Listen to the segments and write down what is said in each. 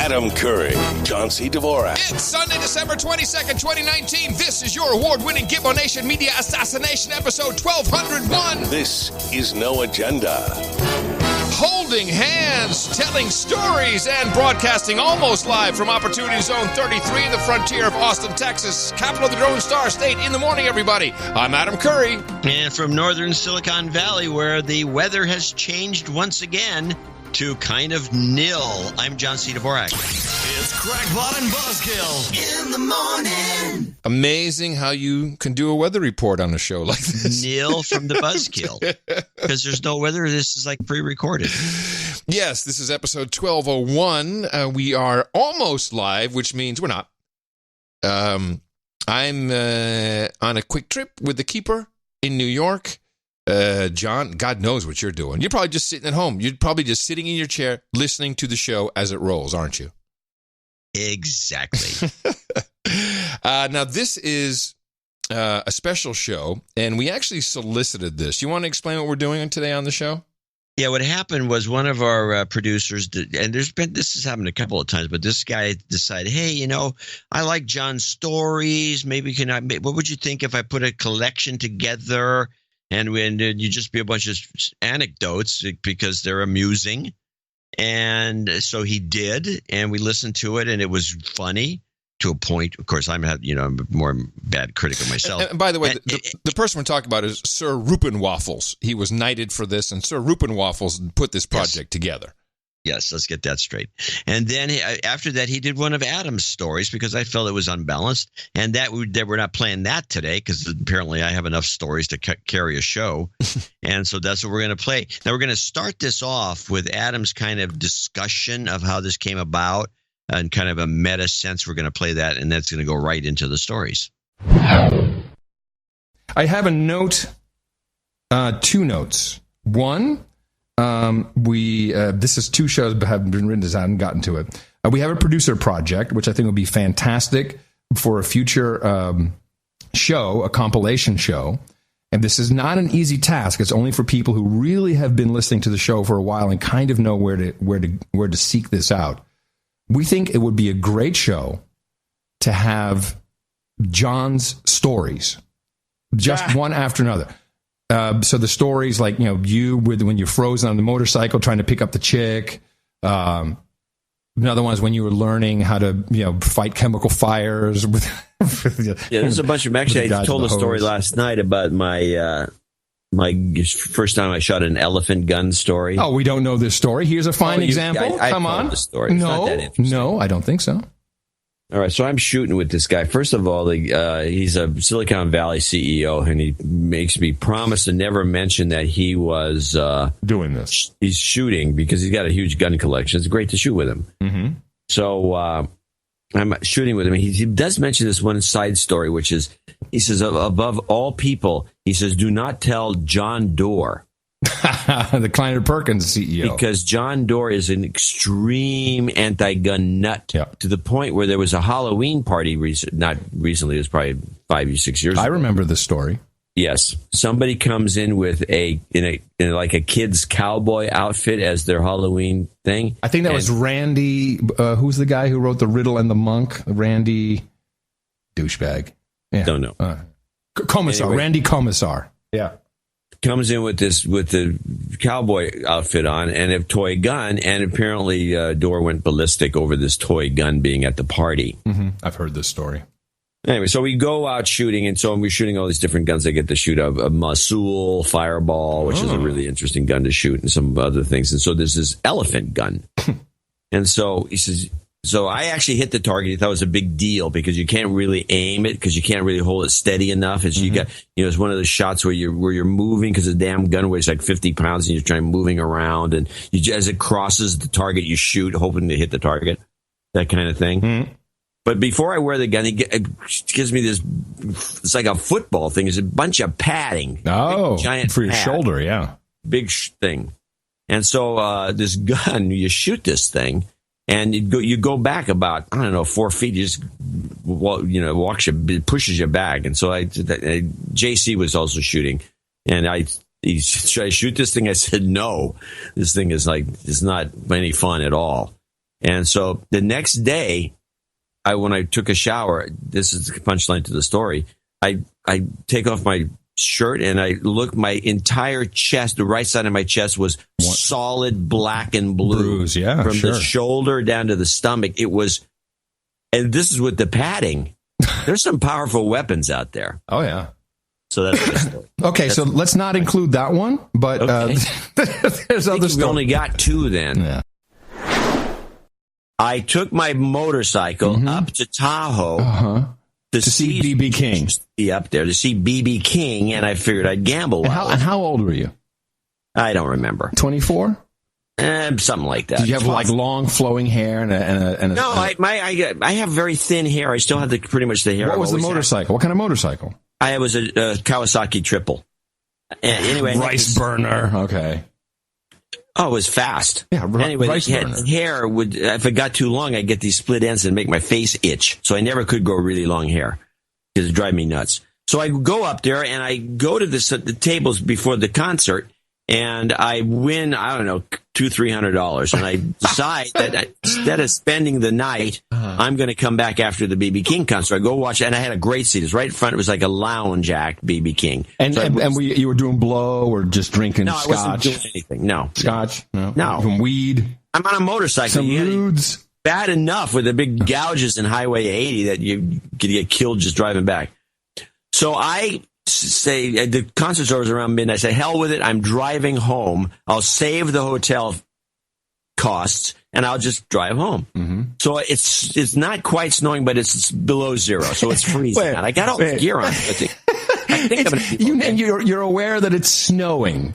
Adam Curry, John C. Dvorak. It's Sunday, December 22nd, 2019. This is your award-winning Gibbo Nation Media Assassination episode 1201. This is No Agenda. Holding hands, telling stories, and broadcasting almost live from Opportunity Zone 33, the frontier of Austin, Texas, capital of the Lone Star State. In the morning, everybody. I'm Adam Curry. And from northern Silicon Valley, where the weather has changed once again to kind of nil, I'm John C. Dvorak. It's Crackpot and Buzzkill in the morning. Amazing how you can do a weather report on a show like this. Nil from the Buzzkill. Because there's no weather. This is like pre-recorded. Yes, this is episode 1201. We are almost live, which means we're not. I'm on a quick trip with the keeper in New York. John, God knows what you're doing. You're probably just sitting at home. You're probably just sitting in your chair listening to the show as it rolls, aren't you? Exactly. Now, this is a special show, and we actually solicited this. You want to explain what we're doing today on the show? Yeah, what happened was one of our producers, and this has happened a couple of times, but this guy decided, hey, I like John's stories. Maybe what would you think if I put a collection together? And you just be a bunch of anecdotes because they're amusing. And so he did, and we listened to it, and it was funny to a point. Of course, I'm a more bad critic of myself. And by the way, the person we're talking about is Sir Rupin Waffles. He was knighted for this, and Sir Rupin Waffles put this project together. Yes, let's get that straight. And then after that, he did one of Adam's stories because I felt it was unbalanced. And that we're not playing that today because apparently I have enough stories to carry a show. And so that's what we're going to play. Now, we're going to start this off with Adam's kind of discussion of how this came about and kind of a meta sense. We're going to play that, and that's going to go right into the stories. I have a note, two notes. One, this is two shows that have been written, I haven't gotten to it. We have a producer project, which I think will be fantastic for a future show, a compilation show. And this is not an easy task. It's only for people who really have been listening to the show for a while and kind of know where to seek this out. We think it would be a great show to have John's stories, just one after another. So the stories like, you when you're frozen on the motorcycle trying to pick up the chick. Another one is when you were learning how to, fight chemical fires. There's a bunch of them. Actually, I told a story last night about my first time I shot an elephant gun story. Oh, we don't know this story. Here's a fine example. Come on. The story. It's not that interesting. No, I don't think so. All right, so I'm shooting with this guy. First of all, he's a Silicon Valley CEO, and he makes me promise to never mention that he was doing this. He's shooting because he's got a huge gun collection. It's great to shoot with him. Mm-hmm. So I'm shooting with him. He does mention this one side story, which is, he says, above all people, he says, do not tell John Doerr. The Kleiner Perkins CEO. Because John Doerr is an extreme anti-gun nut to the point where there was a Halloween party, not recently, it was probably 5 or 6 years ago. I remember this story. Yes. Somebody comes in with in a kid's cowboy outfit as their Halloween thing. I think that was Randy, who's the guy who wrote The Riddle and the Monk? Randy douchebag. Yeah. Don't know. Commissar. Anyway. Randy Commissar. Yeah. Comes in with the cowboy outfit on and a toy gun, and apparently Doerr went ballistic over this toy gun being at the party. Mm-hmm. I've heard this story. Anyway, so we go out shooting, and so we're shooting all these different guns. I get to shoot a Mosul Fireball, which is a really interesting gun to shoot, and some other things. And so there's this elephant gun. And so he says, so I actually hit the target. He thought it was a big deal because you can't really aim it because you can't really hold it steady enough. As you got, it's one of the shots where you're moving because the damn gun weighs like 50 pounds and you're trying moving around, and as it crosses the target, you shoot hoping to hit the target, that kind of thing. Mm-hmm. But before I wear the gun, he gives me this. It's like a football thing. It's a bunch of padding. Oh, giant for your pad, shoulder, yeah, big thing. And so this gun, you shoot this thing. And you go back about, 4 feet. You just, pushes you back. And so JC was also shooting. And he said, should I shoot this thing? I said, no. This thing is it's not any fun at all. And so the next day, when I took a shower, this is the punchline to the story. I take off my shirt and I look, my entire chest, the right side of my chest was solid black and blue. Bruise, yeah, from sure. the shoulder down to the stomach. It was, and this is with the padding. There's some powerful weapons out there. Oh, yeah. So that's the story. Okay, so let's not include that one, but Okay. there's other We stuff. only got two then. Yeah. I took my motorcycle up to Tahoe To see B.B. King. Be up there to see B.B. King, and I figured I'd gamble. And how old were you? I don't remember. 24? Something like that. Did you have like long flowing hair and a No, I have very thin hair. I still have pretty much the hair. What was the motorcycle? What kind of motorcycle? I was a Kawasaki Triple. Anyway, rice burner. Okay. Oh, it was fast. Yeah, anyway, rice burner. Hair would, if it got too long, I'd get these split ends and make my face itch. So I never could grow really long hair because it drive me nuts. So I go up there and I go to the tables before the concert and I win, I don't know, $200-300. And I decide that instead of spending the night, I'm going to come back after the B.B. King concert. I go watch, and I had a great seat. It was right in front. It was like a lounge act, B.B. King. And you were doing blow or just drinking scotch? No, I wasn't doing anything. No. Scotch? No. Some weed? I'm on a motorcycle. Some nudes? Bad enough with the big gouges in Highway 80 that you could get killed just driving back. So I say, the concert's over around midnight. I say, hell with it. I'm driving home. I'll save the hotel costs and I'll just drive home. Mm-hmm. So it's not quite snowing, but it's below zero. So it's freezing. And I got all the gear on. I think I'm gonna be okay. You're aware that it's snowing.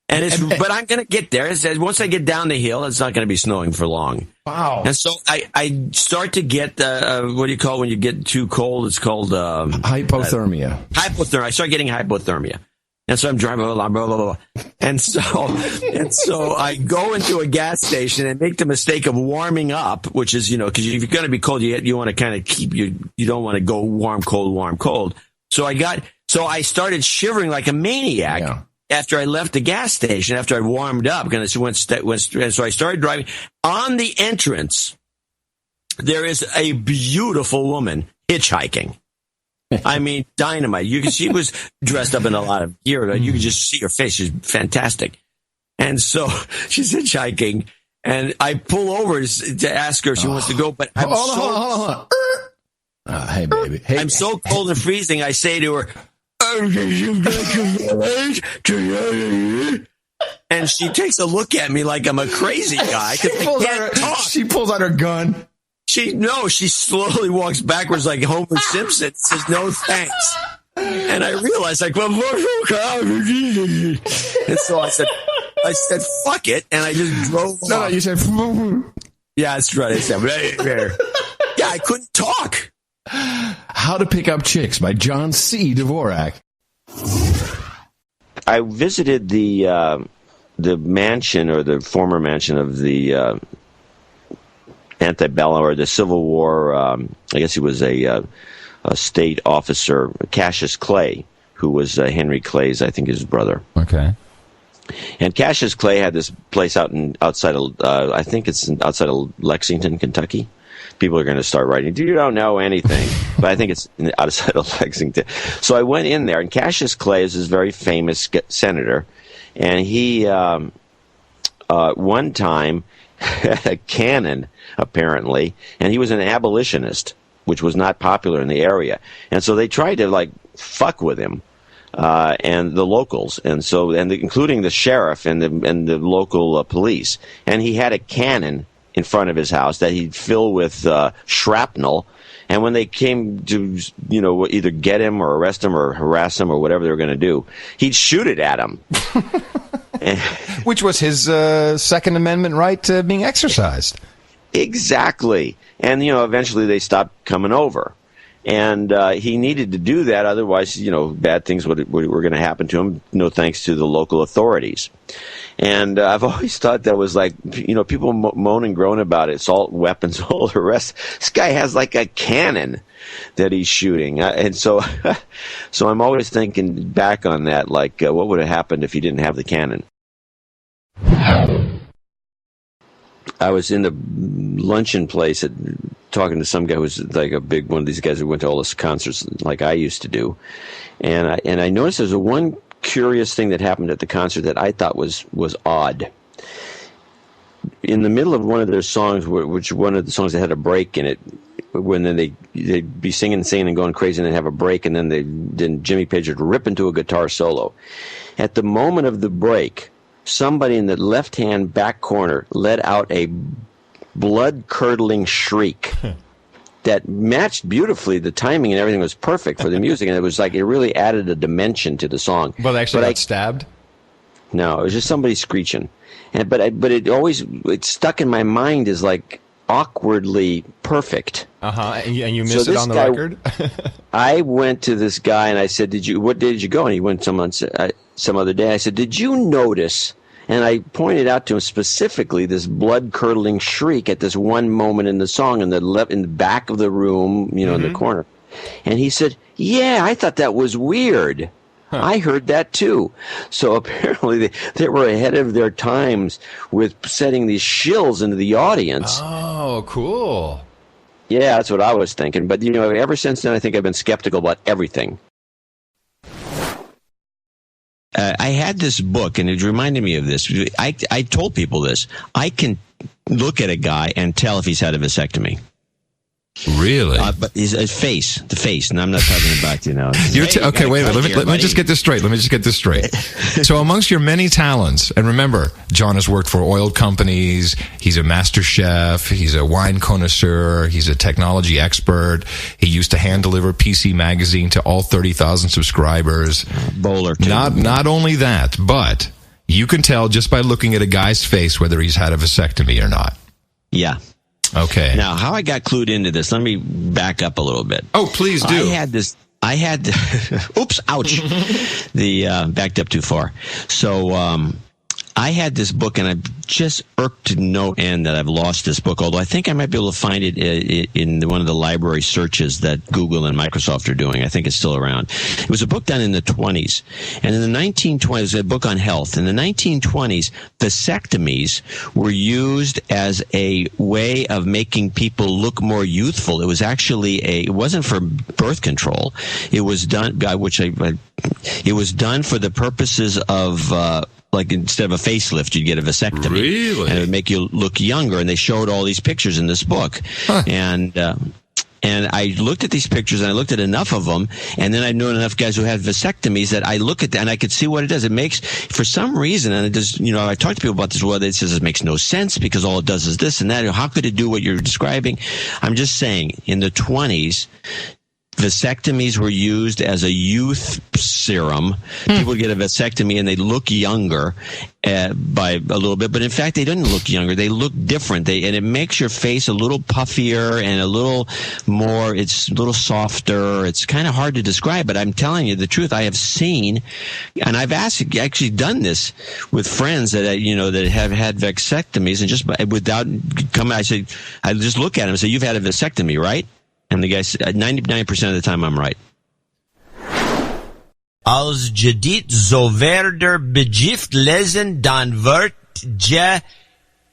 But I'm going to get there. Once I get down the hill, it's not going to be snowing for long. Wow. And so I start to get, what do you call when you get too cold? It's called hypothermia. Hypothermia. I start getting hypothermia. And so I'm driving, blah, blah, blah, blah. And so I go into a gas station and make the mistake of warming up, which is, because if you're going to be cold, you want to kind of keep you don't want to go warm, cold. So I started shivering like a maniac. Yeah. After I left the gas station, after I warmed up, and so I started driving. On the entrance, there is a beautiful woman hitchhiking. I mean, dynamite. She was dressed up in a lot of gear. You could just see her face. She's fantastic. And so she's hitchhiking, and I pull over to ask her if she wants to go, but hold on. Hey, baby. Hey. I'm so cold and freezing, I say to her, and she takes a look at me like I'm a crazy guy because I can't talk. She pulls out her gun. She slowly walks backwards like Homer Simpson. Says no thanks, and I realized and so I said fuck it, and I just drove. No, you said. Yeah, that's right. I said, yeah, I couldn't talk. How to Pick Up Chicks by John C. Dvorak. I visited the mansion or the former mansion of the antebellum or the Civil War. I guess he was a state officer, Cassius Clay, who was Henry Clay's, I think, his brother. Okay. And Cassius Clay had this place outside of I think it's outside of Lexington, Kentucky. People are going to start writing, you don't know anything. But I think it's outside of Lexington. So I went in there, and Cassius Clay is this very famous senator. And he, one time, had a cannon, apparently, and he was an abolitionist, which was not popular in the area. And so they tried to, fuck with him. And the locals, including the sheriff and the local police. And he had a cannon in front of his house that he'd fill with shrapnel, and when they came to either get him or arrest him or harass him or whatever they were going to do, he'd shoot it at him. Which was his Second Amendment right being exercised. Exactly. And eventually they stopped coming over. And he needed to do that, otherwise, bad things were going to happen to him, no thanks to the local authorities. And I've always thought that was people moan and groan about it, assault weapons, all the rest. This guy has a cannon that he's shooting. And so I'm always thinking back on that, what would have happened if he didn't have the cannon? I was in the luncheon place talking to some guy who was like a big one of these guys who went to all his concerts like I used to do, and I noticed there's one curious thing that happened at the concert that I thought was odd. In the middle of one of their songs, which one of the songs that had a break in it, when then they'd be singing and going crazy, and then have a break, and then Jimmy Page would rip into a guitar solo. At the moment of the break, somebody in the left-hand back corner let out a blood-curdling shriek that matched beautifully. The timing and everything was perfect for the music, and it was like it really added a dimension to the song. Well, they actually got stabbed? No, it was just somebody screeching. But it stuck in my mind as like awkwardly perfect. And you missed it on the record? I went to this guy and I said, what day did you go? And he went some other day. I said, did you notice? And I pointed out to him specifically this blood-curdling shriek at this one moment in the song in the back of the room, in the corner. And he said, yeah, I thought that was weird. Huh. I heard that too. So apparently they were ahead of their times with setting these shills into the audience. Oh, cool. Yeah, that's what I was thinking. But, ever since then, I think I've been skeptical about everything. I had this book, and it reminded me of this. I told people this. I can look at a guy and tell if he's had a vasectomy. Really? But the face, and I'm not talking about, okay, wait a minute. Let me just get this straight. So amongst your many talents, and remember, John has worked for oil companies, he's a master chef, he's a wine connoisseur, he's a technology expert, he used to hand deliver PC Magazine to all 30,000 subscribers. Bowler, too. Not only that, but you can tell just by looking at a guy's face whether he's had a vasectomy or not. Yeah. Okay. Now, how I got clued into this, let me back up a little bit. Oh, please do. Oops, ouch. Backed up too far. So, I had this book, and I'm just irked to no end that I've lost this book, although I think I might be able to find it in one of the library searches that Google and Microsoft are doing. I think it's still around. It was a book done in the 20s. And in the 1920s, it was a book on health. In the 1920s, vasectomies were used as a way of making people look more youthful. It was actually it wasn't for birth control. It was done, it was done for the purposes of, like instead of a facelift, you'd get a vasectomy. Really? And it would make you look younger. And they showed all these pictures in this book. Huh. And I looked at these pictures, and I looked at enough of them, and then I knew enough guys who had vasectomies that I look at that and I could see what it does. It makes, for some reason, and it does, I talk to people about this, it says it makes no sense because all it does is this and that. How could it do what you're describing? I'm just saying, in the 20s, vasectomies were used as a youth serum. People would get a vasectomy and they look younger by a little bit, but in fact they didn't look younger. They look different. And it makes your face a little puffier and a little more. It's a little softer. It's kind of hard to describe, but I'm telling you the truth. I have seen, and I've actually done this with friends that that have had vasectomies, and just without coming, I just look at them and say, "You've had a vasectomy, right?" And the guy said, 99% of the time, I'm right. Als je dit zo verder begift lezen, dan wordt je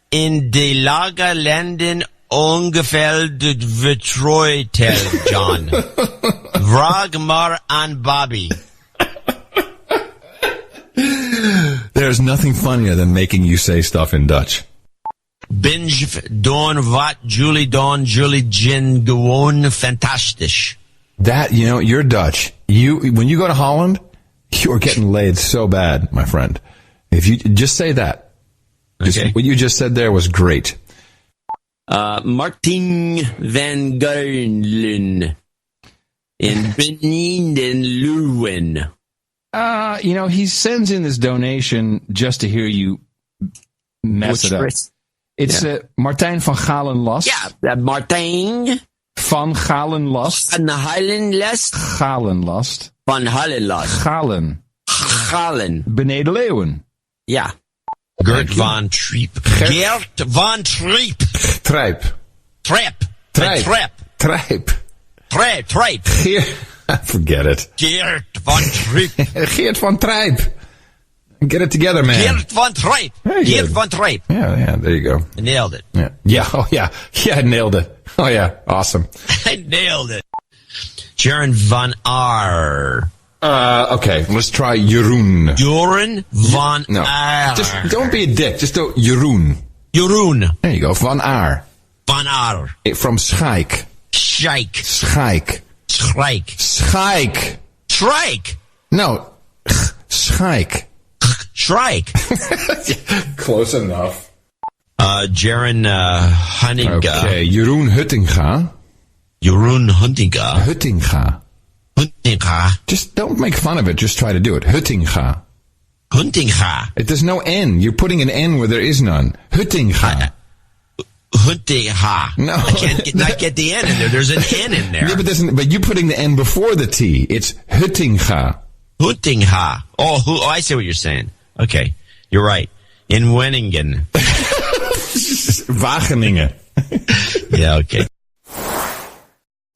in de lage landen ongeveld vertrouwd, John. Vraag maar aan Bobby. There's nothing funnier than making you say stuff in Dutch. Binge don wat Julie don Julie Jin gewoon fantastisch. That, you're Dutch. When you go to Holland, you are getting laid so bad, my friend. If you just say that. Okay. What you just said there was great. Martin van Geulen in Benin and Leuven. He sends in this donation just to hear you mess it up. It's Martijn van Galenlast. Yeah, Martijn van Galenlast. Van Galenlast. Galenlast. Van Galenlast. Galen. Beneden Leeuwen. Ja. Gert van Triep. Gert van Triep. Trijp. Trijp. Forget it. Geert van Triep. Geert van Trijp. Get it together, man. Geert van Treip. Very Geert good. van Treip. Yeah, there you go. I nailed it. Yeah, I nailed it. Oh, yeah, awesome. I nailed it. Jaron van Aar. Okay, let's try Jeroen. Joren van No, Aar. just don't be a dick. Just do Jeroen. Jeroen There you go, Van Aar. van Aar. From Schaik. Scheik. Schaik. Schreik. Schaik. Shrike. No, Schaik. Shrike. Close enough. Jaron Hunninga. Okay, Jeroen Huttinga. Jeroen Huntinga. Huttinga. Huntinga. Just don't make fun of it. Just try to do it. Huttinga. Huntinga. There's no N. You're putting an N where there is none. Huttinga. Huntinga. No. I can't not get the N in there. There's an N in there. Yeah, but you're putting the N before the T. It's Huttinga. Huntinga. Oh, I see what you're saying. Okay. You're right. In Wenningen. Wageningen. Yeah, okay.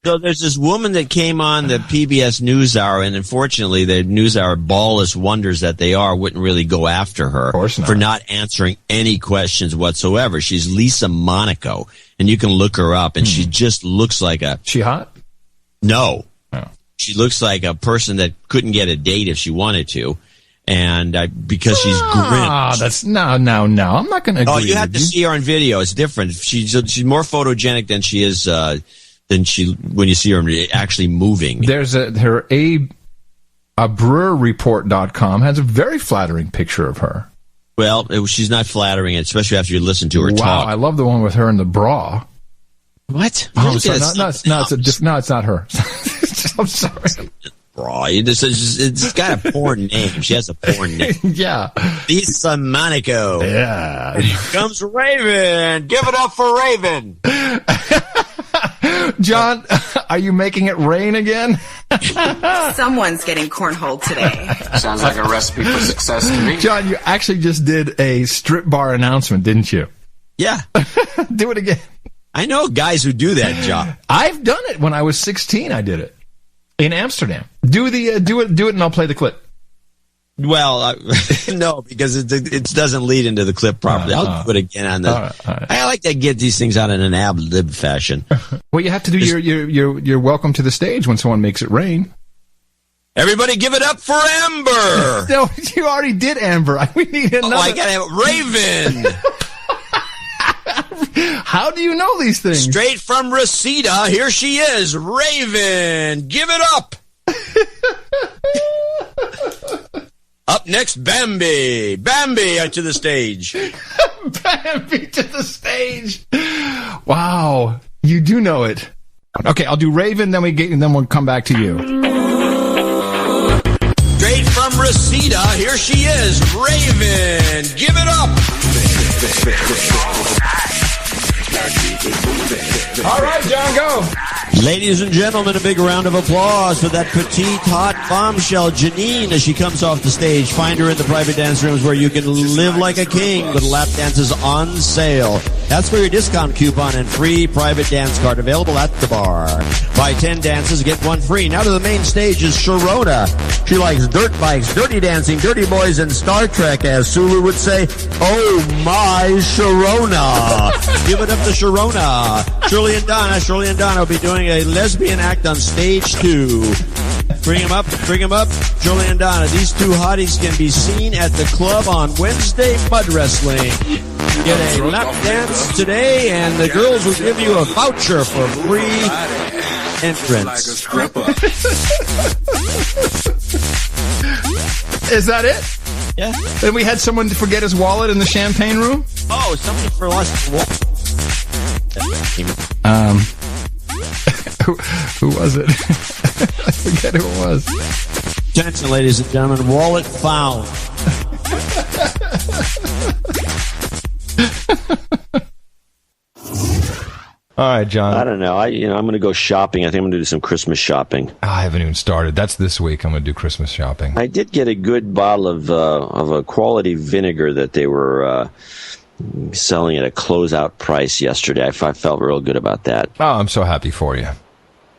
So there's this woman that came on the PBS NewsHour, and unfortunately, the NewsHour ballless wonders that they are wouldn't really go after her Of course not. for not answering any questions whatsoever. She's Lisa Monaco, and you can look her up, and she just looks like a She hot? no. Oh. She looks like a person that couldn't get a date if she wanted to, and because she's grim. That's no. I'm not going to agree. Oh, you have with to see her on video. It's different. She's more photogenic than she is when you see her actually moving. There's her brewerreport.com has a very flattering picture of her. Well, she's not flattering, especially after you listen to her Wow, talk. I love the one with her in the bra. What? Oh, sorry, no, it's not her. I'm sorry. Bro, it's got a porn name. She has a porn name. Yeah. Lisa Monaco. Yeah. Here comes Raven. Give it up for Raven. John, are you making it rain again? Someone's getting cornholed today. Sounds like a recipe for success to me. John, you actually just did a strip bar announcement, didn't you? Yeah. Do it again. I know guys who do that job. I've done it when I was 16. I did it in Amsterdam. Do it, and I'll play the clip. Well, no, because it doesn't lead into the clip properly. I'll do it again on the. All right. I like to get these things out in an ad-lib fashion. Well, you have to do your welcome to the stage when someone makes it rain. Everybody, give it up for Amber. No, you already did Amber. We need another. Oh, I gotta have Raven. How do you know these things? Straight from Reseda, here she is, Raven. Give it up. Up next, Bambi. Bambi to the stage. Bambi to the stage. Wow, you do know it. Okay, I'll do Raven, then we'll come back to you. Straight from Reseda, here she is, Raven. Give it up. All right, John, go. Ladies and gentlemen, a big round of applause for that petite, hot bombshell, Janine, as she comes off the stage. Find her in the private dance rooms where you can live like a king with lap dances on sale. That's for your discount coupon and free private dance card available at the bar. Buy 10 dances, get one free. Now to the main stage is Sharona. She likes dirt bikes, dirty dancing, dirty boys, and Star Trek, as Sulu would say. Oh my, Sharona. Give it up to Sharona. Shirley and Donna will be doing a lesbian act on stage 2. Bring them up. Shirley and Donna. These two hotties can be seen at the club on Wednesday Mud Wrestling. Get a lap dance today, and the girls will give you a voucher for free entrance. Is that it? Yeah. And we had someone forget his wallet in the champagne room? Oh, somebody for lost. Who was it? I forget who it was. Attention, ladies and gentlemen, wallet found. All right, John. I don't know. I'm going to go shopping. I think I'm going to do some Christmas shopping. I haven't even started. That's this week. I'm going to do Christmas shopping. I did get a good bottle of a quality vinegar that they were selling at a closeout price yesterday. I felt real good about that. Oh, I'm so happy for you.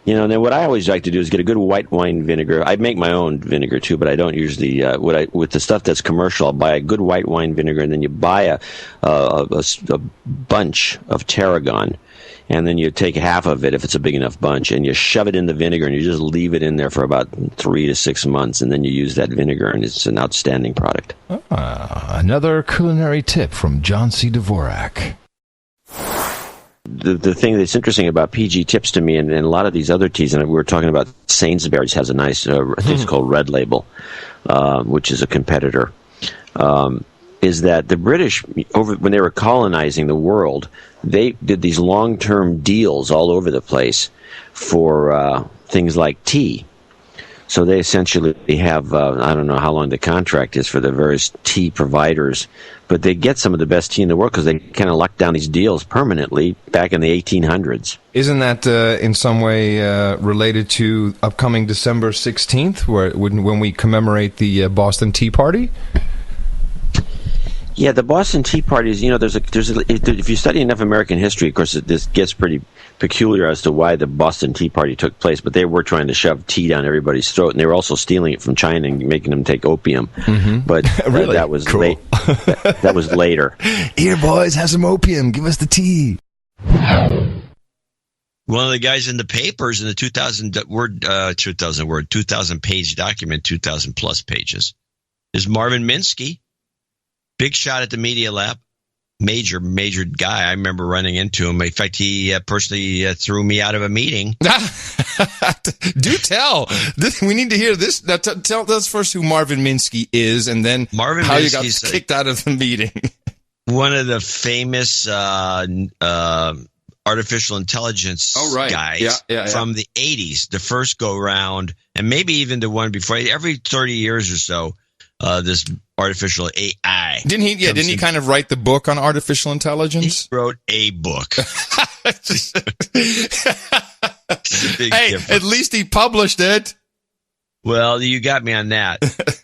And then what I always like to do is get a good white wine vinegar. I make my own vinegar too, but I don't usually. With the stuff that's commercial, I'll buy a good white wine vinegar, and then you buy a bunch of tarragon, and then you take half of it if it's a big enough bunch, and you shove it in the vinegar, and you just leave it in there for about 3 to 6 months, and then you use that vinegar, and it's an outstanding product. Another culinary tip from John C. Dvorak. The thing that's interesting about PG Tips to me, and a lot of these other teas, and we were talking about Sainsbury's has a nice, I think it's called Red Label, which is a competitor, is that the British, when they were colonizing the world, they did these long-term deals all over the place for things like tea. So they essentially have, I don't know how long the contract is for the various tea providers, but they get some of the best tea in the world because they kind of locked down these deals permanently back in the 1800s. Isn't that in some way related to upcoming December 16th, when we commemorate the Boston Tea Party? Yeah, the Boston Tea Party is, if you study enough American history, of course, this gets pretty peculiar as to why the Boston Tea Party took place, but they were trying to shove tea down everybody's throat, and they were also stealing it from China and making them take opium. But really? that was cool. that was later. Here, boys, have some opium. Give us the tea. One of the guys in the papers in the 2,000-page document, 2,000-plus pages, is Marvin Minsky. Big shot at the Media Lab. Major guy. I remember running into him. In fact, he personally threw me out of a meeting. Do tell. We need to hear this. Now, tell us first who Marvin Minsky is, and then Marvin how Minsky's you got kicked out of the meeting. One of the famous artificial intelligence guys from the 80s, the first go-round, and maybe even the one before. Every 30 years or so, this artificial AI. Didn't he kind of write the book on artificial intelligence? He wrote a book. Hey, at least he published it. Well, you got me on that.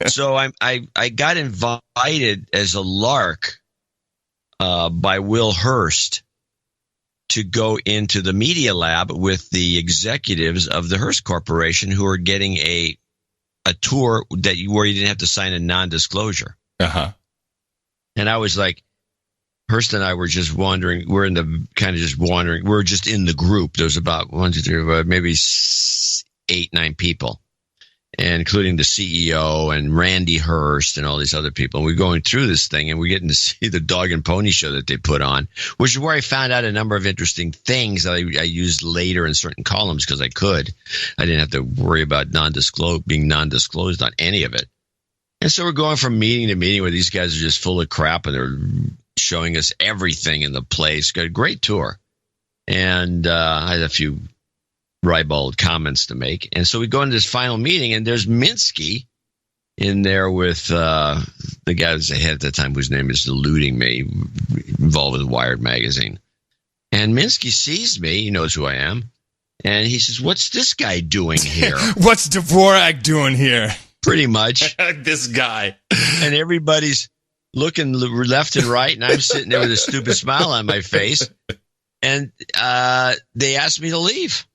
So I got invited as a lark by Will Hearst to go into the Media Lab with the executives of the Hearst Corporation, who are getting a tour where you didn't have to sign a non-disclosure. Uh-huh. And I was like, Hearst and I were just wandering. We're in the kind of just wandering. We're just in the group. There's about 1, 2, 3, maybe 8, 9 people, and including the CEO and Randy Hearst and all these other people. And we're going through this thing, and we're getting to see the dog and pony show that they put on, which is where I found out a number of interesting things that I used later in certain columns because I could. I didn't have to worry about being non-disclosed on any of it. And so we're going from meeting to meeting where these guys are just full of crap, and they're showing us everything in the place. Got a great tour. And I had a few ribald comments to make. And so we go into this final meeting, and there's Minsky in there with the guy who's the head at the time, whose name is eluding me, involved with Wired magazine. And Minsky sees me. He knows who I am. And he says, "What's this guy doing here?" What's Dvorak doing here? Pretty much. This guy. And everybody's looking left and right, and I'm sitting there with a stupid smile on my face. And they asked me to leave.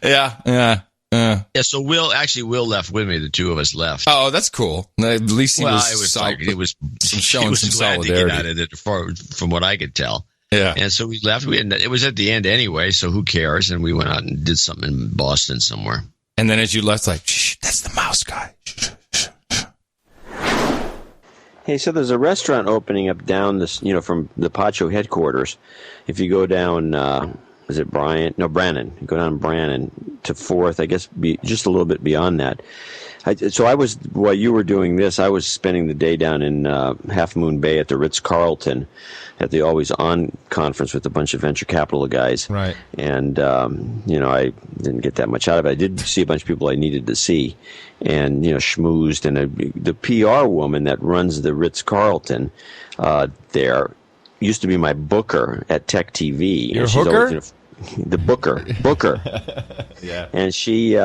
Yeah. So Will left with me. The two of us left. Oh, that's cool. At least he was showing some solidarity. To get out of it, from what I could tell. Yeah. And so we left. It was at the end anyway, so who cares? And we went out and did something in Boston somewhere. And then as you left, like, shh, that's the mouse guy. Hey, so there's a restaurant opening up down this, from the Pacho headquarters. If you go down, is it Brannan? You go down Brannan to 4th, I guess, just a little bit beyond that. While you were doing this, I was spending the day down in Half Moon Bay at the Ritz-Carlton at the Always On conference with a bunch of venture capital guys. Right. And, I didn't get that much out of it. I did see a bunch of people I needed to see and, schmoozed. And the PR woman that runs the Ritz-Carlton there used to be my booker at Tech TV. Your hooker? The booker. Yeah. And she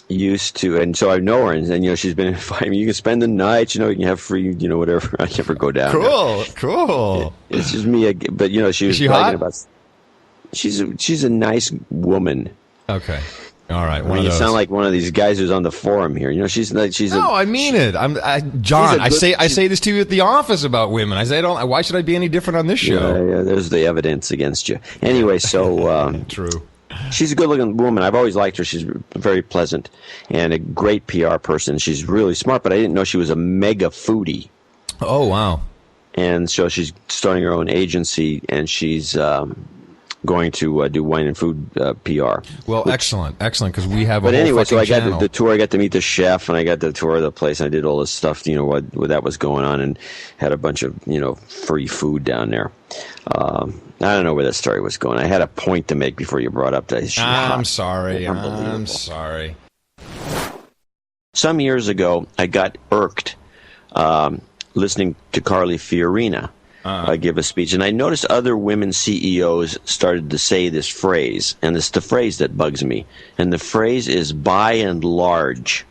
used to, and so I know her, and she's been inviting me. You can spend the night, you can have free, whatever. I never go down. Cool. It's just me, but she was she bragging hot? about. she's a nice woman. Okay. All right. You sound like one of these guys who's on the forum here. You know, she's. No, I mean it. John. I say this to you at the office about women. I say, why should I be any different on this show? Yeah, there's the evidence against you. Anyway, so true. She's a good-looking woman. I've always liked her. She's very pleasant and a great PR person. She's really smart, but I didn't know she was a mega foodie. Oh, wow. And so she's starting her own agency, and she's going to do wine and food PR. Well, excellent, because we have. But anyway, so I channel. got the tour. I got to meet the chef, and I got the tour of the place. And I did all this stuff, what that was going on, and had a bunch of free food down there. I don't know where that story was going. I had a point to make before you brought up that. I'm sorry. I'm sorry. Some years ago, I got irked listening to Carly Fiorina give a speech, and I noticed other women CEOs started to say this phrase, and it's the phrase that bugs me. And the phrase is "by and large."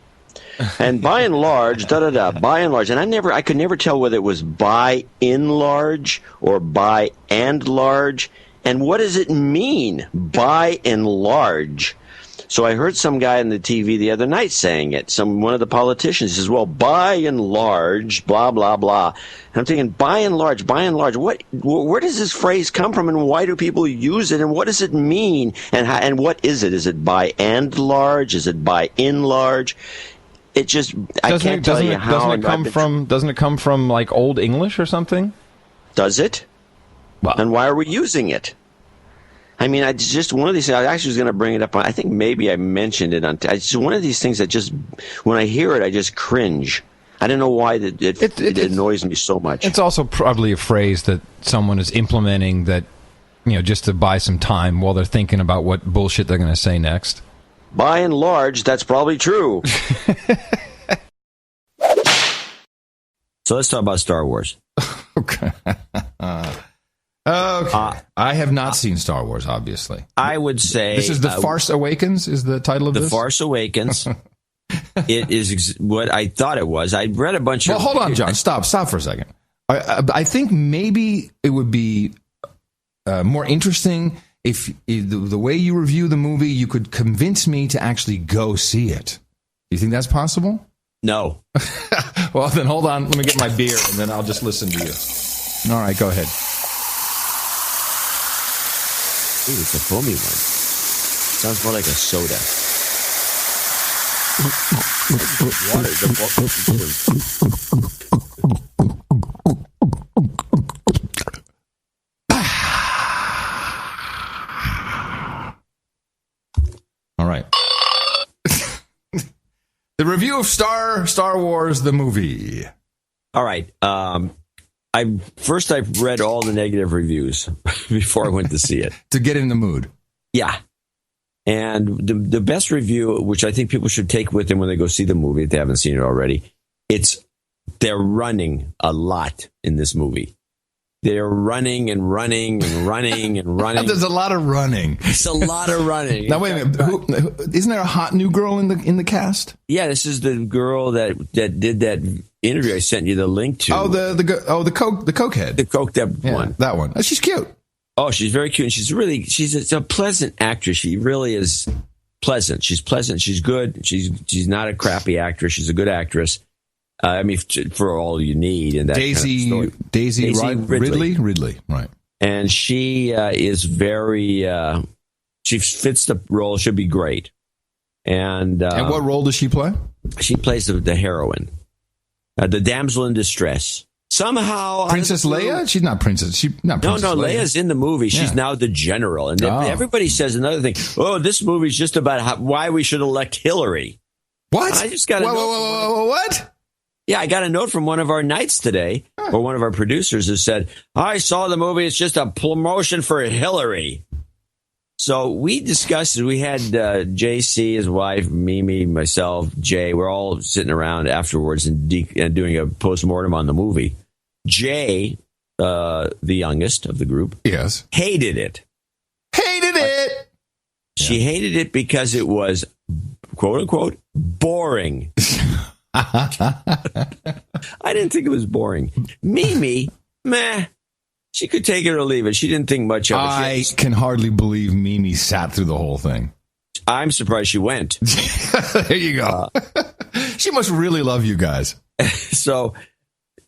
And by and large, by and large. And I could never tell whether it was by in large or by and large. And what does it mean, by and large? So I heard some guy on the TV the other night saying it. One of the politicians says, well, by and large, blah, blah, blah. And I'm thinking, by and large, where does this phrase come from, and why do people use it, and what does it mean? And what is it? Is it by and large? Is it by in large? It just, I can't tell you how. Doesn't it come from like Old English or something? Does it? Well, and why are we using it? I mean, it's just one of these things. I actually was going to bring it up. I think maybe I mentioned it it's one of these things that just, when I hear it, I just cringe. I don't know why it annoys me so much. It's also probably a phrase that someone is implementing that, just to buy some time while they're thinking about what bullshit they're going to say next. By and large, that's probably true. So let's talk about Star Wars. Okay. I have not seen Star Wars, obviously. I would say... This is The Farce Awakens, is the title of this? The Farce Awakens. It is what I thought it was. I read a bunch of... Well, hold on, John. Stop for a second. I think maybe it would be more interesting if the way you review the movie, you could convince me to actually go see it. Do you think that's possible? No. Well, then hold on. Let me get my beer, and then I'll just listen to you. All right, go ahead. Ooh, it's a foamy one. Sounds more like a soda. All right. The review of Star Wars, the movie. All right. I read all the negative reviews before I went to see it. To get in the mood. Yeah. And the best review, which I think people should take with them when they go see the movie, if they haven't seen it already, they're running a lot in this movie. They're running and running and running and running. There's a lot of running. It's a lot of running. Now wait a minute. Isn't there a hot new girl in the cast? Yeah, this is the girl that did that interview I sent you the link to. Oh, the cokehead. The coked up one. That one. Oh, she's cute. Oh, she's very cute. And she's a pleasant actress. She really is pleasant. She's pleasant. She's good. She's not a crappy actress. She's a good actress. I mean, for all you need in that Daisy kind of story. Daisy Ridley, right? And she is very. She fits the role. She'll be great. And what role does she play? She plays the heroine, the damsel in distress. Somehow, Princess Leia? She's not Princess. No, Leia's in the movie. She's now the general, and everybody says another thing. Oh, this movie's just about why we should elect Hillary. What? I just got what? Yeah, I got a note from one of our knights today, or one of our producers, who said, I saw the movie. It's just a promotion for Hillary. So we discussed it. We had JC, his wife, Mimi, myself, Jay. We're all sitting around afterwards and doing a postmortem on the movie. Jay, the youngest of the group, yes, hated it. She hated it because it was, quote unquote, boring. I didn't think it was boring. Mimi, meh. She could take it or leave it. She didn't think much of it. I can hardly believe Mimi sat through the whole thing. I'm surprised she went. There you go. She must really love you guys. So,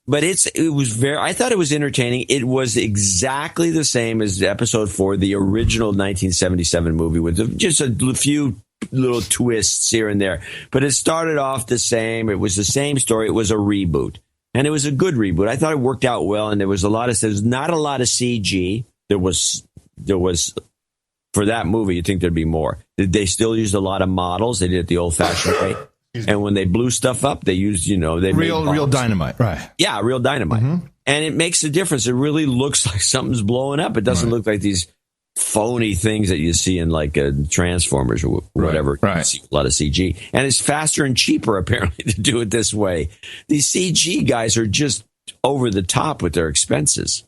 but it was I thought it was entertaining. It was exactly the same as episode 4, the original 1977 movie, with just a few little twists here and there. But it started off the same. It was the same story. It was a reboot. And it was a good reboot. I thought it worked out well, and there's not a lot of CG. There was for that movie. You'd think there'd be more. They still used a lot of models. They did it the old-fashioned way. And when they blew stuff up, they used real dynamite, right? Yeah, real dynamite, and it makes a difference. It really looks like something's blowing up. It doesn't look like these phony things that you see in like Transformers or whatever. Right. You see a lot of CG, and it's faster and cheaper apparently to do it this way. These CG guys are just over the top with their expenses.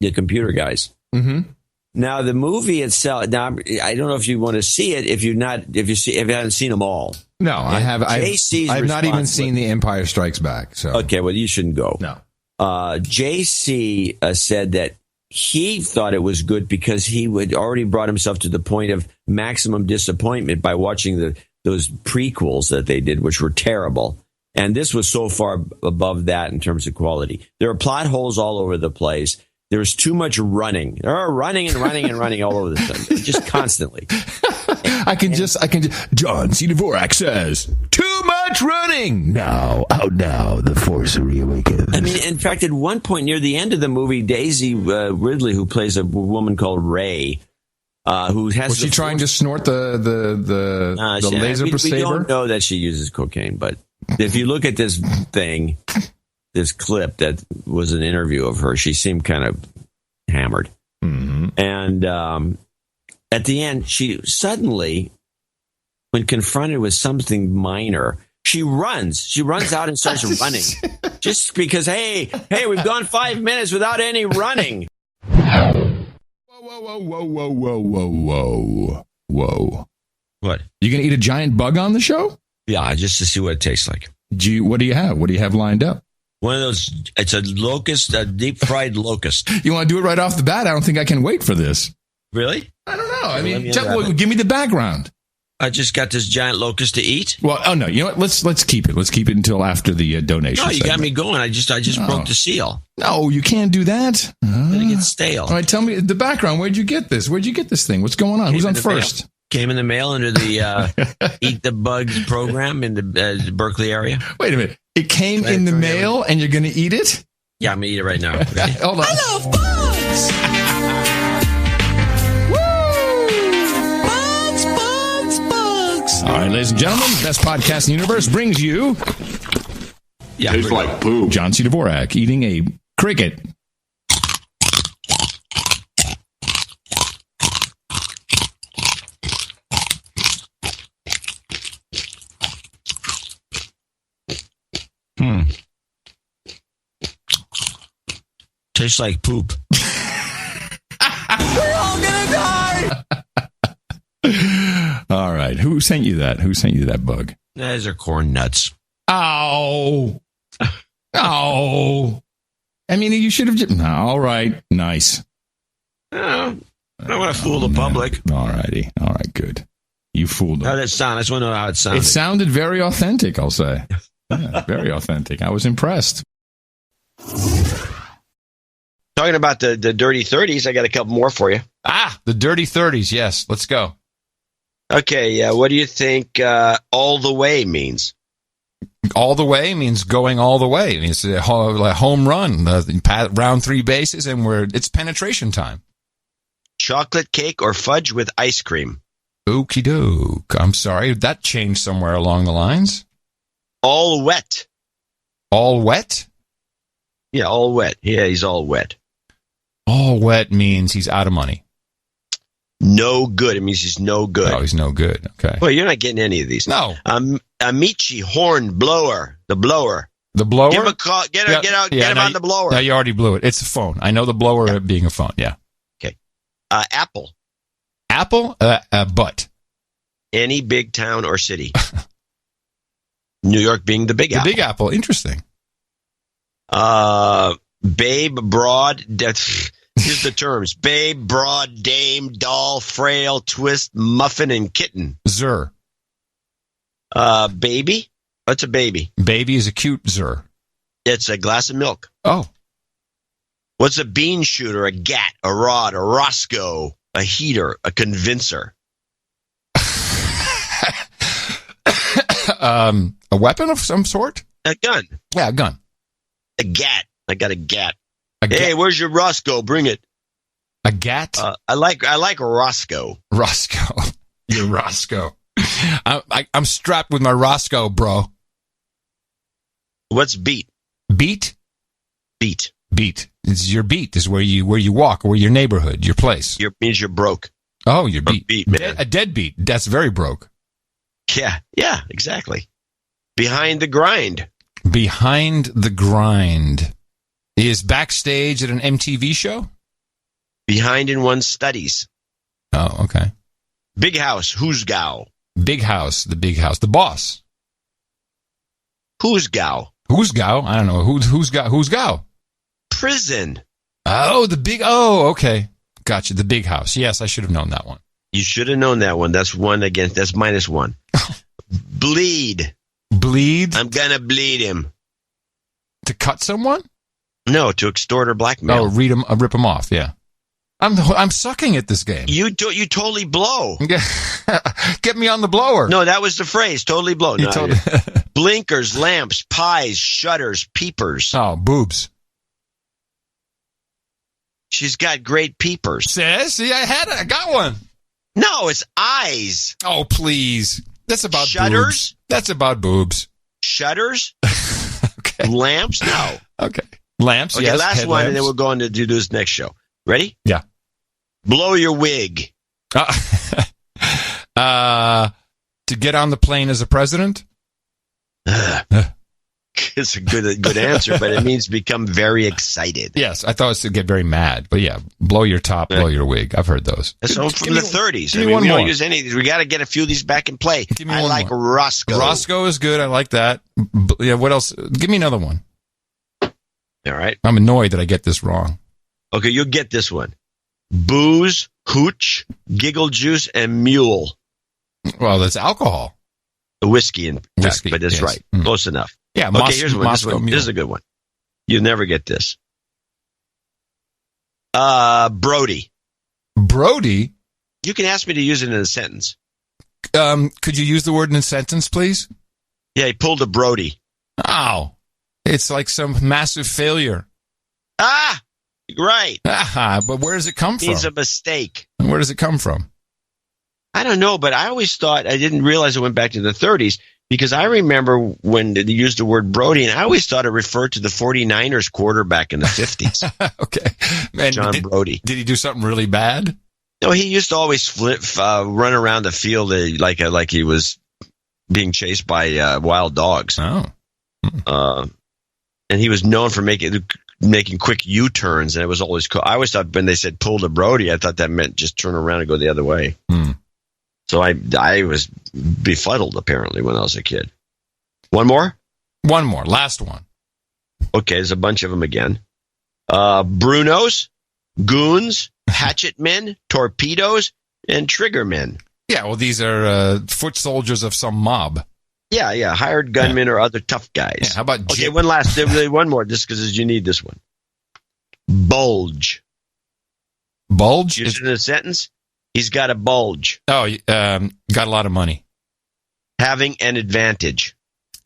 The computer guys. Mm-hmm. Now the movie itself. Now I don't know if you want to see it if you haven't seen them all. No, I have. I've not even seen The Empire Strikes Back. So okay, well you shouldn't go. No. JC said that he thought it was good because he had already brought himself to the point of maximum disappointment by watching those prequels that they did, which were terrible. And this was so far above that in terms of quality. There are plot holes all over the place. There's too much running. There are running and running and running all over the place, just constantly. I can just. John C. Dvorak says, too much running. Now, the Force reawakens. I mean, in fact, at one point near the end of the movie, Daisy Ridley, who plays a woman called Rey, who has. Was she trying to snort the laser saber? We don't know that she uses cocaine, but if you look at this thing, this clip that was an interview of her, she seemed kind of hammered. Mm-hmm. And at the end, she suddenly, when confronted with something minor, she runs. She runs out and starts running. Just because, hey, we've gone 5 minutes without any running. Whoa. What? You going to eat a giant bug on the show? Yeah, just to see what it tastes like. What do you have? What do you have lined up? One of those, it's a locust, a deep fried locust. You want to do it right off the bat? I don't think I can wait for this. Really? I don't know. I mean, give me the background. I just got this giant locust to eat. Well, oh no, you know what? Let's keep it. Let's keep it until after the donation. No, you segment. got me going. I just broke the seal. No, you can't do that. Then it gets stale. All right, tell me the background. Where'd you get this? Where'd you get this thing? What's going on? Who's on first? Came in the mail under the Eat the Bugs program in the Berkeley area. Wait a minute. It came in the mail, and you're going to eat it? Yeah, I'm going to eat it right now. Okay? Hold on. I love bugs! Bugs! All right, ladies and gentlemen, best podcast in the universe brings you... Yeah, Tastes like poop. John C. Dvorak eating a cricket. Tastes like poop. We're all gonna die! All right. Who sent you that? Who sent you that bug? Those are corn nuts. Ow. Ow. I mean, you should have just... All right. Nice. I don't want to fool the public. All righty. All right, good. You fooled them. How did it sound? I just want to know how it sounded. It sounded very authentic, I'll say. Yeah, very authentic. I was impressed. Talking about the dirty 30s, I got a couple more for you. The dirty 30s. Yes, let's go. Okay, what do you think all the way means? All the way means going all the way. It means a home run, round 3 bases, and it's penetration time. Chocolate cake or fudge with ice cream? Okie doke. I'm sorry, that changed somewhere along the lines. All wet. All wet? Yeah, all wet. Yeah, he's all wet. All wet means he's out of money. No good. It means he's no good. Oh, he's no good. Okay. Well, you're not getting any of these. No. Amici horn blower. The blower. The blower? Give him a call. Get him on the blower. No, you already blew it. It's a phone. I know the blower being a phone. Yeah. Okay. Apple. Apple? Butt. Any big town or city. New York being the Big Apple. The Big Apple. Interesting. Babe, broad. Here's the terms: babe, broad, dame, doll, frail, twist, muffin, and kitten. Zer. Baby. What's a baby? Baby is a cute zer. It's a glass of milk. Oh. What's a bean shooter? A gat, a rod, a Roscoe, a heater, a convincer. A weapon of some sort? A gun. Yeah, a gun. A gat. I got a gat. Hey, where's your Roscoe? Bring it. A gat? I like Roscoe. Roscoe. You're Roscoe. I'm strapped with my Roscoe, bro. What's beat? Beat? Beat. Beat. It's your beat. Is where you walk, or your neighborhood, your place. Means you're broke. Oh, you're beat. Beat, man. A deadbeat. That's very broke. Yeah, exactly. Behind the grind. Behind the grind is backstage at an MTV show? Behind in one's studies. Oh, okay. Big house, who's gal? Big house, the big house, the boss. Who's gal? Who's gal? I don't know. Who's gal? Prison. Oh, okay. Gotcha. The big house. Yes, I should have known that one. You should have known that one. That's one against. That's -1. Bleed. Bleed? I'm gonna bleed him. To cut someone? No, to extort or blackmail. Oh, rip him off. Yeah. I'm sucking at this game. You totally blow. Get me on the blower. No, that was the phrase. Totally blow. You No, blinkers, lamps, pies, shutters, peepers. Oh, boobs. She's got great peepers. See, I got one. No, it's eyes. Oh, please. That's about shutters. Boobs. That's about boobs. Shutters. Okay. Lamps. No. Okay. Lamps. Okay. Yes. Last Headlamps. one, and then we're going to do this next show. Ready? Yeah. Blow your wig. To get on the plane as a president? It's a good answer, but it means become very excited. Yes, I thought it was to get very mad. But yeah, blow your top, blow your wig. I've heard those. So from the 30s. Give me one we more. don't use any of these. We got to get a few of these back in play. I like more. Roscoe. Roscoe is good. I like that. Yeah, what else? Give me another one. All right. I'm annoyed that I get this wrong. Okay, you'll get this one. Booze, hooch, giggle juice, and mule. Well, that's alcohol. The whiskey, in fact, Whiskey, but that's yes. right. Close enough. Yeah, okay, here's one. Moscow Mule. This is a good one. You'll never get this. Brody. Brody? You can ask me to use it in a sentence. Could you use the word in a sentence, please? Yeah, he pulled a Brody. Oh, it's like some massive failure. Ah, right. But where does it come from? It's a mistake. And where does it come from? I don't know, but I always thought, I didn't realize it went back to the 30s, because I remember when they used the word Brody, and I always thought it referred to the 49ers quarterback in the 50s. Okay. And John Brody. Did he do something really bad? No, he used to always run around the field like he was being chased by wild dogs. Oh. And he was known for making quick U-turns, and it was always cool. I always thought when they said pull to Brody, I thought that meant just turn around and go the other way. So I was befuddled, apparently, when I was a kid. One more? One more. Last one. Okay, there's a bunch of them again. Brunos, goons, hatchet men, torpedoes, and trigger men. Yeah, well, these are foot soldiers of some mob. Yeah, hired gunmen or other tough guys. Yeah, how about okay, one more, just because you need this one. Bulge. Bulge? Use it in a sentence. He's got a bulge. Oh, got a lot of money. Having an advantage.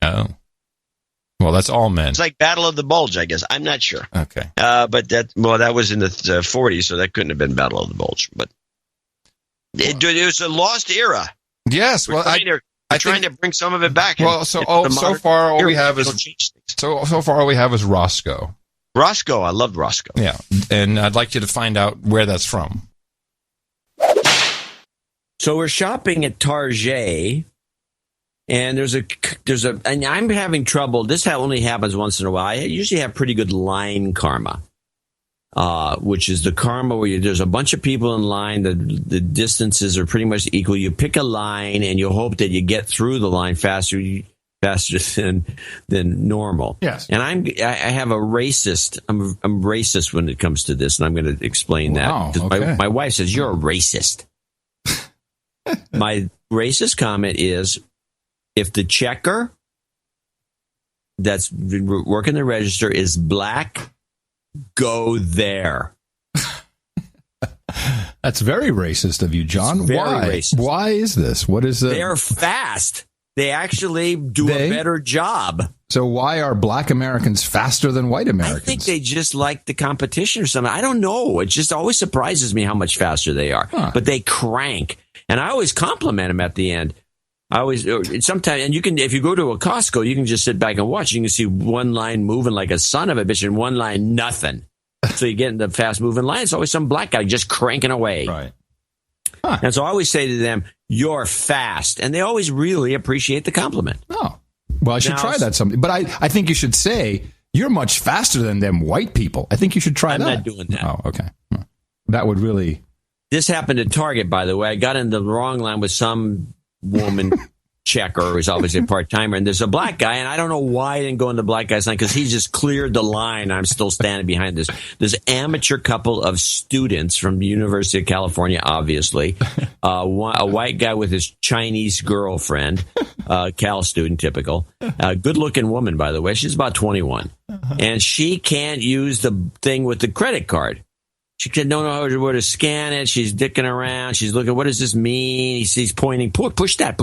Oh. Well, that's all men. It's like Battle of the Bulge, I guess. I'm not sure. Okay. But that was in the 40s, so that couldn't have been Battle of the Bulge. But it was a lost era. Yes. We're trying to bring some of it back. Well, so far all we have is Roscoe. Roscoe, I loved Roscoe. Yeah, and I'd like you to find out where that's from. So we're shopping at Target, and and I'm having trouble. This only happens once in a while. I usually have pretty good line karma, which is the karma where there's a bunch of people in line. The distances are pretty much equal. You pick a line, and you hope that you get through the line faster faster than normal. Yes. And I have a racist. I'm racist when it comes to this, and I'm going to explain that. 'Cause my wife says you're a racist. My racist comment is, if the checker that's working the register is black, go there. That's very racist of you, John. It's very Why? racist. Why is this? What is the? They're fast. They actually do a better job. So why are black Americans faster than white Americans? I think they just like the competition or something. I don't know. It just always surprises me how much faster they are. Huh. But they crank. And I always compliment them at the end. Sometimes, and you can, if you go to a Costco, you can just sit back and watch. You can see one line moving like a son of a bitch and one line nothing. So you get in the fast moving line. It's always some black guy just cranking away. Right. Huh. And so I always say to them, you're fast. And they always really appreciate the compliment. Oh, well, I should try that someday. But I think you should say, you're much faster than them white people. I think you should try that. I'm not doing that. Oh, okay. That would really. This happened at Target, by the way. I got in the wrong line with some woman checker who's obviously a part-timer, and there's a black guy, and I don't know why I didn't go in the black guy's line, because he just cleared the line. I'm still standing behind this amateur couple of students from the University of California, obviously. A white guy with his Chinese girlfriend, Cal student, typical. Good-looking woman, by the way. She's about 21. And she can't use the thing with the credit card. She don't know where to scan it. She's dicking around. She's looking, what does this mean? He's pointing, push that.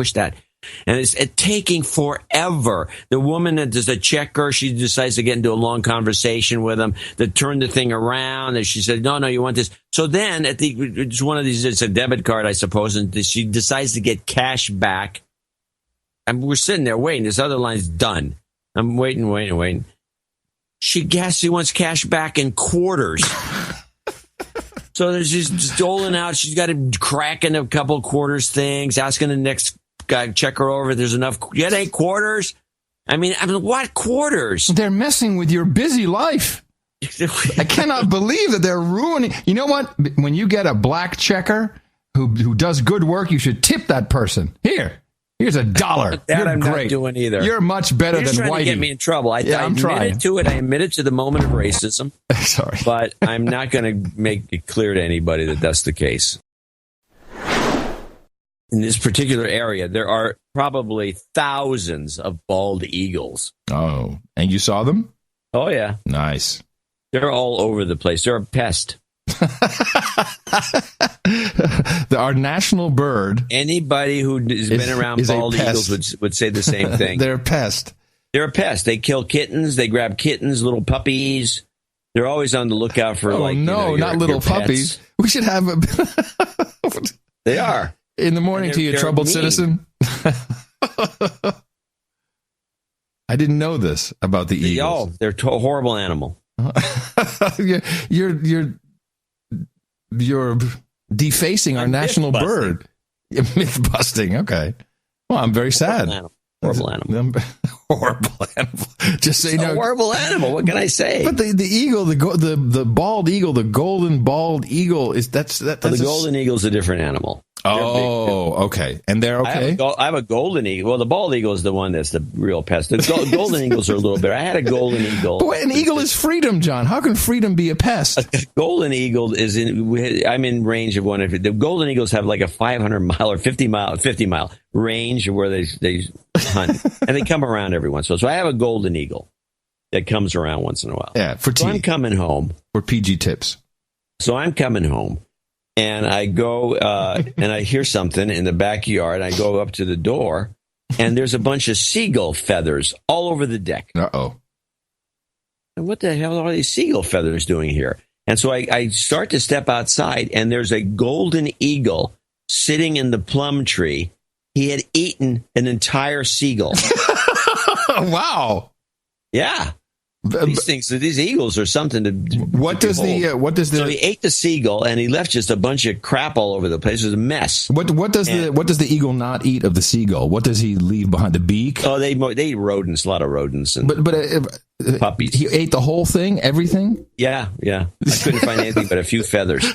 And it's taking forever. The woman that does a checker, she decides to get into a long conversation with him, to turn the thing around. And she said, no, you want this. So then it's one of these, it's a debit card, I suppose, and she decides to get cash back. And we're sitting there waiting. This other line's done. I'm waiting. She wants cash back in quarters. So she's doling out. She's got to crack in a couple of quarters things, asking the next guy to check her over if there's enough. You got 8 quarters? I mean, what quarters? They're messing with your busy life. I cannot believe that they're ruining. You know what? When you get a black checker who does good work, you should tip that person. Here's $1. That You're I'm great. not doing either. You're much better You're than trying Whitey. to get me in trouble. I admitted to it. I admitted to the moment of racism. Sorry. But I'm not going to make it clear to anybody that that's the case. In this particular area, there are probably thousands of bald eagles. Oh, and you saw them? Oh, yeah. Nice. They're all over the place. They're a pest. Our national bird. Anybody who has been around bald eagles would say the same thing. They're a pest. They're a pest. They kill kittens. They grab kittens, little puppies. They're always on the lookout for not little puppies. We should have They are. In the morning to you, troubled citizen. I didn't know this about the eagles. Oh, they're a horrible animal. You're defacing our national bird. Myth busting. Okay. Well, I'm very sad. Horrible animal. Horrible animal. Just say no. Horrible animal. What can I say? But the eagle, the bald eagle, the golden bald eagle is that's the golden eagle's a different animal. Oh, okay. And they're okay? I have a golden eagle. Well, the bald eagle is the one that's the real pest. The golden eagles are a little bit. I had a golden eagle. But an eagle is freedom, John. How can freedom be a pest? A golden eagle is I'm in range of one. The golden eagles have like a 500-mile or 50-mile range where they hunt. And they come around every once in a while. So I have a golden eagle that comes around once in a while. Yeah, for tea. So I'm coming home. For PG tips. So I'm coming home. And I go and I hear something in the backyard. I go up to the door, and there's a bunch of seagull feathers all over the deck. Uh-oh. And what the hell are these seagull feathers doing here? And so I start to step outside, and there's a golden eagle sitting in the plum tree. He had eaten an entire seagull. Wow. Yeah. These eagles are something to. What does the? So he ate the seagull and he left just a bunch of crap all over the place. It was a mess. What does the eagle not eat of the seagull? What does he leave behind? The beak? Oh, they eat rodents, a lot of rodents, and puppies. He ate the whole thing, everything. Yeah. I couldn't find anything but a few feathers.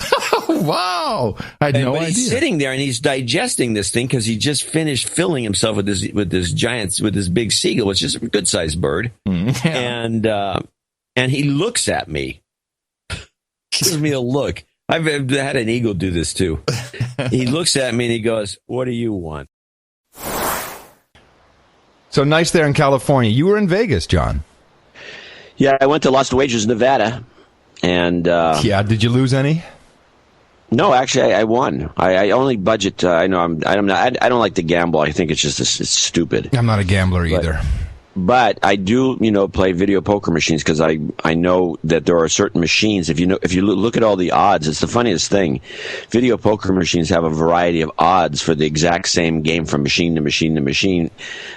Oh, wow. I had no idea. He's sitting there and he's digesting this thing because he just finished filling himself with this big seagull, which is a good sized bird. Yeah. And he looks at me, gives me a look. I've had an eagle do this too. He looks at me and he goes, "What do you want?" So nice there in California. You were in Vegas, John. Yeah, I went to Las Wages, Nevada, and yeah, did you lose any? No, actually, I won. I only budget. I don't like to gamble. I think it's just it's stupid. I'm not a gambler either. But I do, play video poker machines because I know that there are certain machines. If you look at all the odds, it's the funniest thing. Video poker machines have a variety of odds for the exact same game from machine to machine to machine.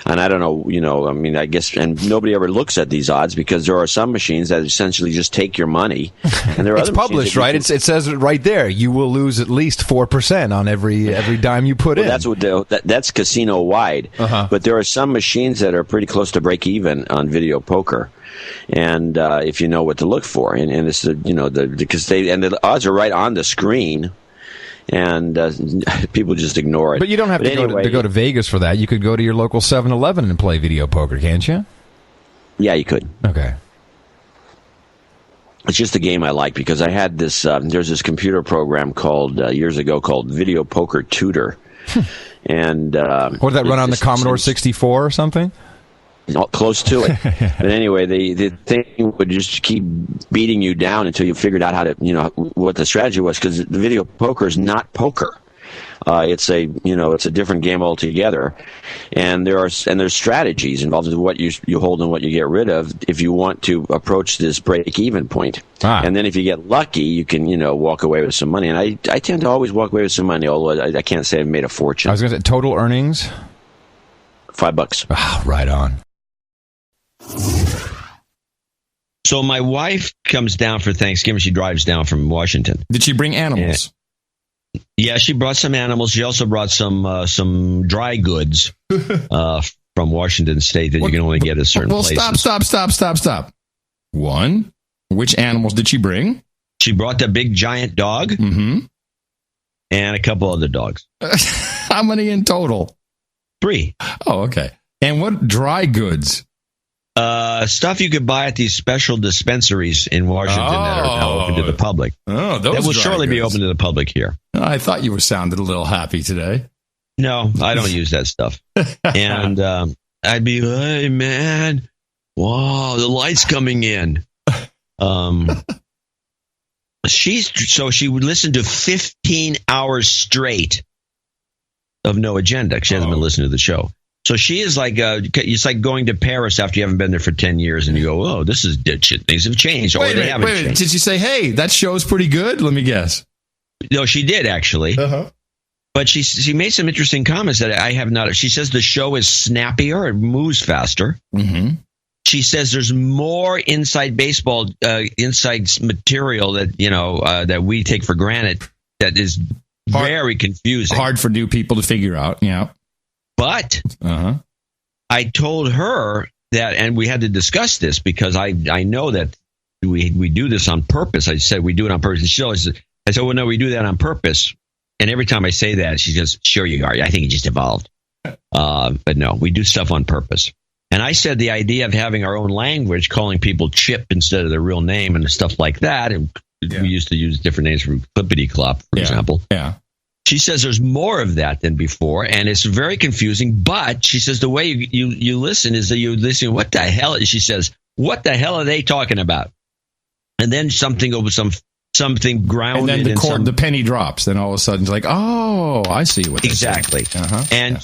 And I don't know, I guess, and nobody ever looks at these odds because there are some machines that essentially just take your money. And there are it's other published, right? It says it right there. You will lose at least 4% on every dime you put in. That's casino wide. Uh-huh. But there are some machines that are pretty close to break even on video poker, and if you know what to look for, and it's because the odds are right on the screen, and people just ignore it. But you don't have to go to Vegas for that. You could go to your local 7-Eleven and play video poker, can't you? Yeah, you could. Okay. It's just a game I like because I had this. There's this computer program called years ago called Video Poker Tutor, and what did that run on the Commodore 64 or something? Close to it. But anyway, the thing would just keep beating you down until you figured out how to, what the strategy was, because the video poker is not poker. It's a different game altogether, and there's strategies involved in what you hold and what you get rid of if you want to approach this break-even point. And then if you get lucky, you can walk away with some money. And I tend to always walk away with some money, although I can't say I've made a fortune. I was going to say total earnings $5. Oh, right on. So my wife comes down for Thanksgiving. She drives down from Washington. Did she bring animals? Yeah, she brought some animals. She also brought some dry goods from Washington State that you can only get at certain places. Stop. One, which animals did she bring? She brought the big giant dog and a couple other dogs. How many in total? 3. Oh, okay. And what dry goods? Stuff you could buy at these special dispensaries in Washington that are now open to the public. Oh, those that will surely be open to the public here. I thought you were sounding a little happy today. No, I don't use that stuff. And I'd be, hey, man, wow, the light's coming in. She would listen to 15 hours straight of No Agenda. She hasn't been listening to the show. So she is like, it's like going to Paris after you haven't been there for 10 years and you go, oh, this is shit. Things have changed. Wait a minute. Did she say, hey, that show's pretty good? Let me guess. No, she did actually. Uh-huh. But she made some interesting comments that I have not. She says the show is snappier. It moves faster. Mm-hmm. She says there's more inside baseball, inside material that, that we take for granted that is very confusing. Hard for new people to figure out. Yeah. But I told her that, and we had to discuss this because I know that we do this on purpose. I said we do it on purpose. I said, well, no, we do that on purpose. And every time I say that, she goes, sure you are. I think it just evolved. But no, we do stuff on purpose. And I said the idea of having our own language, calling people Chip instead of their real name and stuff like that. And we used to use different names for Clippity Clop, for example. Yeah. She says there's more of that than before, and it's very confusing. But she says the way you listen is that you listen, what the hell? She says, what the hell are they talking about? And then something over something grounded. And then the penny drops. Then all of a sudden it's like, oh, I see what they're exactly. saying.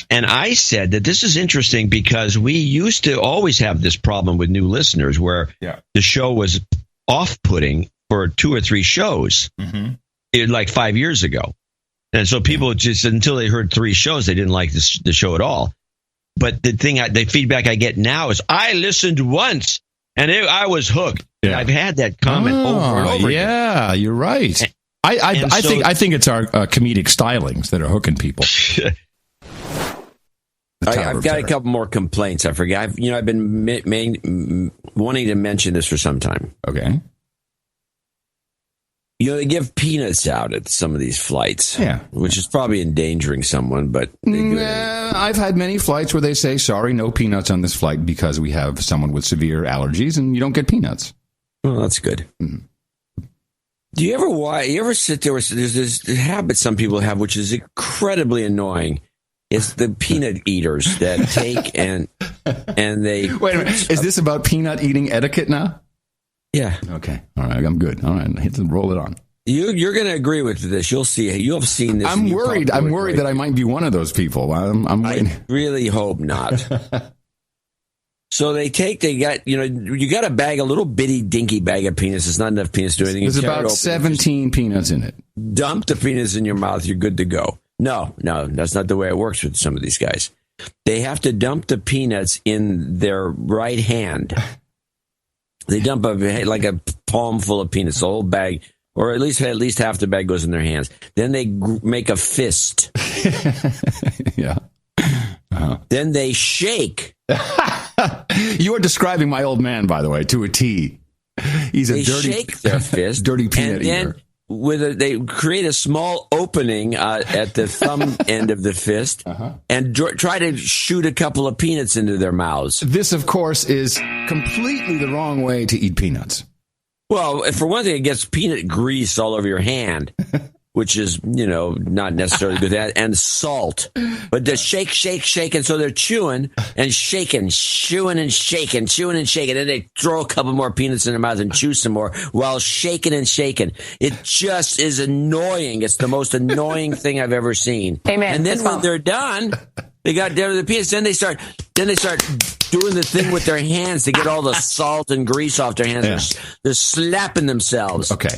And I said that this is interesting because we used to always have this problem with new listeners where the show was off-putting for 2 or 3 shows, like 5 years ago. And so people just, until they heard 3 shows, they didn't like the show at all. But the feedback I get now is, I listened once and I was hooked. Yeah. I've had that comment over and over again. Yeah, you're right. I think it's our comedic stylings that are hooking people. I've got a couple more complaints. I forgot. I've been wanting to mention this for some time. Okay. They give peanuts out at some of these flights. Yeah. Which is probably endangering someone, but they do it. I've had many flights where they say, sorry, no peanuts on this flight because we have someone with severe allergies and you don't get peanuts. Well, that's good. Mm-hmm. Do you ever sit there? There's this habit some people have, which is incredibly annoying. It's the peanut eaters that take and they... Wait a minute. Is this about peanut eating etiquette now? Yeah. Okay. All right. I'm good. All right. Hit and roll it on. You're going to agree with this. You'll see. You have seen this. I'm worried. I'm worried that I might be one of those people. I really hope not. So you got a bag, a little bitty dinky bag of peanuts. It's not enough peanuts to do anything. There's about 17 peanuts in it. Dump the peanuts in your mouth. You're good to go. No, that's not the way it works with some of these guys. They have to dump the peanuts in their right hand. They dump like a palm full of peanuts, the whole bag, or at least half the bag goes in their hands. Then they make a fist. Yeah. Uh-huh. Then they shake. You are describing my old man, by the way, to a T. They shake their fist, dirty peanut eater. They create a small opening at the thumb end of the fist and try to shoot a couple of peanuts into their mouths. This, of course, is completely the wrong way to eat peanuts. Well, for one thing, it gets peanut grease all over your hand, which is, not necessarily good. And salt. But they shake, and so they're chewing and shaking, chewing and shaking. And they throw a couple more peanuts in their mouth and chew some more while shaking and shaking. It just is annoying. It's the most annoying thing I've ever seen. Amen. And then when they're done, they got down to the peanuts. Then they start doing the thing with their hands to get all the salt and grease off their hands. Yeah. They're slapping themselves. Okay.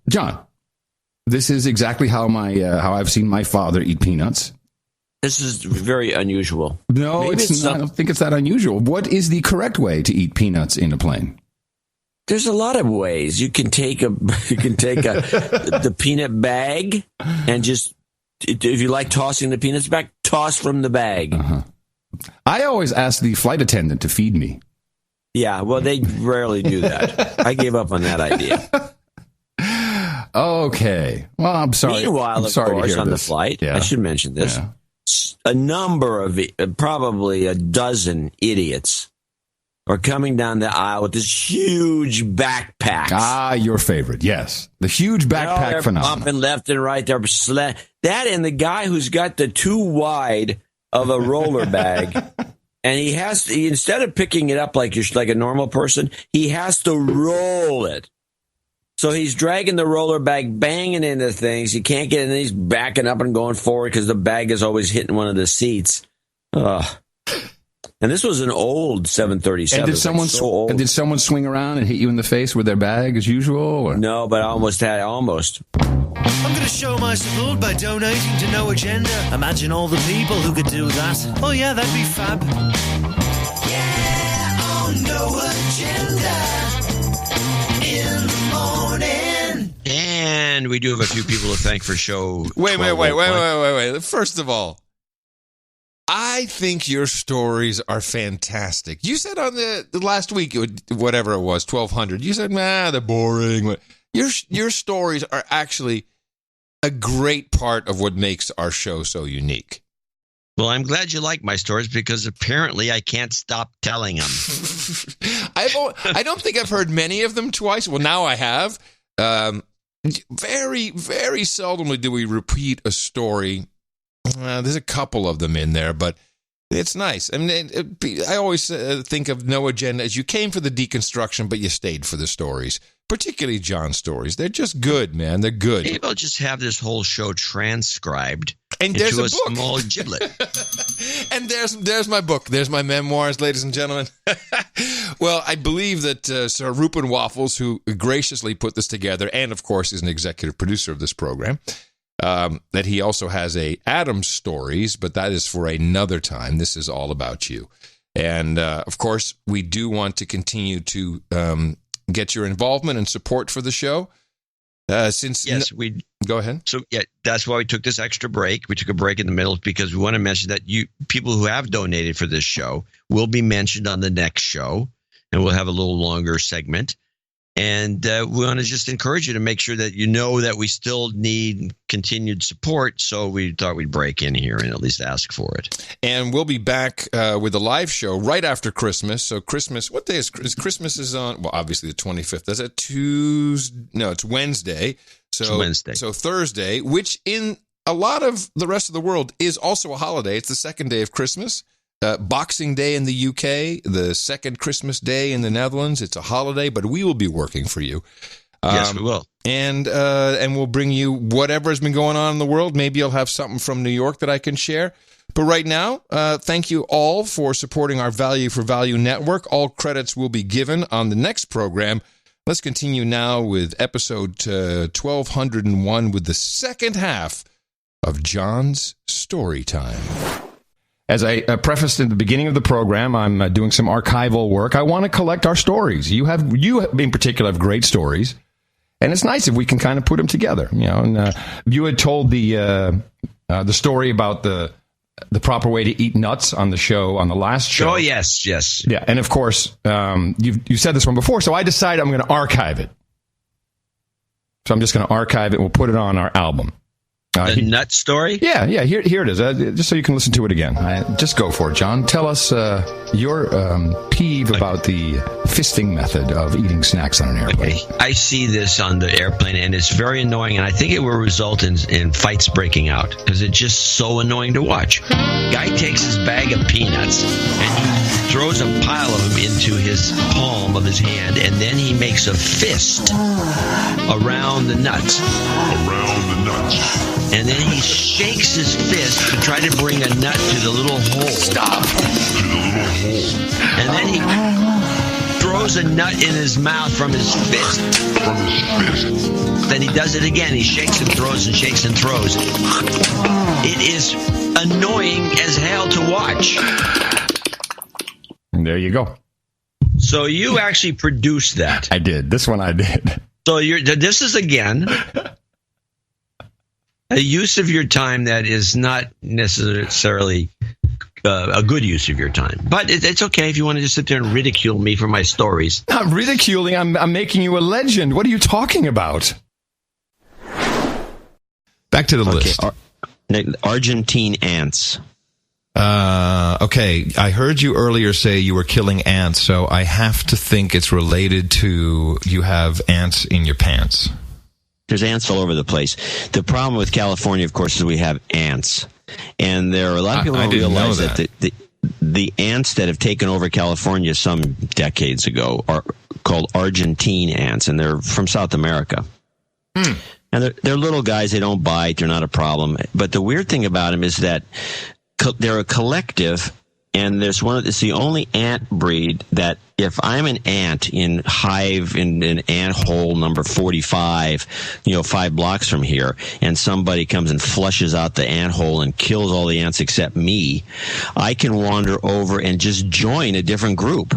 John. This is exactly how how I've seen my father eat peanuts. This is very unusual. No, it's not. I don't think it's that unusual. What is the correct way to eat peanuts in a plane? There's a lot of ways. You can take the peanut bag and just, if you like tossing the peanuts back, toss from the bag. Uh-huh. I always ask the flight attendant to feed me. Yeah, well, they rarely do that. I gave up on that idea. Okay. Well, I'm sorry. Meanwhile, of course, on the flight, I should mention this, a number of, probably a dozen idiots are coming down the aisle with this huge backpacks. Ah, your favorite. Yes. The huge backpack phenomenon. Bumping left and right. They're that and the guy who's got the too wide of a roller bag. And he has to, instead of picking it up like a normal person, he has to roll it. So he's dragging the roller bag, banging into things. He can't get in. He's backing up and going forward because the bag is always hitting one of the seats. Ugh. And this was an old 737. And did someone swing around and hit you in the face with their bag as usual? Or? No, but I almost. I'm going to show my support by donating to No Agenda. Imagine all the people who could do that. Oh yeah, that'd be fab. Yeah, on No Agenda. In the morning. And we do have a few people to thank for show. Wait. First of all, I think your stories are fantastic. You said on the last week, whatever it was, 1200, you said, they're boring. Your stories are actually a great part of what makes our show so unique. Well, I'm glad you like my stories because apparently I can't stop telling them. I don't think I've heard many of them twice. Well, now I have. Very, very seldomly do we repeat a story. There's a couple of them in there, but it's nice. I mean, I always think of No Agenda as you came for the deconstruction, but you stayed for the stories, particularly John's stories. They're just good, man. They're good. Maybe I'll just have this whole show transcribed and there's into a book. Small giblet. And there's my book. There's my memoirs, ladies and gentlemen. Well, I believe that Sir Rupert Waffles, who graciously put this together, and of course is an executive producer of this program, that he also has a Adam's Stories, but that is for another time. This is all about you. And, of course, we do want to continue to get your involvement and support for the show. Go ahead. So, that's why we took this extra break. We took a break in the middle because we want to mention that people who have donated for this show will be mentioned on the next show, and we'll have a little longer segment. And we want to just encourage you to make sure that you know that we still need continued support. So we thought we'd break in here and at least ask for it. And we'll be back with a live show right after Christmas. So Christmas, what day is Christmas? Is on, well, obviously the 25th. Is it Tuesday? No, it's Wednesday. So, it's Wednesday. So Thursday, which in a lot of the rest of the world is also a holiday. It's the second day of Christmas. Boxing Day in the UK, the second Christmas day in the Netherlands. It's a holiday, but we will be working for you. Yes, we will. And we'll bring you whatever has been going on in the world. Maybe you'll have something from New York that I can share. But right now, thank you all for supporting our Value for Value network. All credits will be given on the next program. Let's continue now with episode 1201 with the second half of John's Story Time. As I prefaced in the beginning of the program, I'm doing some archival work. I want to collect our stories. You in particular have great stories, and it's nice if we can kind of put them together. You know, and you had told the story about the proper way to eat nuts on the last show. Oh yes. Yeah, and of course you said this one before, so I decided I'm going to archive it. So I'm just going to archive it. We'll put it on our album. The nut story? Yeah. Here it is. Just so you can listen to it again. Just go for it, John. Tell us your peeve about the fisting method of eating snacks on an airplane. Okay. I see this on the airplane, and it's very annoying, and I think it will result in fights breaking out because it's just so annoying to watch. Guy takes his bag of peanuts, and he throws a pile of them into his palm of his hand, and then he makes a fist around the nuts. And then he shakes his fist to try to bring a nut to the little hole. Stop! And then he throws a nut in his mouth from his fist. Then he does it again. He shakes and throws and shakes and throws. It is annoying as hell to watch. And there you go. So you actually produced that. I did. This one I did. So this is again a use of your time that is not necessarily a good use of your time. But it's okay if you want to just sit there and ridicule me for my stories. Not ridiculing. I'm making you a legend. What are you talking about? Back to the list. Argentine ants. Okay, I heard you earlier say you were killing ants, so I have to think it's related to you have ants in your pants. There's ants all over the place. The problem with California, of course, is we have ants. And there are a lot of people who don't realize that the ants that have taken over California some decades ago are called Argentine ants, and they're from South America. And they're little guys. They don't bite. They're not a problem. But the weird thing about them is that they're a collective, and it's the only ant breed that if I'm an ant in ant hole number 45, 5 blocks from here, and somebody comes and flushes out the ant hole and kills all the ants except me, I can wander over and just join a different group.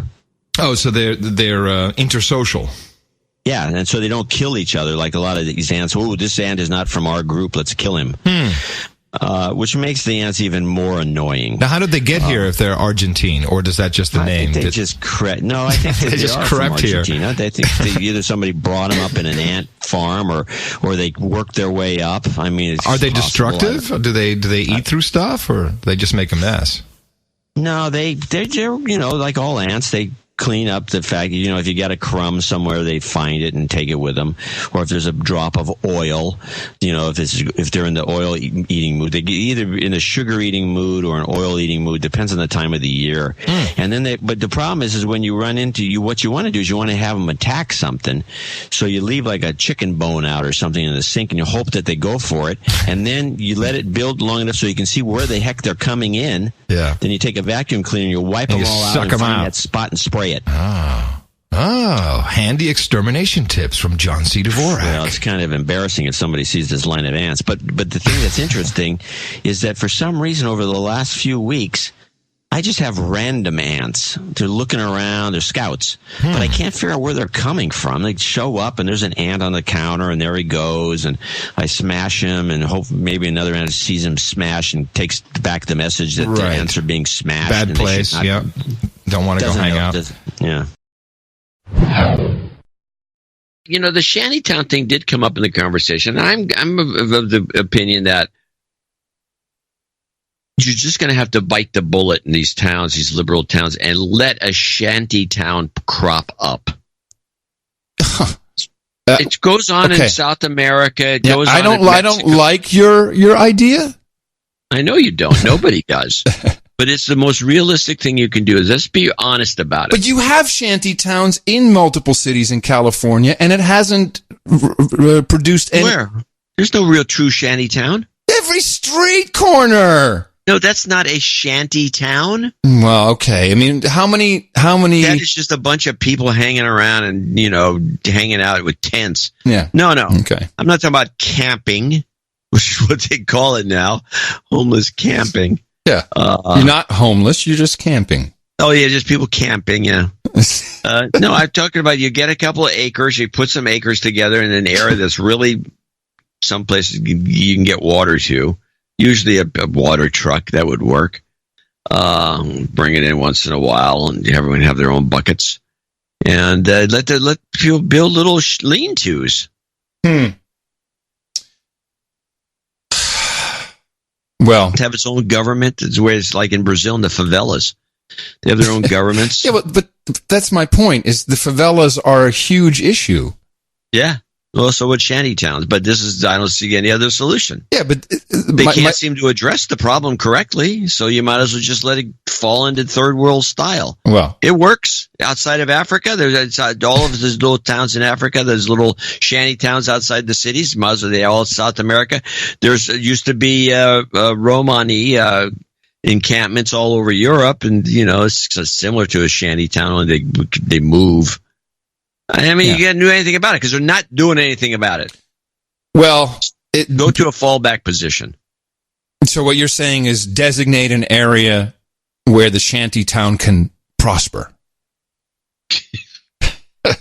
Oh, so they're intersocial. Yeah, and so they don't kill each other like a lot of these ants. Oh, this ant is not from our group. Let's kill him. Which makes the ants even more annoying. Now, how did they get here if they're Argentine, or does that just the name? Think they just crept. No, I think they just crept here. I think either somebody brought them up in an ant farm, or they worked their way up. I mean, are they destructive? Do they eat through stuff, or they just make a mess? No, they're like all ants. They clean up the fact, if you got a crumb somewhere, they find it and take it with them. Or if there's a drop of oil, if they're in the oil eating mood, they get either in a sugar eating mood or an oil eating mood, depends on the time of the year. And then but the problem is when you run into what you want to do is you want to have them attack something. So you leave like a chicken bone out or something in the sink and you hope that they go for it. And then you let it build long enough so you can see where the heck they're coming in. Yeah. Then you take a vacuum cleaner and you wipe them all out and find that spot and spray it. Oh, handy extermination tips from John C. Dvorak. Well, it's kind of embarrassing if somebody sees this line of ants. But the thing that's interesting is that for some reason over the last few weeks, I just have random ants. They're looking around. They're scouts. But I can't figure out where they're coming from. They show up, and there's an ant on the counter, and there he goes. And I smash him, and hope maybe another ant sees him smash and takes back the message that the ants are being smashed. Bad place, yeah. Don't want to go hang out. Yeah. the shantytown thing did come up in the conversation. I'm of the opinion that you're just going to have to bite the bullet in these towns, these liberal towns, and let a shantytown crop up. It goes on in South America. It goes I on don't like your idea. I know you don't. Nobody does. But it's the most realistic thing you can do. Is just be honest about it. But you have shanty towns in multiple cities in California, and it hasn't produced any. Where? There's no real true shanty town. Every street corner. No, that's not a shanty town. Well, okay. I mean, how many? That is just a bunch of people hanging around and, hanging out with tents. Yeah. No. Okay. I'm not talking about camping, which is what they call it now. Homeless camping. Yeah. You're not homeless. You're just camping. Oh, yeah. Just people camping. Yeah. No, I'm talking about you get a couple of acres. You put some acres together in an area that's really some places you can get water to. Usually a water truck, that would work. Bring it in once in a while, and everyone have their own buckets. And let people build little lean-tos. Well, to have its own government. It's where it's like in Brazil in the favelas. They have their own governments. Yeah, but that's my point, is the favelas are a huge issue. Yeah. Well, so would shanty towns, but I don't see any other solution. Yeah, but they can't seem to address the problem correctly, so you might as well just let it fall into third world style. Well, it works outside of Africa. There's all of those little towns in Africa. There's little shanty towns outside the cities. Might as well they all South America. There's used to be Romani encampments all over Europe, and it's similar to a shanty town. Only they move. I mean, you can't do anything about it because they're not doing anything about it. Well, go to a fallback position. So what you're saying is designate an area where the shanty town can prosper. You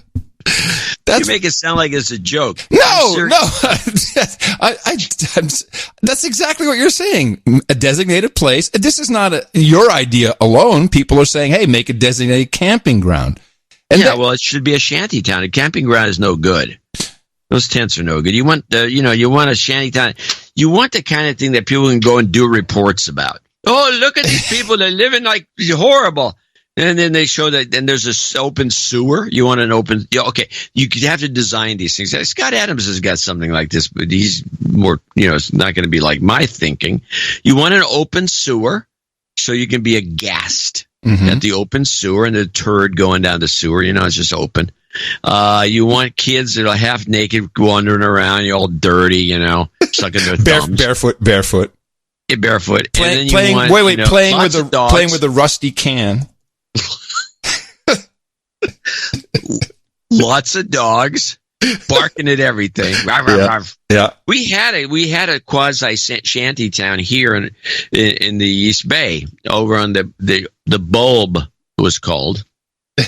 make it sound like it's a joke. No. That's exactly what you're saying. A designated place. This is not your idea alone. People are saying, hey, make a designated camping ground. And well, it should be a shanty town. A camping ground is no good. Those tents are no good. You want you want a shanty town. You want the kind of thing that people can go and do reports about. Oh, look at these people. They're living like horrible. And then they show that, and there's this open sewer. You want an open, okay. You could have to design these things. Scott Adams has got something like this, but he's more, it's not going to be like my thinking. You want an open sewer so you can be aghast. At the open sewer and the turd going down the sewer, it's just open. You want kids that are half naked wandering around, you're all dirty, sucking their thumbs. Barefoot. Yeah, barefoot. Playing with the rusty can. Lots of dogs barking at everything. Yeah. We had a quasi shanty town here in the East Bay, over on the Bulb was called,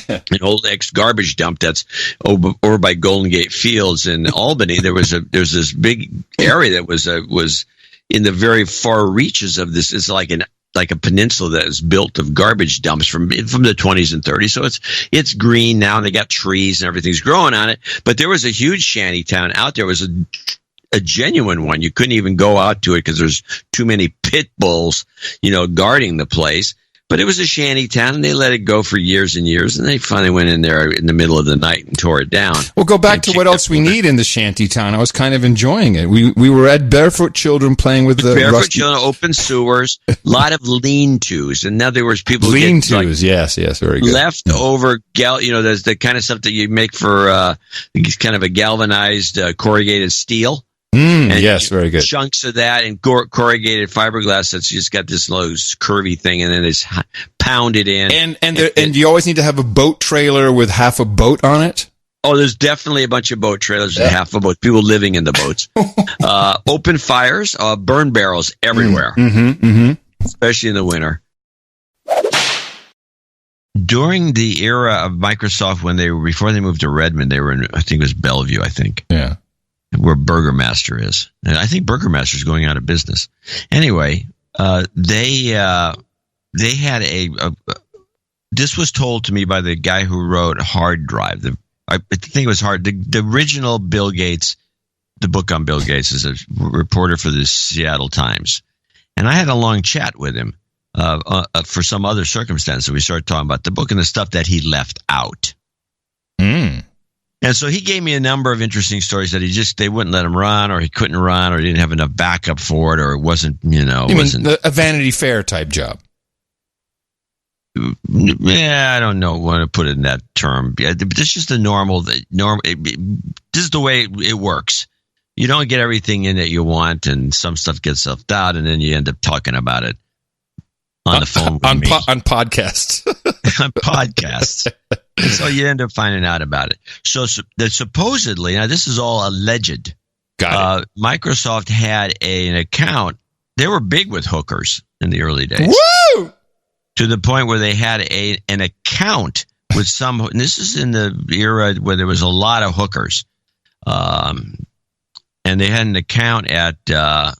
an old ex garbage dump that's over by Golden Gate Fields in Albany. There's this big area that was in the very far reaches of this. It's like a peninsula that is built of garbage dumps from the 20s and 30s. So it's green now, and they got trees and everything's growing on it. But there was a huge shanty town out there. It was a genuine one. You couldn't even go out to it because there's too many pit bulls, guarding the place. But it was a shanty town, and they let it go for years and years, and they finally went in there in the middle of the night and tore it down. Well, go back to what else we need in the shanty town. I was kind of enjoying it. We were at Barefoot Children playing with the Barefoot Children, open sewers, a lot of lean-tos. In other words, people lean-tos, yes, very good. Leftover, there's the kind of stuff that you make for kind of a galvanized corrugated steel. Yes, very good. Chunks of that and corrugated fiberglass that's just got this loose curvy thing, and then it's pounded in. And you always need to have a boat trailer with half a boat on it? Oh, there's definitely a bunch of boat trailers and half a boat. People living in the boats. Open fires, burn barrels everywhere, especially in the winter. During the era of Microsoft, before they moved to Redmond, they were in, I think it was Bellevue, Yeah. Where Burgermaster is. And I think Burgermaster is going out of business. Anyway, they had this was told to me by the guy who wrote Hard Drive, I think it was hard. The original Bill Gates, the book on Bill Gates, is a reporter for the Seattle Times. And I had a long chat with him for some other circumstances. We started talking about the book and the stuff that he left out. And so he gave me a number of interesting stories that they wouldn't let him run, or he couldn't run, or he didn't have enough backup for it, or it wasn't, mean a Vanity Fair type job? Yeah, I don't know want to put it in that term. Yeah, it's just a normal. This is the way it works. You don't get everything in that you want, and some stuff gets left out, and then you end up talking about it on the phone with on me. On podcasts. On podcasts. So you end up finding out about it. So supposedly, now this is all alleged. Got it. Microsoft had an account. They were big with hookers in the early days. Woo! To the point where they had an account with some. And this is in the era where there was a lot of hookers. And they had an account at, and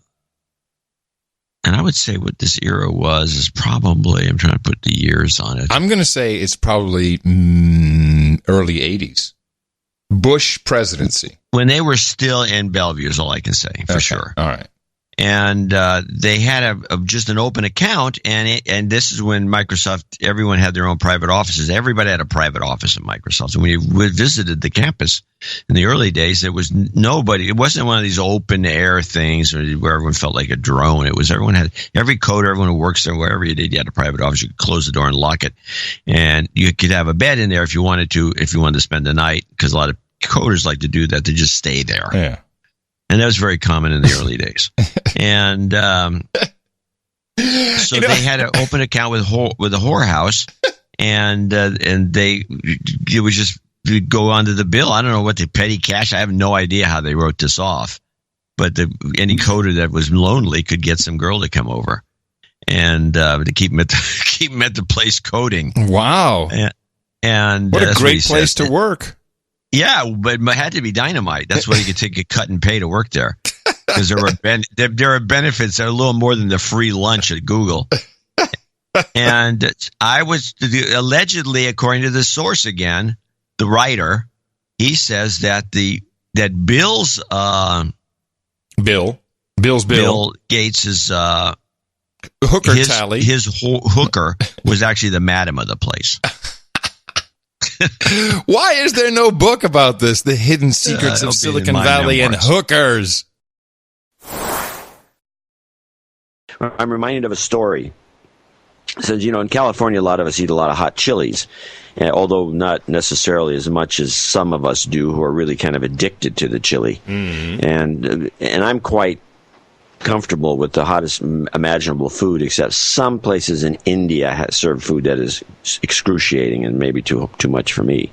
I would say what this era was is probably, I'm trying to put the years on it. I'm going to say it's probably early 80s. Bush presidency. When they were still in Bellevue is all I can say, for sure. All right. And they had just an open account, and this is when Microsoft, everyone had their own private offices. Everybody had a private office at Microsoft. And when you visited the campus in the early days, there was nobody. It wasn't one of these open air things where everyone felt like a drone. It was every coder, everyone who works there, wherever you did, you had a private office. You could close the door and lock it, and you could have a bed in there if you wanted to spend the night, because a lot of coders like to do that. They just stay there. Yeah. And that was very common in the early days. And so they had an open account with a whorehouse, and it was just you'd go onto the bill. I don't know what the petty cash. I have no idea how they wrote this off, but any coder that was lonely could get some girl to come over and to keep him at the place coding. Wow! And what a great place to work. Yeah, but it had to be dynamite. That's why you could take a cut and pay to work there, because there are benefits that are a little more than the free lunch at Google. And I was allegedly, according to the source again, the writer, he says that Bill's Bill Gates's hooker tally, his hooker was actually the madam of the place. Why is there no book about this? The hidden secrets of Silicon Valley and hookers. I'm reminded of a story. It says, in California, a lot of us eat a lot of hot chilies, although not necessarily as much as some of us do who are really kind of addicted to the chili. Mm-hmm. And I'm quite comfortable with the hottest imaginable food, except some places in India serve food that is excruciating and maybe too much for me.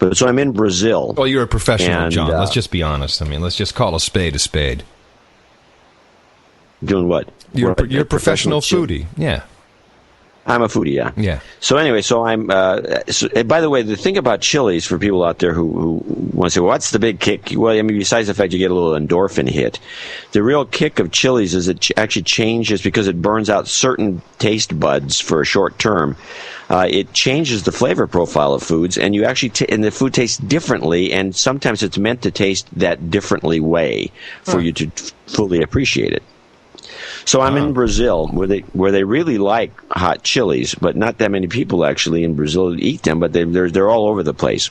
But so I'm in Brazil. Well, you're a professional, John. Let's just be honest. I mean, let's just call a spade a spade. Doing what? You're a professional foodie. Yeah. I'm a foodie, yeah. Yeah. So anyway, I'm. By the way, the thing about chilies for people out there who want to say, well, what's the big kick? Well, I mean, besides the fact you get a little endorphin hit, the real kick of chilies is it actually changes because it burns out certain taste buds for a short term. It changes the flavor profile of foods, and you actually and the food tastes differently, and sometimes it's meant to taste that differently way for you to fully appreciate it. So I'm in Brazil, where they really like hot chilies, but not that many people actually in Brazil eat them, but they're all over the place.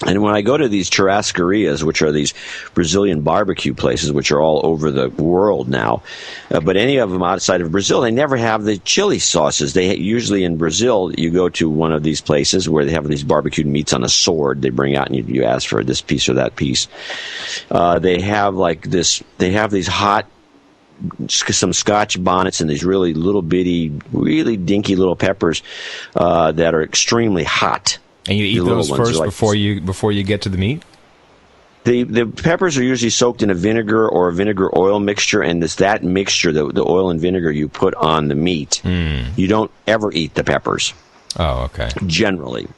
And when I go to these churrascarias, which are these Brazilian barbecue places, which are all over the world now, but any of them outside of Brazil, they never have the chili sauces. They usually in Brazil, you go to one of these places where they have these barbecued meats on a sword. They bring out and you ask for this piece or that piece. They have these hot, some Scotch bonnets and these really little bitty, really dinky little peppers that are extremely hot. And you eat those first before you get to the meat? The peppers are usually soaked in a vinegar or a vinegar oil mixture, and it's that mixture, the oil and vinegar, you put on the meat. You don't ever eat the peppers. Oh, okay. Generally,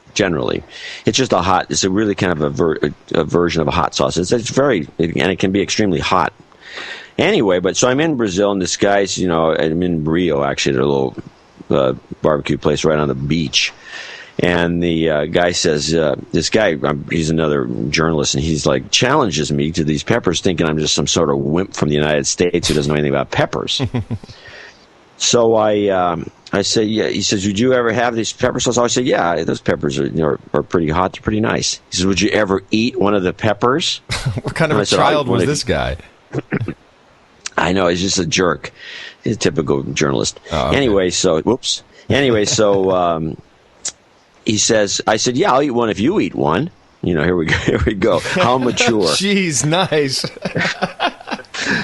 it's just it's a really kind of a version of a hot sauce. It's very, and it can be extremely hot. Anyway, so I'm in Brazil, and this guy's, I'm in Rio, actually, at a little barbecue place right on the beach. And the guy says, this guy, he's another journalist, and he's like, challenges me to these peppers, thinking I'm just some sort of wimp from the United States who doesn't know anything about peppers. So I say, yeah. He says, would you ever have these peppers? So I said, yeah, those peppers are pretty hot. They're pretty nice. He says, would you ever eat one of the peppers? What kind of a child was this guy? I know, he's just a jerk. He's a typical journalist. Oh, okay. Anyway, so he says, I said, yeah, I'll eat one if you eat one. Here we go. How mature. Jeez, nice.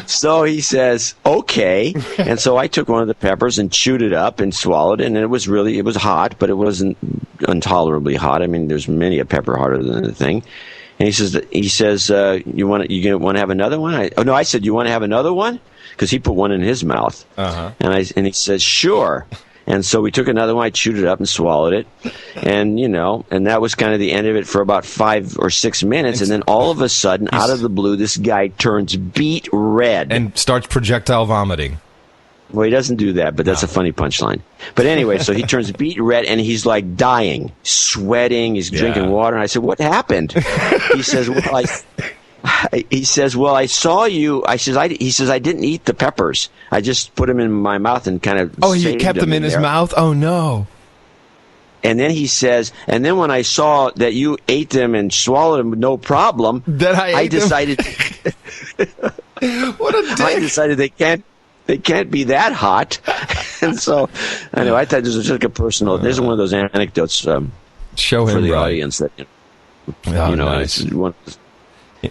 So he says, okay. And so I took one of the peppers and chewed it up and swallowed it, and it was hot, but it wasn't intolerably hot. I mean, there's many a pepper hotter than the thing. And he says, you want to have another one? I said, you want to have another one? Because he put one in his mouth. Uh-huh. And he says, sure. And so we took another one, I chewed it up and swallowed it. And, and that was kind of the end of it for about 5 or 6 minutes. And then all of a sudden, out of the blue, this guy turns beet red. And starts projectile vomiting. Well, he doesn't do that, but that's a funny punchline. But anyway, so he turns beet red, and he's like dying, sweating, he's drinking water. And I said, what happened? He says, well, I saw you. He says, I didn't eat the peppers. I just put them in my mouth and kind of he kept them in his mouth? Oh, no. And then he says, and then when I saw that you ate them and swallowed them, no problem, then I decided. What a dick. I decided they can't be that hot. And so, anyway, I thought this was just a personal. This is one of those anecdotes show him for the right. audience that nice. it's one.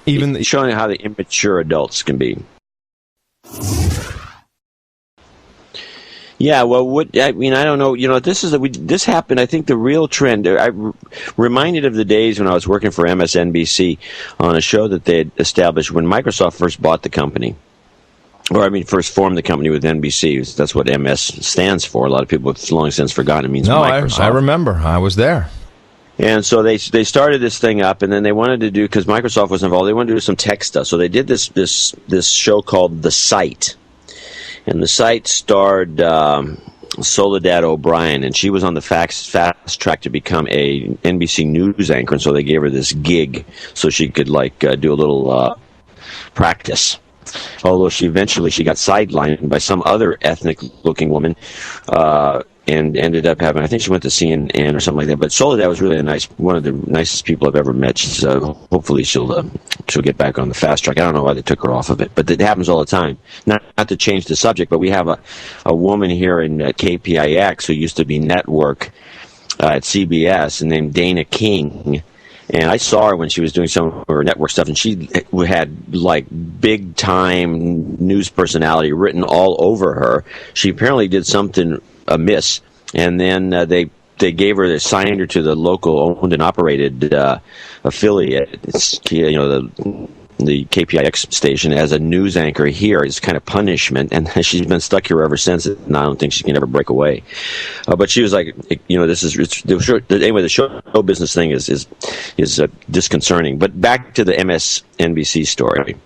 Even showing how the immature adults can be. Yeah, well, I don't know. This happened. I think the real trend. I reminded of the days when I was working for MSNBC on a show that they had established when Microsoft first bought the company. First formed the company with NBC. That's what MS stands for. A lot of people have long since forgotten it means Microsoft. I remember. I was there. And so they started this thing up, and then they wanted to do, because Microsoft was involved, they wanted to do some tech stuff. So they did this show called The Site. And The Site starred Soledad O'Brien, and she was on the fast track to become a NBC News anchor, and so they gave her this gig so she could do a little practice. Although she got sidelined by some other ethnic-looking woman, and ended up having, I think she went to CNN or something like that. But Soledad was really one of the nicest people I've ever met. So hopefully she'll get back on the fast track. I don't know why they took her off of it, but it happens all the time. Not to change the subject, but we have a woman here in KPIX who used to be network at CBS, named Dana King. And I saw her when she was doing some of her network stuff, and she had big time news personality written all over her. She apparently did something amiss, and then they signed her to the local owned and operated affiliate. It's, the KPIX station as a news anchor here is kind of punishment, and she's been stuck here ever since, and I don't think she can ever break away. But she was like, this is anyway. The show business thing is disconcerting. But back to the MSNBC story.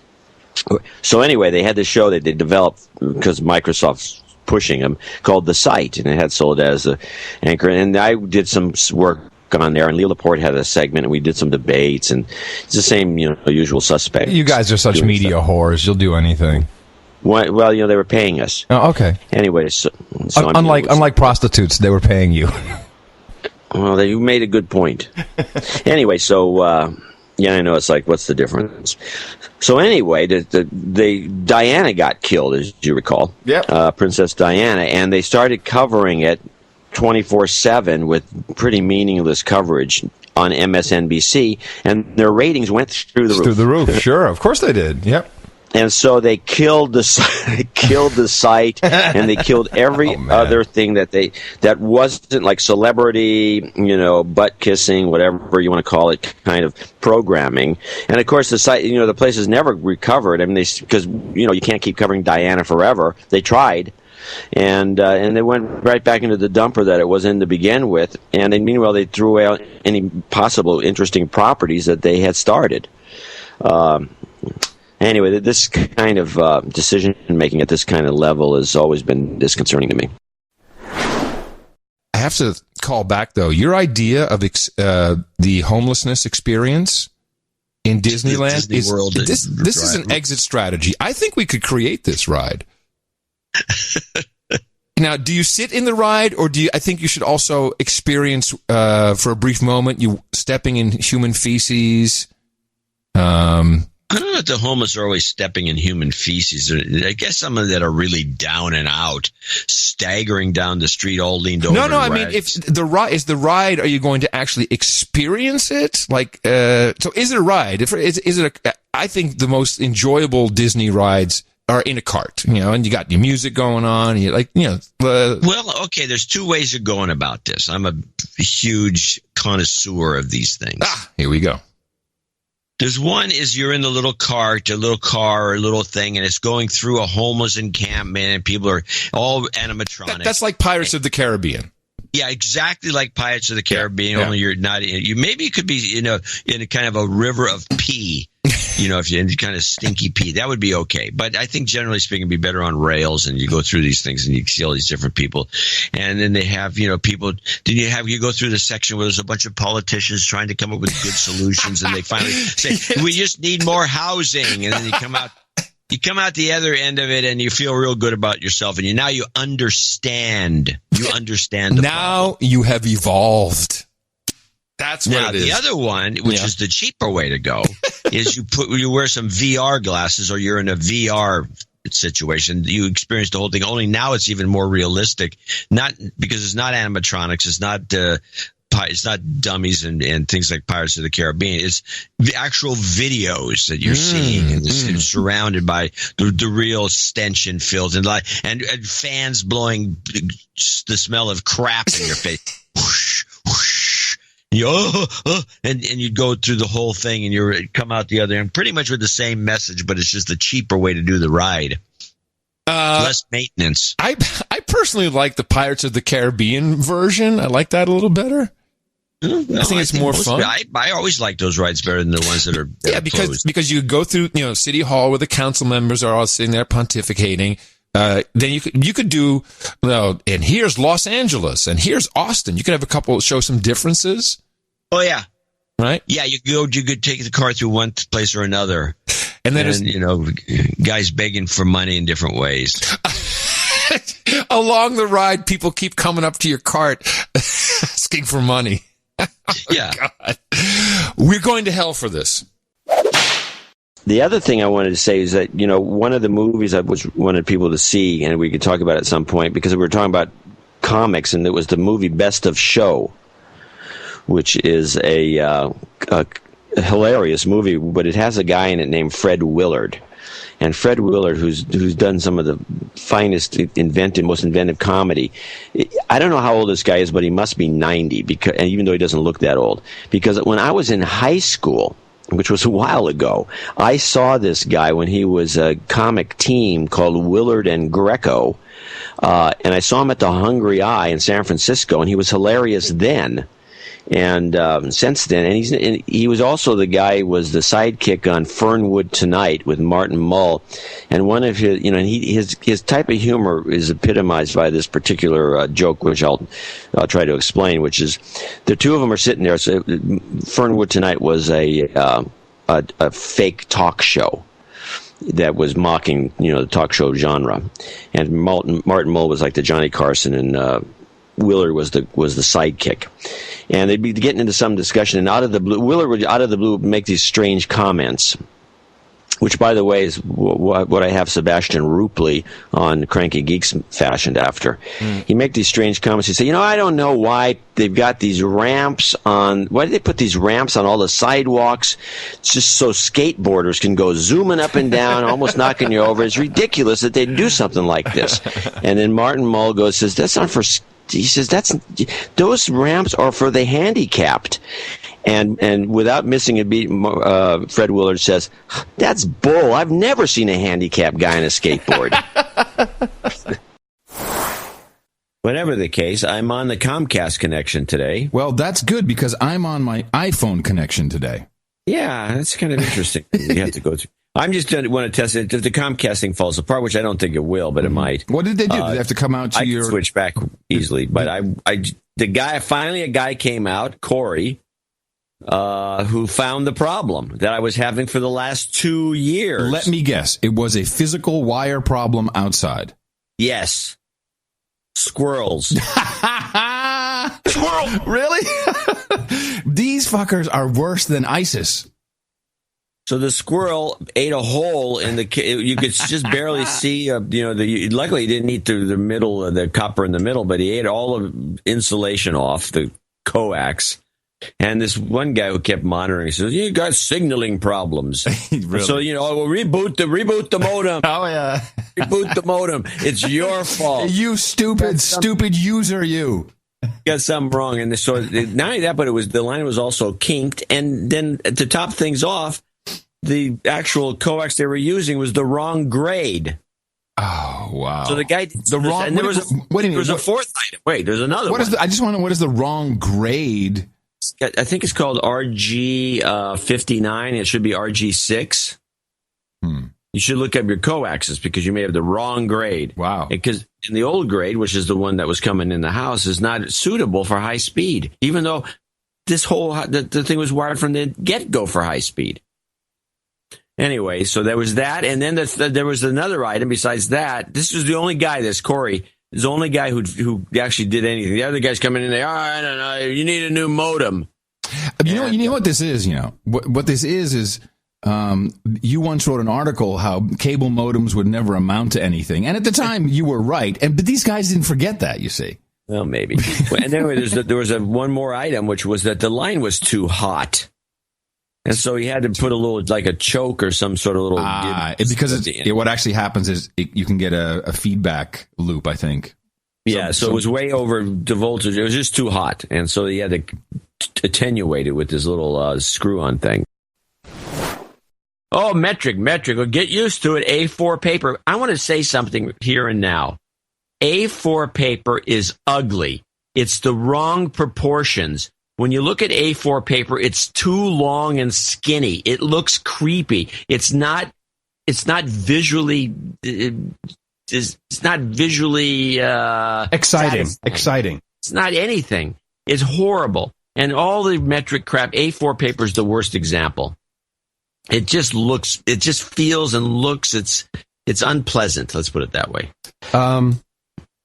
So anyway, they had this show that they developed because Microsoft's pushing them, called The Site, and it had Soledad as the anchor, and I did some work on there, and Lee Laporte had a segment, and we did some debates, and it's the same, usual suspect. You guys are such media whores. You'll do anything. Well, they were paying us. Oh, okay. Anyway, so unlike prostitutes, they were paying you. Well, you made a good point. Anyway, so I know, it's like, what's the difference? So anyway, Diana got killed, as you recall. Yep. Princess Diana, and they started covering it 24/7 with pretty meaningless coverage on MSNBC, and their ratings went through the roof. Through the roof, sure. Of course they did. Yep. And so they killed the site, and they killed every other thing that wasn't like celebrity, butt kissing, whatever you want to call it, kind of programming. And of course, the site, the place has never recovered. I mean, because you can't keep covering Diana forever. They tried. And they went right back into the dumper that it was in to begin with. And then, meanwhile, they threw out any possible interesting properties that they had started. Anyway, this kind of decision-making at this kind of level has always been disconcerting to me. I have to call back though. Your idea of the homelessness experience in Disneyland this is an exit strategy. I think we could create this ride. Now, do you sit in the ride, or I think you should also experience for a brief moment you stepping in human feces? I don't know if the homeless are always stepping in human feces. I guess some of that are really down and out, staggering down the street, all leaned over. No. I mean, if the ride, are you going to actually experience it? Like, so is it a ride? I think the most enjoyable Disney rides are in a cart, and you got your music going on, and you're like, well, okay, there's two ways of going about this. I'm a huge connoisseur of these things. Here we go. There's one is you're in the little cart, a little car, or a little thing, and it's going through a homeless encampment, and people are all animatronic. That's like Pirates of the Caribbean. Yeah, exactly like Pirates of the Caribbean. Only you're not. Maybe it could be in a kind of a river of pee. If you're in kind of stinky pee, that would be okay. But I think generally speaking, it'd be better on rails, and you go through these things and you see all these different people. And then they have, people, you go through the section where there's a bunch of politicians trying to come up with good solutions, and they finally say, we just need more housing. And then you come out the other end of it, and you feel real good about yourself, and you understand. You understand the problem. You have evolved. That's what it is. The other one, which is the cheaper way to go, is you wear some VR glasses, or you're in a VR situation. You experience the whole thing. Only now it's even more realistic. Not because it's not animatronics. It's not dummies and things like Pirates of the Caribbean. It's the actual videos that you're seeing, and it's surrounded by the real stench and filth and fans blowing the smell of crap in your face. Whoosh, whoosh. And you go through the whole thing, and you come out the other end pretty much with the same message, but it's just the cheaper way to do the ride. Less maintenance. I personally like the Pirates of the Caribbean version. I like that a little better. I think it's more fun. I always like those rides better than the ones that are because you go through City Hall where the council members are all sitting there pontificating. Then you could do, and here's Los Angeles, and here's Austin. You could have a couple show some differences. Oh yeah, right. Yeah, you could take the car through one place or another, and then guys begging for money in different ways. Along the ride, people keep coming up to your cart asking for money. Yeah, God. We're going to hell for this. The other thing I wanted to say is that, one of the movies I wanted people to see, and we could talk about at some point, because we were talking about comics, and it was the movie Best of Show, which is a hilarious movie, but it has a guy in it named Fred Willard. And Fred Willard, who's done some of the finest most inventive comedy. I don't know how old this guy is, but he must be 90, and even though he doesn't look that old. Because when I was in high school, which was a while ago, I saw this guy when he was a comic team called Willard and Greco, and I saw him at the Hungry Eye in San Francisco, and he was hilarious then. And since then, and he was also the guy who was the sidekick on Fernwood Tonight with Martin Mull, and one of his his type of humor is epitomized by this particular joke, which I'll try to explain. Which is the two of them are sitting there. So Fernwood Tonight was a fake talk show that was mocking the talk show genre, and Martin Mull was like the Johnny Carson, and Willard was the sidekick. And they'd be getting into some discussion, and Willard would out of the blue make these strange comments, which, by the way, is what I have Sebastian Rupley on Cranky Geeks fashioned after. He'd make these strange comments. He'd say, I don't know why they've got these ramps on, why did they put these ramps on all the sidewalks? It's just so skateboarders can go zooming up and down, almost knocking you over. It's ridiculous that they'd do something like this. And then Martin Mull says, that's not for... He says those ramps are for the handicapped, and without missing a beat, Fred Willard says, "That's bull. I've never seen a handicapped guy on a skateboard." Whatever the case, I'm on the Comcast connection today. Well, that's good because I'm on my iPhone connection today. Yeah, that's kind of interesting. You have to go through. I'm just want to test it. If the Comcast thing falls apart, which I don't think it will, but it might. What did they do? Did they have to come out to I can switch back easily, but finally a guy came out, Corey, who found the problem that I was having for the last 2 years. Let me guess. It was a physical wire problem outside. Yes. Squirrels. Squirrel! Really? These fuckers are worse than ISIS. So the squirrel ate a hole in the. You could just barely see. Luckily he didn't eat the middle, the copper in the middle, but he ate all of insulation off the coax. And this one guy who kept monitoring says, "You got signaling problems." Really? So we'll reboot the modem. Oh yeah, reboot the modem. It's your fault. You stupid user. You got something wrong. And so not only that, but the line was also kinked. And then to top things off, the actual coax they were using was the wrong grade. Oh wow! So the guy the wrong. And there was a fourth item. Wait, there's another one. I just want to know what is the wrong grade? I think it's called RG 59. It should be RG 6. You should look up your coaxes because you may have the wrong grade. Wow! Because in the old grade, which is the one that was coming in the house, is not suitable for high speed. Even though this whole the thing was wired from the get-go for high speed. Anyway, so there was that, and then there was another item besides that. This was the only guy, Corey, is the only guy who actually did anything. The other guys coming in there, I don't know, you need a new modem. You know what this is, what this is you once wrote an article how cable modems would never amount to anything. And at the time you were right. But these guys didn't forget that, you see. Well, maybe. And anyway, there was one more item, which was that the line was too hot. And so he had to put a little, like a choke or some sort of little... because what actually happens is you can get a feedback loop, I think. Yeah, so it was way over the voltage. It was just too hot. And so he had to attenuate it with this little screw-on thing. Oh, metric. Well, get used to it. A4 paper. I want to say something here and now. A4 paper is ugly. It's the wrong proportions. When you look at A4 paper, it's too long and skinny. It looks creepy. It's not visually exciting. It's not anything. It's horrible. And all the metric crap, A4 paper is the worst example. It just feels and looks, it's unpleasant. Let's put it that way.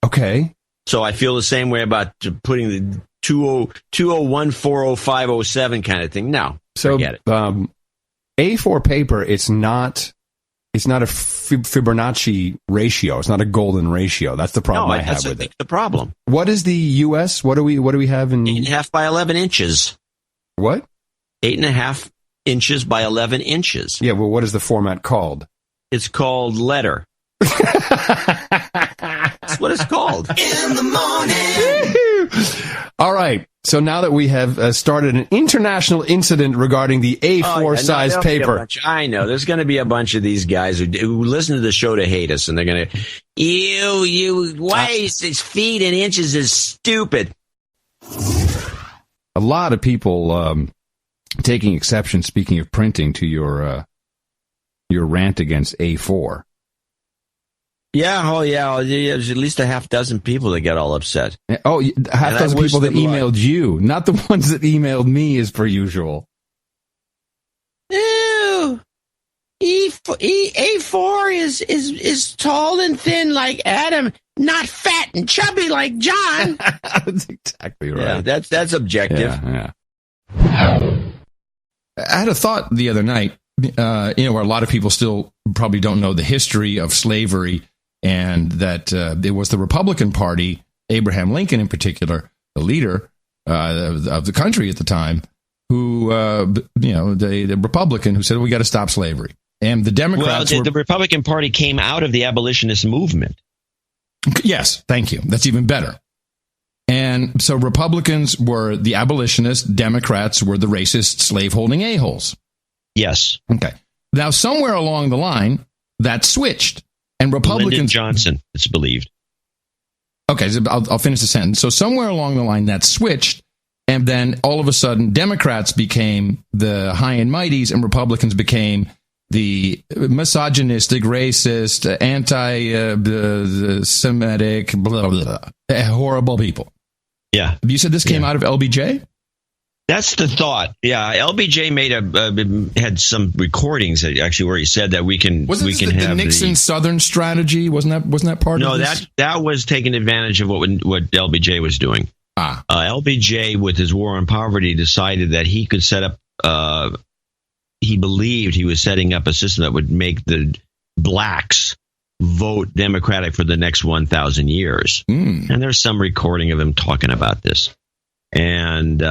Okay. So I feel the same way about putting the 201-405-07 kind of thing. No, forget it. A4 paper, it's not a Fibonacci ratio. It's not a golden ratio. That's the problem I have with it. The problem. What is the US? What do we have in 8.5 by 11 inches? What? 8.5 inches by 11 inches. Yeah. Well, what is the format called? It's called letter. That's what it's called. In the morning. All right. So now that we have started an international incident regarding the A4 size paper. I know. There's going to be a bunch of these guys who listen to the show to hate us, and they're going to, why is this feet in inches is stupid. A lot of people taking exception, speaking of printing, to your rant against A4. Yeah, there's at least a half dozen people that get all upset. Oh, half dozen people that emailed you, not the ones that emailed me as per usual. Ew. A4 is tall and thin like Adam, not fat and chubby like John. That's exactly right. Yeah, that's objective. Yeah. I had a thought the other night, where a lot of people still probably don't know the history of slavery, and that it was the Republican Party, Abraham Lincoln in particular, the leader of the country at the time, who, the Republican who said, we got to stop slavery. And the Democrats the Republican Party came out of the abolitionist movement. Yes, thank you. That's even better. And so Republicans were the abolitionists, Democrats were the racist, slave-holding a-holes. Yes. Okay. Now, somewhere along the line, that switched. And Republicans... Lyndon Johnson, it's believed. Okay, so I'll finish the sentence. So somewhere along the line, that switched, and then all of a sudden, Democrats became the high and mighties, and Republicans became the misogynistic, racist, anti-Semitic, blah, blah, blah, horrible people. Yeah. You said this came out of LBJ? That's the thought. Yeah, LBJ had some recordings actually where he said that we can have the Nixon Southern strategy. Wasn't that part of this? No, that was taking advantage of what LBJ was doing. LBJ, with his war on poverty, decided that he could set up. He believed he was setting up a system that would make the blacks vote Democratic for the next 1,000 years. And there's some recording of him talking about this. And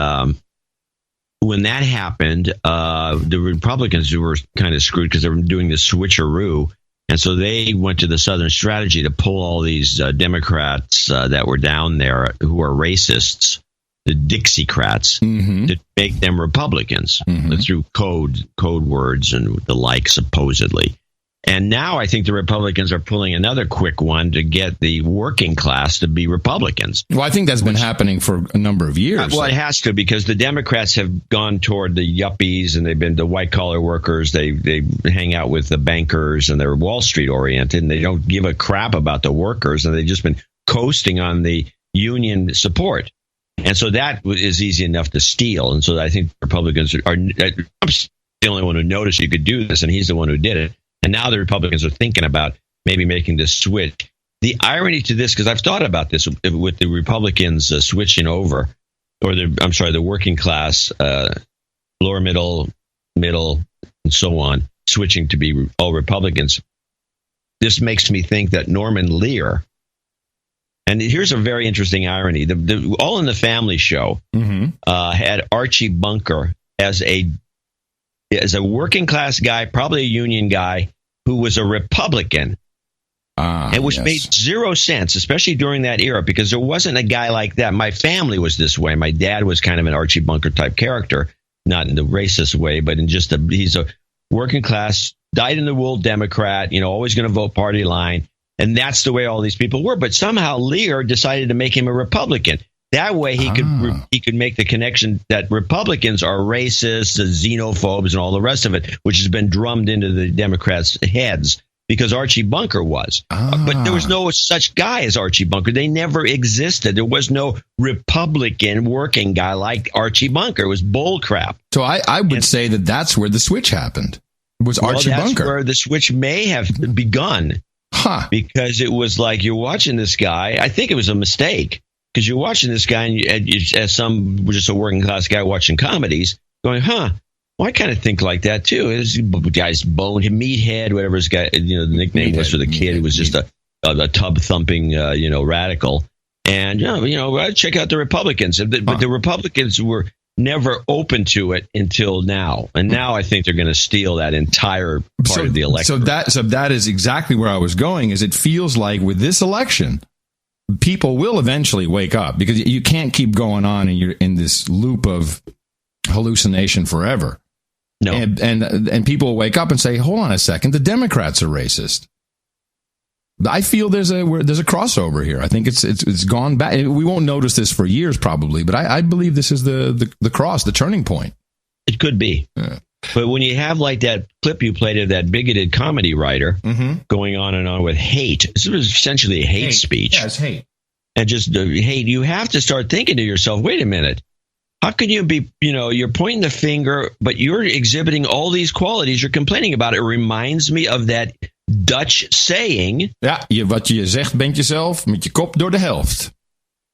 when that happened, the Republicans were kind of screwed because they were doing the switcheroo. And so they went to the Southern strategy to pull all these Democrats that were down there who are racists, the Dixiecrats, to make them Republicans through code words and the like, supposedly. And now I think the Republicans are pulling another quick one to get the working class to be Republicans. Well, I think that's been happening for a number of years. Well, it has to, because the Democrats have gone toward the yuppies, and they've been the white-collar workers. They hang out with the bankers, and they're Wall Street oriented, and they don't give a crap about the workers, and they've just been coasting on the union support. And so that is easy enough to steal. And so I think Republicans are Trump's the only one who noticed you could do this, and he's the one who did it. And now the Republicans are thinking about maybe making this switch. The irony to this, because I've thought about this with the Republicans switching over, or the working class, lower middle, and so on, switching to be all Republicans. This makes me think that Norman Lear, and here's a very interesting irony, the All in the Family show had Archie Bunker as a working class guy, probably a union guy, who was a Republican, and which made zero sense, especially during that era, because there wasn't a guy like that. My family was this way. My dad was kind of an Archie Bunker type character, not in the racist way, but in just he's a working class, dyed-in-the-wool Democrat, always going to vote party line, and that's the way all these people were. But somehow Lear decided to make him a Republican. That way he could make the connection that Republicans are racist, xenophobes, and all the rest of it, which has been drummed into the Democrats' heads because Archie Bunker was. But there was no such guy as Archie Bunker. They never existed. There was no Republican working guy like Archie Bunker. It was bull crap. So I would say that's where the switch happened. It was Archie Bunker. That's where the switch may have begun. Because it was like, you're watching this guy. I think it was a mistake. Because you're watching this guy, and as just a working class guy watching comedies, going, well, I kind of think like that too. This guy's meathead, whatever his guy, the nickname was for the kid. He was just a tub thumping, radical. And check out the Republicans. But the Republicans were never open to it until now, and now I think they're going to steal that entire part of the election. So that is exactly where I was going. Is it feels like with this election, people will eventually wake up, because you can't keep going on and you're in this loop of hallucination forever. No. And people will wake up and say, hold on a second, the Democrats are racist. I feel there's a crossover here. I think it's gone back. We won't notice this for years probably, but I believe this is the turning point. It could be. Yeah. But when you have like that clip you played of that bigoted comedy writer going on and on with hate, this was essentially a hate speech. Yeah, it's hate. And just hate, you have to start thinking to yourself, wait a minute. How can you be, you're pointing the finger, but you're exhibiting all these qualities you're complaining about? It reminds me of that Dutch saying. Ja, wat je zegt bent jezelf met je kop door de helft.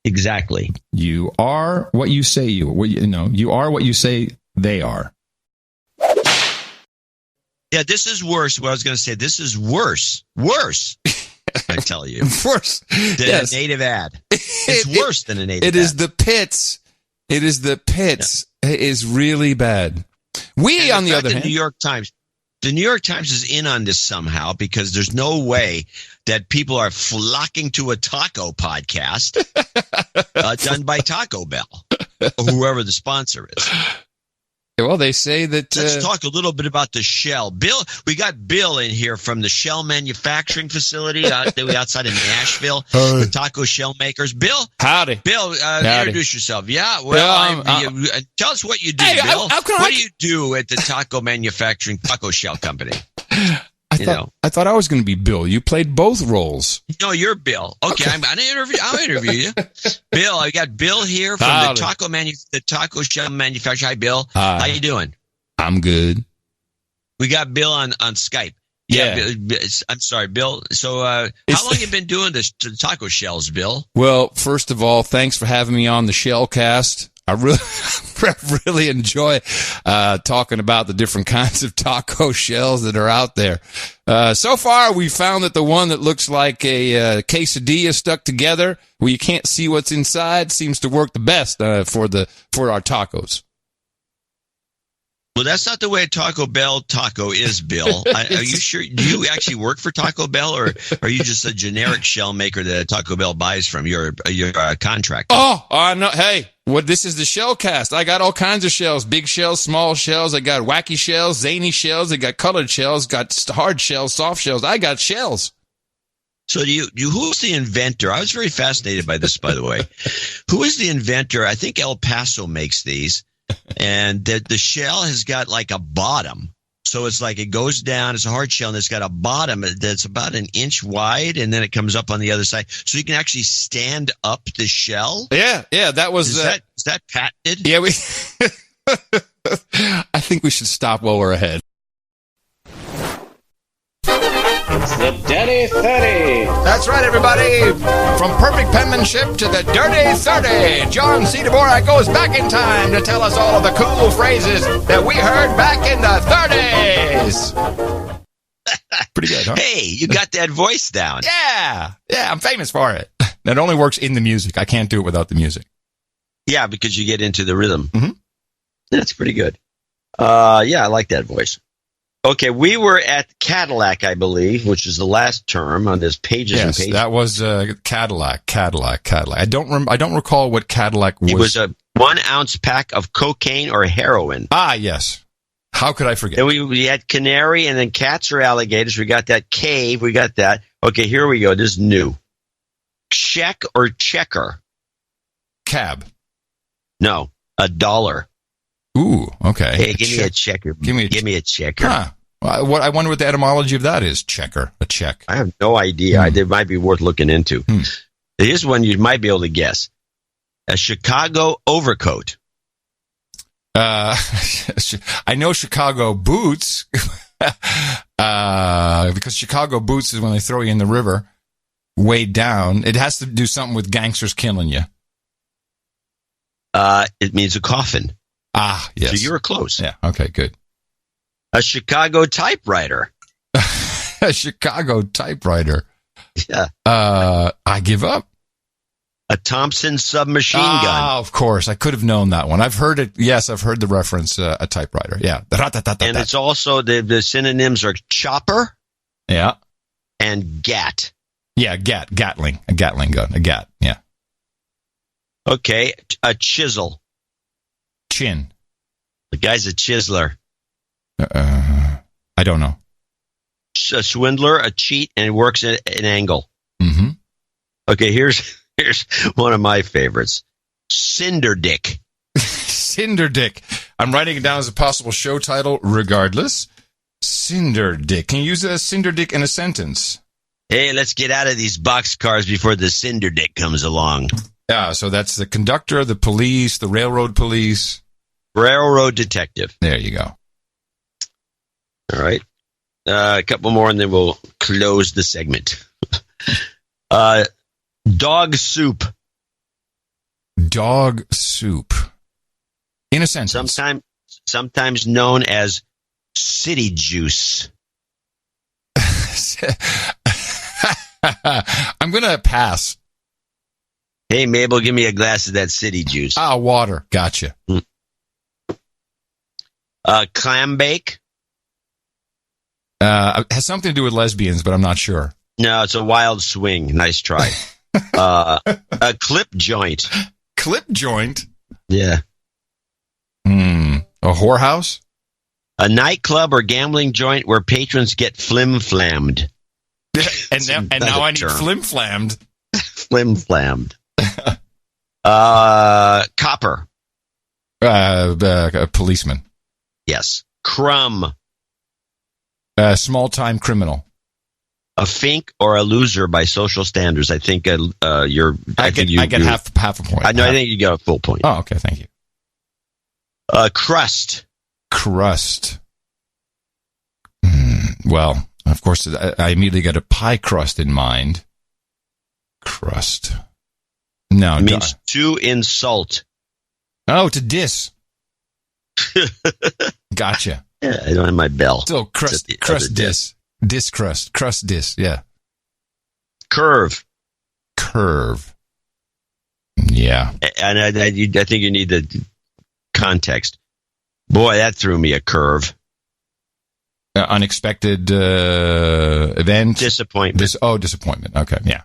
Exactly. You are what you say you are what you say they are. Yeah, this is worse. What I was going to say, this is worse. I tell you. Worse than a native ad. It's worse than a native ad. It is the pits. It is the pits. Yeah. It is really bad. On the other hand, the New York Times is in on this somehow, because there's no way that people are flocking to a taco podcast done by Taco Bell or whoever the sponsor is. Well, they say that. Let's talk a little bit about the Shell. Bill, we got Bill in here from the Shell manufacturing facility outside of Nashville, the taco shell makers. Bill, howdy. Bill, introduce yourself. Yeah, well, tell us what you do, Bill. What do you do at the taco manufacturing taco shell company? I I thought I was going to be Bill. You played both roles. No, you're Bill. Okay. I'll interview you. Bill, I got Bill here from the taco shell manufacturer. Hi, Bill. Hi. How you doing? I'm good. We got Bill on Skype. Yeah. I'm sorry, Bill. So, how long you been doing the taco shells, Bill? Well, first of all, thanks for having me on the Shellcast. I really enjoy talking about the different kinds of taco shells that are out there. So far, we found that the one that looks like a quesadilla stuck together, where you can't see what's inside, seems to work the best for our tacos. Well, that's not the way a Taco Bell taco is, Bill. Are you sure? Do you actually work for Taco Bell, or are you just a generic shell maker that Taco Bell buys from? You're a contractor. Oh, no. Hey, this is the Shellcast. I got all kinds of shells, big shells, small shells. I got wacky shells, zany shells. I got colored shells, got hard shells, soft shells. I got shells. So who's the inventor? I was very fascinated by this, by the way. Who is the inventor? I think El Paso makes these. And the shell has got like a bottom. So it's like it goes down. It's a hard shell, and it's got a bottom that's about an inch wide, and then it comes up on the other side. So you can actually stand up the shell. Yeah. That was... Is that patented? Yeah, I think we should stop while we're ahead. It's the Dirty 30. That's right, everybody. From perfect penmanship to the Dirty 30, John C. Dvorak goes back in time to tell us all of the cool phrases that we heard back in the 30s. Pretty good, huh? Hey, you got that voice down. Yeah, I'm famous for it. That only works in the music. I can't do it without the music. Yeah, because you get into the rhythm. Mm-hmm. That's pretty good. Yeah, I like that voice. Okay, we were at Cadillac, I believe, which is the last term on this pages and pages. Yes, that was Cadillac. I don't recall what Cadillac was. It was a 1 ounce pack of cocaine or heroin. Ah, yes. How could I forget? Then we had canary, and then cats or alligators. We got that cave. We got that. Okay, here we go. This is new. Check or checker? Cab. No, $1. Ooh, okay. Hey, give me a checker. Give me a checker. Huh. I wonder what the etymology of that is. Checker, a check. I have no idea. It might be worth looking into. Here's one you might be able to guess. A Chicago overcoat. I know Chicago boots because Chicago boots is when they throw you in the river, weighed down. It has to do something with gangsters killing you. It means a coffin. Ah, yes. So you were close. Yeah, okay, good. A Chicago typewriter. A Chicago typewriter. Yeah. I give up. A Thompson submachine gun. Of course. I could have known that one. I've heard it. Yes, I've heard the reference, a typewriter. Yeah. And it's also, the synonyms are chopper. Yeah. And gat. Yeah, Gatling. A Gatling gun. A gat. Yeah. Okay. A chisel. Chin. The guy's a chiseler. I don't know. A swindler, a cheat, and works at an angle. Mm-hmm. Okay, here's one of my favorites. Cinder Dick. Cinder Dick. I'm writing it down as a possible show title, regardless. Cinder Dick. Can you use a Cinder Dick in a sentence? Hey, let's get out of these boxcars before the Cinder Dick comes along. Yeah, so that's the conductor, the police, the railroad police. Railroad detective. There you go. All right. A couple more, and then we'll close the segment. Dog soup. Dog soup. In a sentence. Sometimes known as city juice. I'm going to pass. Hey, Mabel, give me a glass of that city juice. Water. Gotcha. Clam bake. Has something to do with lesbians, but I'm not sure. No, it's a wild swing. Nice try. A clip joint. Clip joint? Yeah. A whorehouse? A nightclub or gambling joint where patrons get flim-flammed. and now I need flim-flammed. Flim-flammed. Copper. A policeman. Yes. Crumb. Small-time criminal. A fink or a loser by social standards. I think you're. I get half a point. I think you get a full point. Oh, okay. Thank you. Crust. Crust. Well, of course, I immediately got a pie crust in mind. Crust. No. It means to insult. Oh, to diss. Gotcha. Yeah, I don't have my bell. Still crust diss. Diss crust. Crust diss, yeah. Curve. Yeah. And I think you need the context. Boy, that threw me a curve. Unexpected event. Disappointment. Disappointment. Okay, yeah.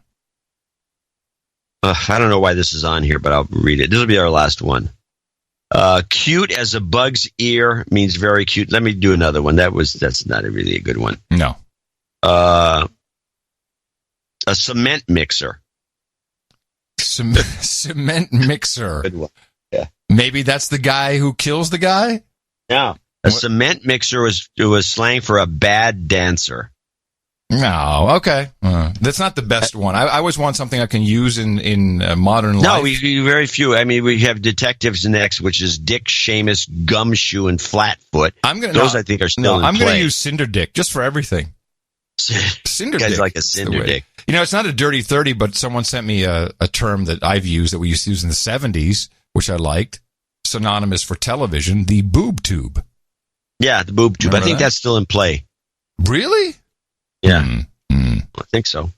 I don't know why this is on here, but I'll read it. This will be our last one. Cute as a bug's ear means very cute. Let me do another one. That's not really a good one. No. A cement mixer. Cement mixer. Good one. Yeah. Maybe that's the guy who kills the guy? No. Cement mixer was slang for a bad dancer. No, okay. That's not the best one. I always want something I can use in modern life. No, we very few. I mean, we have Detectives Next, which is Dick, Seamus, Gumshoe, and Flatfoot. I think are still in play. I'm going to use Cinder Dick just for everything. Cinder Dick. Like a Cinder Dick. You know, it's not a dirty 30, but someone sent me a term that I've used that we used to use in the 70s, which I liked, synonymous for television, the boob tube. Yeah, the boob tube. Remember I think that's still in play. Really? Yeah. I think so.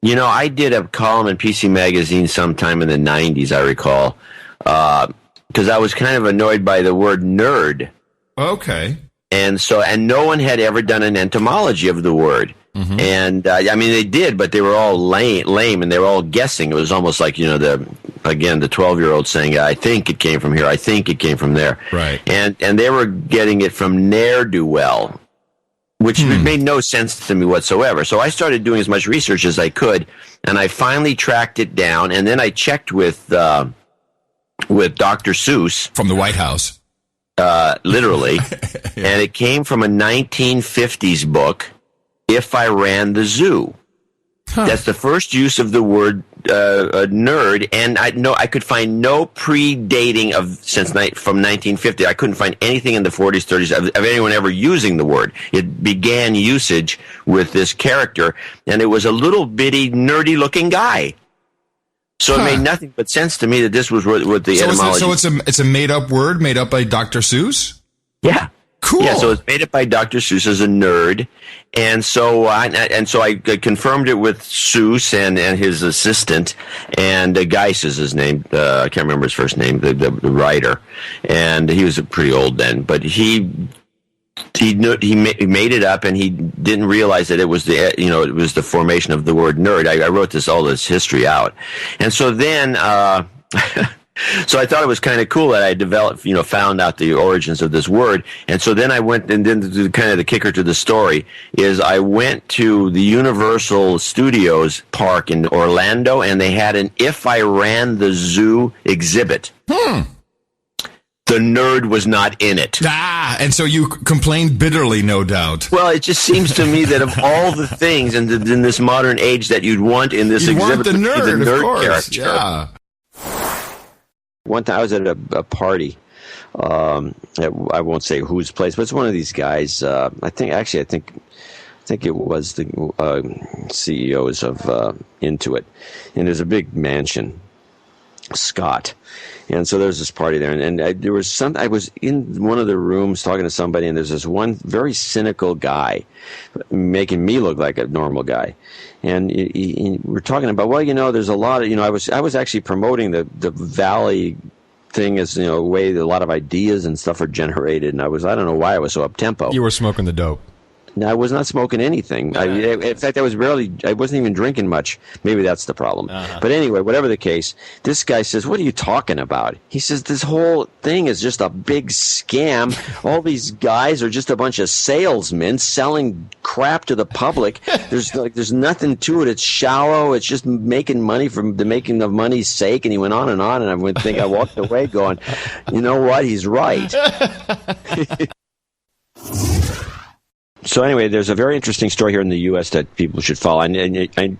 You know, I did a column in PC Magazine sometime in the 90s, I recall, because I was kind of annoyed by the word nerd. Okay. And no one had ever done an etymology of the word. Mm-hmm. And, I mean, they did, but they were all lame, and they were all guessing. It was almost like, you know, the 12-year-old saying, I think it came from here, I think it came from there. Right. And they were getting it from ne'er-do-well, which made no sense to me whatsoever. So I started doing as much research as I could, and I finally tracked it down, and then I checked with Dr. Seuss. From the White House. Literally. Yeah. And it came from a 1950s book, If I Ran the Zoo. Huh. That's the first use of the word nerd, and I could find no predating from 1950. I couldn't find anything in the 40s, 30s of anyone ever using the word. It began usage with this character, and it was a little bitty nerdy looking guy. So it made nothing but sense to me that this was what the etymology. So it's a made up word made up by Dr. Seuss? Yeah. Cool. Yeah, so it's made up by Dr. Seuss as a nerd, and so I confirmed it with Seuss and his assistant, and Geis is his name. I can't remember his first name, the writer, and he was pretty old then, but he made it up, and he didn't realize that it was the formation of the word nerd. I wrote all this history out, and so then. So I thought it was kind of cool that I found out the origins of this word. And so then I went, and then kind of the kicker to the story is I went to the Universal Studios park in Orlando, and they had an If I Ran the Zoo exhibit. The nerd was not in it. And so you complained bitterly, no doubt. Well, it just seems to me that of all the things in this modern age that you'd want in this exhibit, the nerd of course. Character. Yeah. One time I was at a party. I won't say whose place, but it's one of these guys. I think it was the CEOs of Intuit, and there's a big mansion, Scott. And so there's this party there, and there was I was in one of the rooms talking to somebody, and there's this one very cynical guy making me look like a normal guy. And we're talking about, well, there's a lot of, I was actually promoting the Valley thing as, a way that a lot of ideas and stuff are generated. And I don't know why I was so up-tempo. You were smoking the dope. No, I was not smoking anything. In fact, I wasn't even drinking much. Maybe that's the problem. Uh-huh. But anyway, whatever the case, this guy says, what are you talking about? He says, this whole thing is just a big scam. All these guys are just a bunch of salesmen selling crap to the public. There's nothing to it. It's shallow. It's just making money from the making of money's sake. And he went on, and I walked away going, you know what? He's right. So anyway, there's a very interesting story here in the U.S. that people should follow. And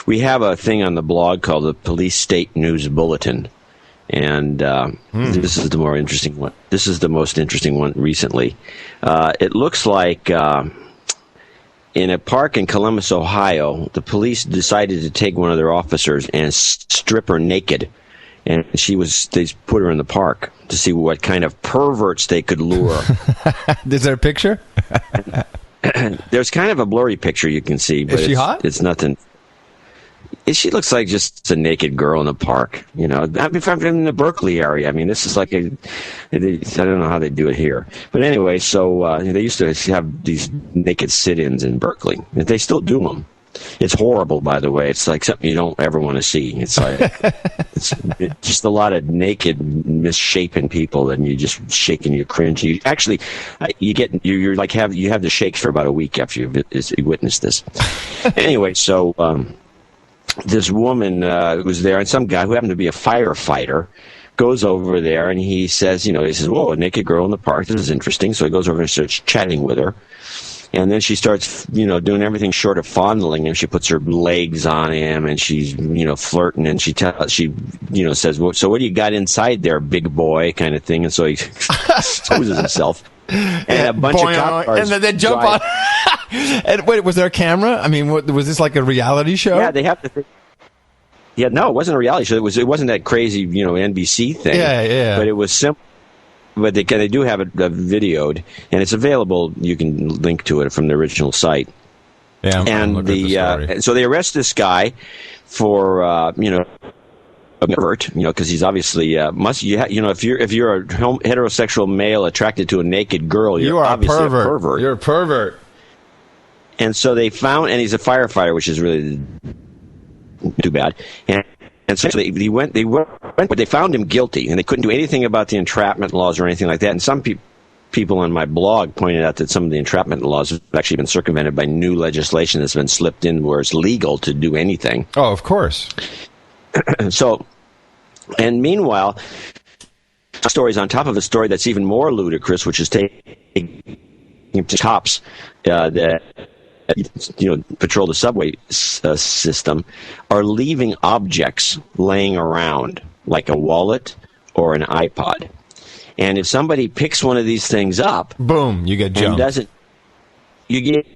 we have a thing on the blog called the Police State News Bulletin. And this is the more interesting one. This is the most interesting one recently. It looks like in a park in Columbus, Ohio, the police decided to take one of their officers and strip her naked. And they put her in the park to see what kind of perverts they could lure. Is there a picture? There's kind of a blurry picture you can see, but is she hot? It's nothing. She looks like just a naked girl in the park. You know, if I'm in the Berkeley area, I mean, this is like I don't know how they do it here. But anyway, so they used to have these naked sit-ins in Berkeley. They still do them. It's horrible, by the way. It's like something you don't ever want to see. It's like it's just a lot of naked, misshapen people, and you just shake and you cringe. You actually, you're like you have the shakes for about a week after you witness this. Anyway, so this woman was there, and some guy who happened to be a firefighter goes over there, and he says, "Whoa, a naked girl in the park. This is interesting." So he goes over and starts chatting with her. And then she starts, doing everything short of fondling him. She puts her legs on him, and she's, flirting. And she says, well, "So what do you got inside there, big boy?" kind of thing. And so he exposes himself. And a bunch of cop cars. And then they jump on. And wait, was there a camera? I mean, was this like a reality show? Yeah, they have to. Yeah, no, it wasn't a reality show. It wasn't that crazy, NBC thing. Yeah. But it was simple. But they do have it videoed, and it's available. You can link to it from the original site. Yeah, and so they arrest this guy for a pervert, because he's obviously if you're a heterosexual male attracted to a naked girl, you're obviously a pervert. You're a pervert. And so they found, and he's a firefighter, which is really too bad. And so they went, but they found him guilty, and they couldn't do anything about the entrapment laws or anything like that. And some people on my blog pointed out that some of the entrapment laws have actually been circumvented by new legislation that's been slipped in where it's legal to do anything. Oh, of course. So, and meanwhile, stories on top of a story that's even more ludicrous, which is taking cops that patrol the subway system, are leaving objects laying around, like a wallet or an iPod. And if somebody picks one of these things up, boom, you get jumped. You get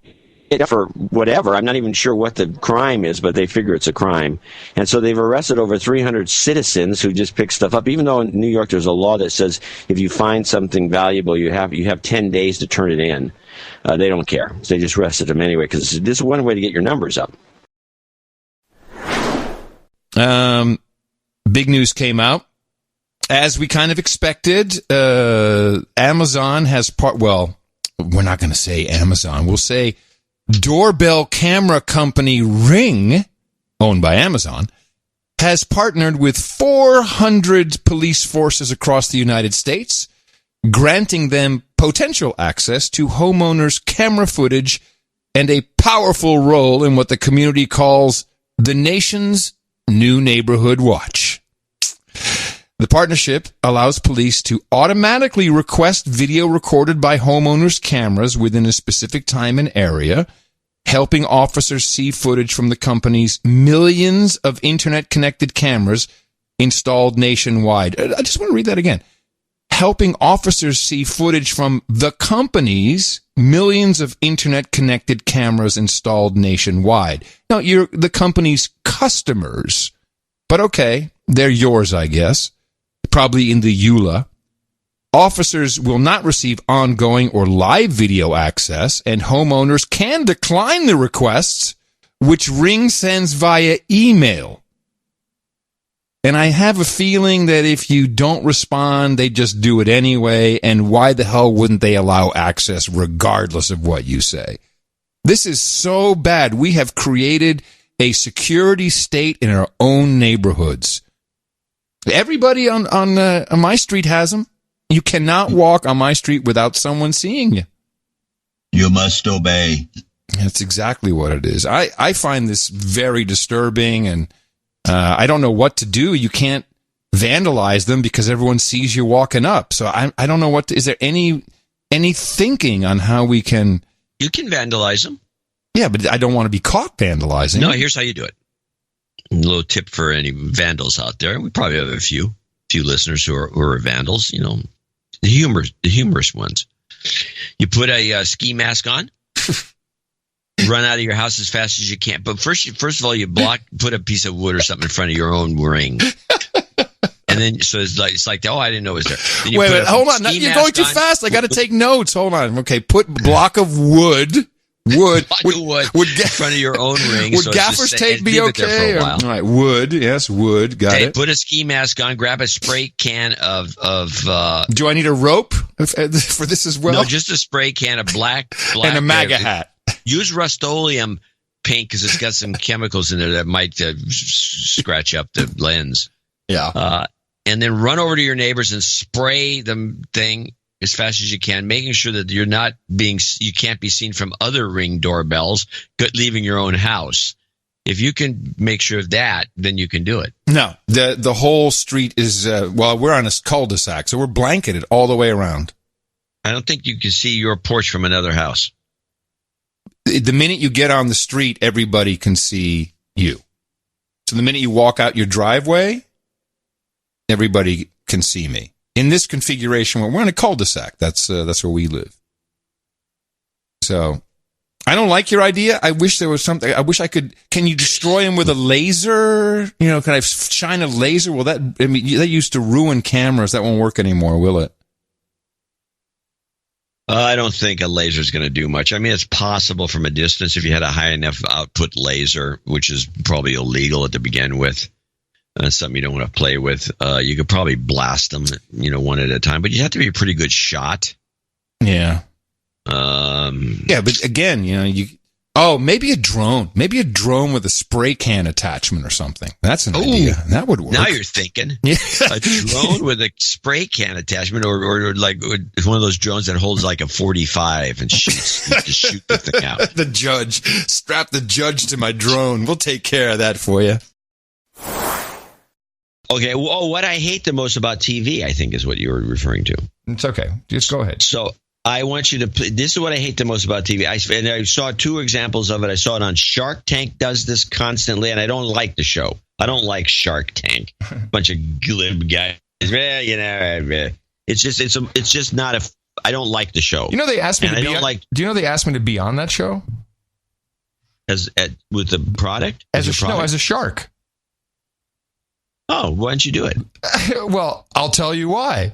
it for whatever. I'm not even sure what the crime is, but they figure it's a crime. And so they've arrested over 300 citizens who just pick stuff up, even though in New York there's a law that says if you find something valuable, you have 10 days to turn it in. They don't care. So they just arrested them anyway, because this is one way to get your numbers up. Big news came out. As we kind of expected, Amazon has we're not going to say Amazon. We'll say doorbell camera company Ring, owned by Amazon, has partnered with 400 police forces across the United States, granting them potential access to homeowners' camera footage and a powerful role in what the community calls the nation's new neighborhood watch. The partnership allows police to automatically request video recorded by homeowners' cameras within a specific time and area, helping officers see footage from the company's millions of internet-connected cameras installed nationwide. I just want to read that again. Helping officers see footage from the company's millions of internet-connected cameras installed nationwide. Now, you're the company's customers, but okay, they're yours, I guess. Probably in the EULA. Officers will not receive ongoing or live video access, and homeowners can decline the requests, which Ring sends via email. And I have a feeling that if you don't respond, they just do it anyway, and why the hell wouldn't they allow access regardless of what you say? This is so bad. We have created a security state in our own neighborhoods. Everybody on my street has them. You cannot walk on my street without someone seeing you. You must obey. That's exactly what it is. I find this very disturbing, and I don't know what to do. You can't vandalize them because everyone sees you walking up. So I don't know is there any thinking on how we can You can vandalize them. Yeah, but I don't want to be caught vandalizing. No, here's how you do it. A little tip for any vandals out there. We probably have a few listeners who are vandals. You know, the humorous ones. You put a ski mask on, run out of your house as fast as you can. But first of all, you put a piece of wood or something in front of your own ring. And then, so it's like, oh, I didn't know it was there. Wait, hold on. You're going too fast. I got to take notes. Hold on. Okay, put block of wood. Wood in front of your own ring. Would gaffer's tape be okay? All right, wood. Yes, wood. Got it. Put a ski mask on. Grab a spray can of. Do I need a rope for this as well? No, just a spray can of black and a MAGA hat. Use Rust-Oleum paint because it's got some chemicals in there that might scratch up the lens. Yeah. And then run over to your neighbors and spray the thing as fast as you can, making sure that you can't be seen from other Ring doorbells leaving your own house. If you can make sure of that, then you can do it. No, the whole street is, we're on a cul-de-sac, so we're blanketed all the way around. I don't think you can see your porch from another house. The minute you get on the street, everybody can see you. So the minute you walk out your driveway, everybody can see me. In this configuration, we're in a cul-de-sac. That's where we live. So, I don't like your idea. I wish there was something. I wish I could. Can you destroy him with a laser? You know, can I shine a laser? Well, that used to ruin cameras. That won't work anymore, will it? I don't think a laser is going to do much. I mean, it's possible from a distance if you had a high enough output laser, which is probably illegal to begin with. That's something you don't want to play with. You could probably blast them, one at a time, but you have to be a pretty good shot. Yeah. Yeah, but again, maybe a drone. Maybe a drone with a spray can attachment or something. That's an idea. That would work. Now you're thinking. Yeah. A drone with a spray can attachment or like one of those drones that holds like a 45 and shoots. You just shoot the thing out. Strap the judge to my drone. We'll take care of that for you. Okay, well, what I hate the most about TV, I think, is what you were referring to. It's okay. Just go ahead. So I want you to – this is what I hate the most about TV. I saw two examples of it. I saw it on Shark Tank does this constantly, and I don't like the show. I don't like Shark Tank. Bunch of glib guys. It's just not a – I don't like the show. They asked me do you know they asked me to be on that show? With the product? As a shark. Oh, why don't you do it? Well, I'll tell you why.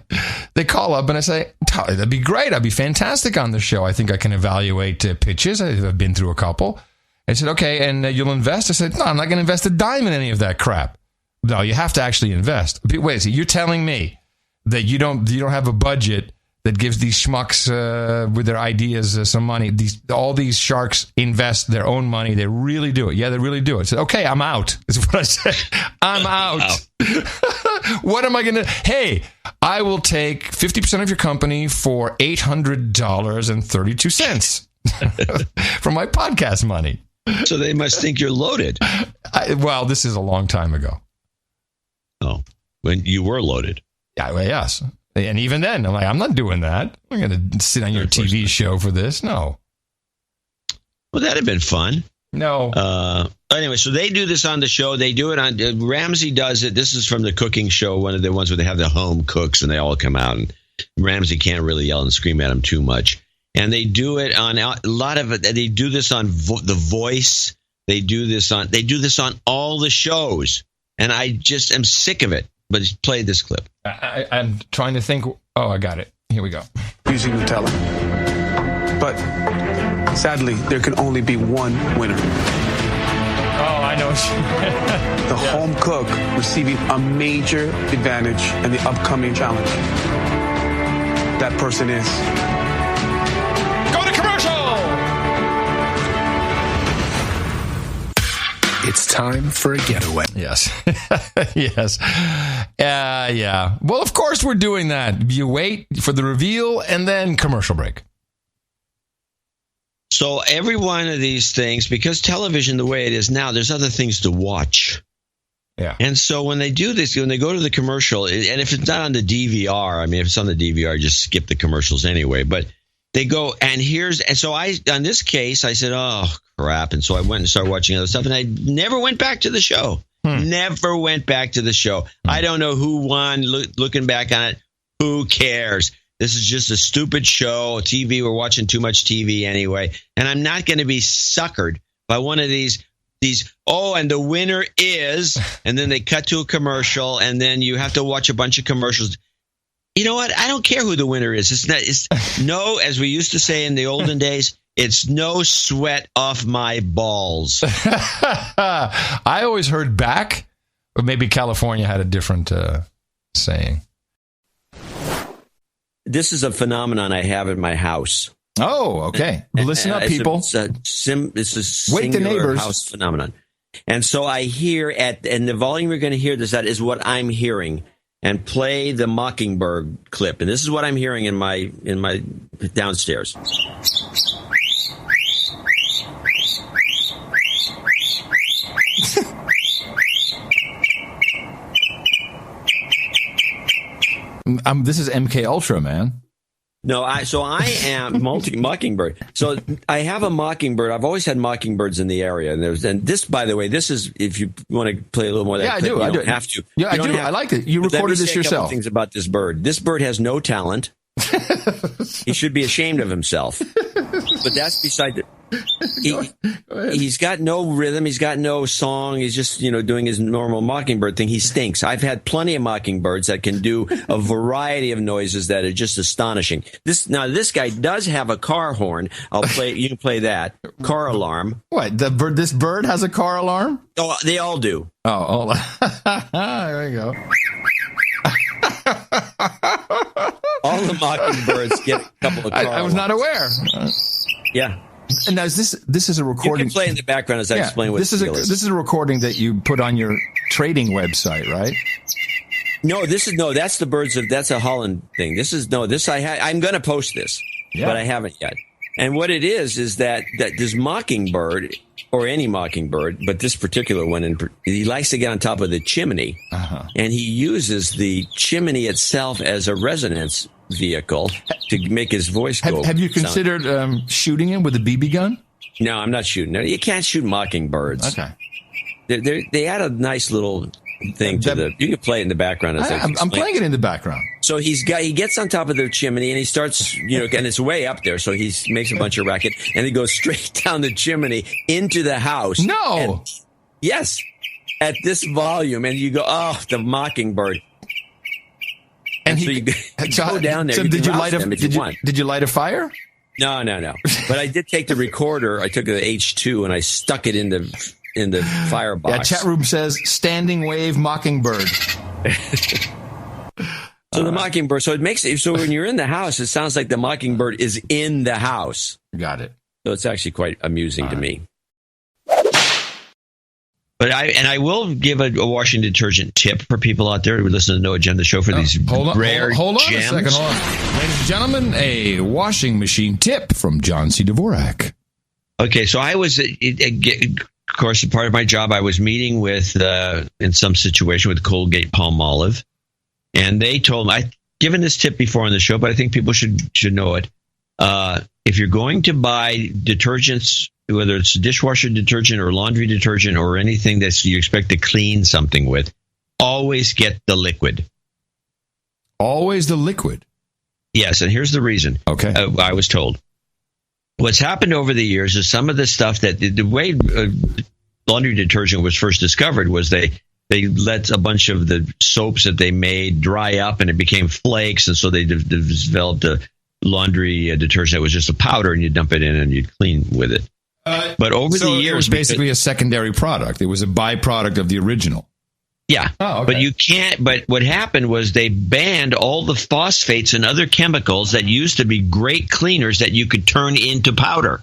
They call up and I say, that'd be great. I'd be fantastic on the show. I think I can evaluate pitches. I've been through a couple. I said, okay, and you'll invest? I said, no, I'm not going to invest a dime in any of that crap. No, you have to actually invest. Wait, so you're telling me that you don't have a budget that gives these schmucks with their ideas some money. All these sharks invest their own money. They really do it. Yeah, they really do it. I said, okay, I'm out. Is what I said. I'm out. What am I going to... Hey, I will take 50% of your company for $800.32 from my podcast money. So they must think you're loaded. Well, this is a long time ago. Oh, when you were loaded. Yeah, well, yes. And even then, I'm like, I'm not doing that. I'm going to sit on your TV show for this. No. Well, that'd have been fun. No. Anyway, so they do this on the show. They do it on Ramsey does it. This is from the cooking show, one of the ones where they have the home cooks and they all come out. And Ramsey can't really yell and scream at them too much. And they do it on a lot of it. They do this on The Voice. They do this on all the shows. And I just am sick of it. But he's played this clip. I'm trying to think. Oh, I got it. Here we go. Using Nutella. But sadly, there can only be one winner. Oh, I know. The home cook receiving a major advantage in the upcoming challenge. That person is... Go to commercial! It's time for a getaway. Yes. Yes. Yeah. Well, of course we're doing that. You wait for the reveal and then commercial break. So every one of these things, because television the way it is now, there's other things to watch. Yeah. And so when they do this, when they go to the commercial, and if it's not on the DVR, I mean, if it's on the DVR, just skip the commercials anyway. But they go, and so on this case, I said, oh, crap. And so I went and started watching other stuff, and I never went back to the show. Never went back to the show. I don't know who won. Looking back on it, who cares? This is just a stupid show. TV, we're watching too much TV anyway. And I'm not going to be suckered by one of these, and the winner is, and then they cut to a commercial, and then you have to watch a bunch of commercials. You know what? I don't care who the winner is. It's no, as we used to say in the olden days, it's no sweat off my balls. I always heard back, but maybe California had a different saying. This is a phenomenon I have in my house. Oh, okay. Listen up, people. It's a singular house phenomenon. And so I hear and the volume you're going to hear that is what I'm hearing. And play the Mockingbird clip. And this is what I'm hearing in my downstairs. This is MK Ultra, man. No, I am Mockingbird. So I have a Mockingbird. I've always had Mockingbirds in the area, and this, by the way, this is if you want to play a little more. Of that clip, I do. Have to. Yeah, I do. I like it. You recorded this yourself. A couple things about this bird. This bird has no talent. He should be ashamed of himself. But that's beside the. He's got no rhythm. He's got no song. He's just, doing his normal mockingbird thing. He stinks. I've had plenty of mockingbirds that can do a variety of noises that are just astonishing. This guy does have a car horn. You can play that. Car alarm. What? This bird has a car alarm? Oh, they all do. Oh, there you go. All the mockingbirds get a couple of car I was not aware. Yeah. And now this is a recording. You can play in the background as I explain what this is. This is a recording that you put on your trading website, right? No, that's the birds of. That's a Holland thing. I'm going to post this, but I haven't yet. And what it is that this mockingbird, or any mockingbird, but this particular one, he likes to get on top of the chimney, and he uses the chimney itself as a resonance vehicle to make his voice go. Have you considered shooting him with a BB gun? No, I'm not shooting. No, you can't shoot mockingbirds. Okay. They add a nice little thing to you can play it in the background. I'm playing it in the background. So he gets on top of the chimney and he starts, and it's way up there. So he makes a bunch of racket and he goes straight down the chimney into the house. No. Yes. At this volume. And you go, oh, the mockingbird. And so you go down there. So did you light a fire? No. But I did take the recorder. I took the H2 and I stuck it in the firebox. Yeah, chat room says standing wave mockingbird. So the mockingbird. So it makes it so when you're in the house, it sounds like the mockingbird is in the house. Got it. So it's actually quite amusing to me. But I will give a washing detergent tip for people out there who listen to No Agenda Show for these rare hold on gems. A second. Hold on. Ladies and gentlemen, a washing machine tip from John C. Dvorak. Okay, so I was, of course, part of my job, I was meeting with, in some situation with Colgate Palmolive, and they told me, I've given this tip before on the show, but I think people should know it. If you're going to buy detergents, whether it's dishwasher detergent or laundry detergent or anything that you expect to clean something with, always get the liquid. Always the liquid? Yes, and here's the reason. Okay. I was told. What's happened over the years is some of the stuff that the way laundry detergent was first discovered was they let a bunch of the soaps that they made dry up and it became flakes. And so they developed a laundry detergent that was just a powder and you dump it in and you clean with it. But over the years, it was basically a secondary product. It was a byproduct of the original. Yeah. Oh, okay. But you can't. But what happened was they banned all the phosphates and other chemicals that used to be great cleaners that you could turn into powder.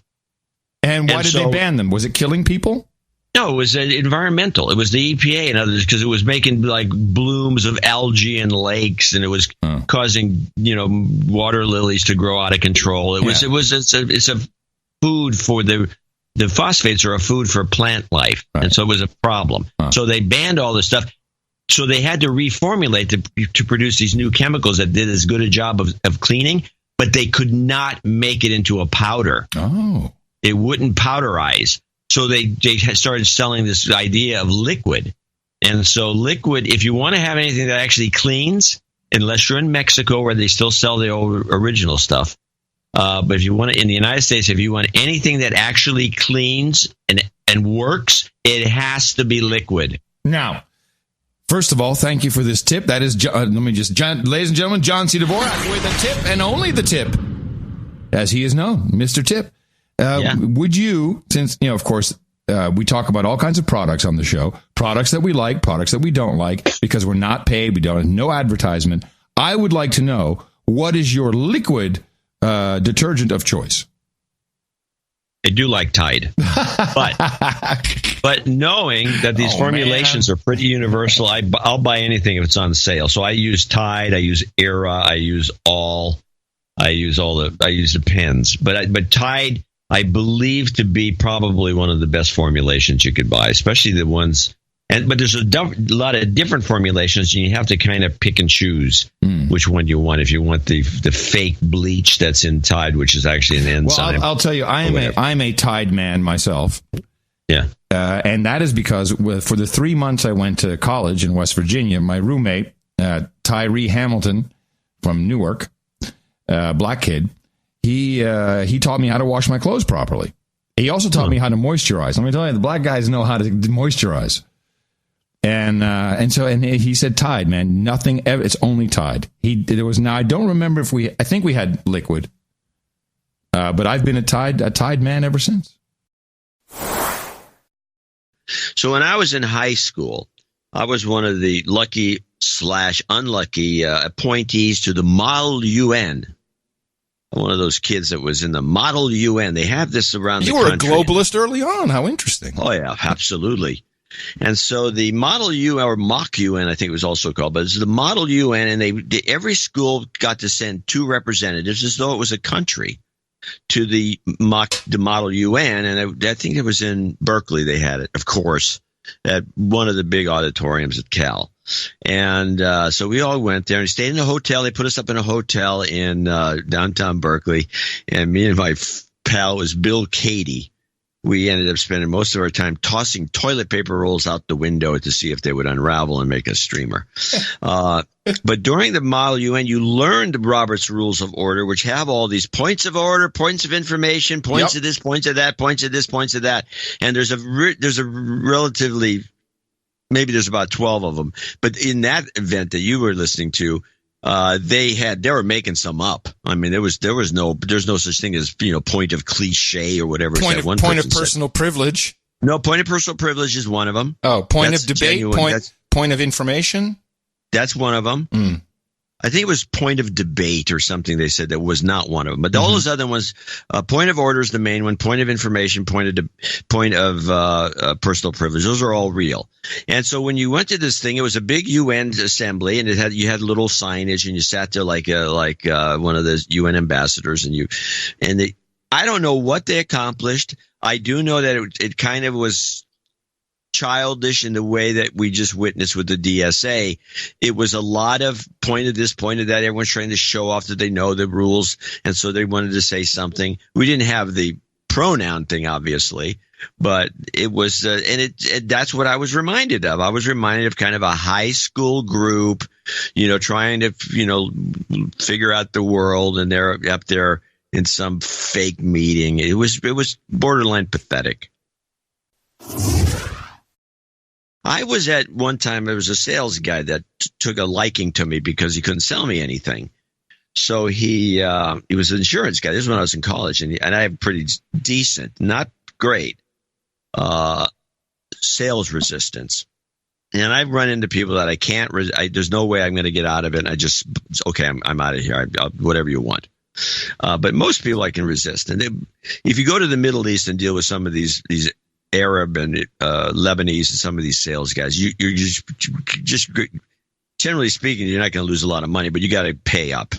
And why did they ban them? Was it killing people? No, it was environmental. It was the EPA and others because it was making like blooms of algae in lakes and it was causing, water lilies to grow out of control. It's a food for the phosphates are a food for plant life. Right. And so it was a problem. So they banned all this stuff. So they had to reformulate to produce these new chemicals that did as good a job of cleaning. but they could not make it into a powder. Oh. It wouldn't powderize. So they started selling this idea of liquid. And so liquid, if you want to have anything that actually cleans, unless you're in Mexico where they still sell the old original stuff, but if you want to, in the United States, if you want anything that actually cleans and works, it has to be liquid. Now, first of all, thank you for this tip. That is, ladies and gentlemen, John C. Dvorak with a tip and only the tip, as he is known, Mr. Tip. Would you, since, of course, we talk about all kinds of products on the show, products that we like, products that we don't like, because we're not paid, we don't have no advertisement. I would like to know, what is your liquid detergent of choice? I do like Tide, but knowing that these formulations are pretty universal, I'll buy anything if it's on sale. So I use Tide, I use Era, I use the pens, but Tide, I believe to be probably one of the best formulations you could buy, especially the ones. But there's a lot of different formulations, and you have to kind of pick and choose which one you want. If you want the fake bleach that's in Tide, which is actually an enzyme. Well, I'll tell you, I'm a Tide man myself. Yeah, and that is because for the 3 months I went to college in West Virginia, my roommate Tyree Hamilton from Newark, black kid, he taught me how to wash my clothes properly. He also taught me how to moisturize. Let me tell you, the black guys know how to moisturize. And so he said Tide, man, nothing ever. It's only Tide. I don't remember I think we had liquid, but I've been a Tide man ever since. So when I was in high school, I was one of the lucky/unlucky appointees to the Model UN. One of those kids that was in the Model UN. They have this around the country. You were a globalist early on. How interesting. Oh, yeah, absolutely. And so the Model UN, or Mock UN, I think it was also called, but it's the Model UN, and every school got to send 2 representatives as though it was a country to the Model UN. And I think it was in Berkeley they had it, of course, at one of the big auditoriums at Cal. And so we all went there and stayed in a hotel. They put us up in a hotel in downtown Berkeley. And me and my pal was Bill Cady. We ended up spending most of our time tossing toilet paper rolls out the window to see if they would unravel and make a streamer. But during the Model UN, you learned Robert's Rules of Order, which have all these points of order, points of information, points of this, points of that, points of this, points of that. And there's a relatively, maybe there's about 12 of them. But in that event that you were listening to, they were making some up. I mean, there's no such thing as, point of cliche or whatever. Point of personal privilege. No, point of personal privilege is one of them. Oh, point of debate, point of information. That's one of them. I think it was point of debate or something. They said that was not one of them. But all those other ones, point of order is the main one. Point of information, point of personal privilege. Those are all real. And so when you went to this thing, it was a big UN assembly, and you had little signage, and you sat there like one of the UN ambassadors, I don't know what they accomplished. I do know that it kind of was childish in the way that we just witnessed with the DSA. It was a lot of point of this, point of that. Everyone's trying to show off that they know the rules, and so they wanted to say something. We didn't have the pronoun thing, obviously, but it was, that's what I was reminded of. I was reminded of kind of a high school group, trying to, figure out the world, and they're up there in some fake meeting. It was borderline pathetic. I was at one time, there was a sales guy that took a liking to me because he couldn't sell me anything. So he was an insurance guy. This is when I was in college, and I have pretty decent, not great, sales resistance. And I've run into people that I can't, there's no way I'm going to get out of it. And I'm out of here. Whatever you want. But most people I can resist. And if you go to the Middle East and deal with some of these Arab and Lebanese and some of these sales guys, you're just generally speaking, you're not going to lose a lot of money, but you got to pay up.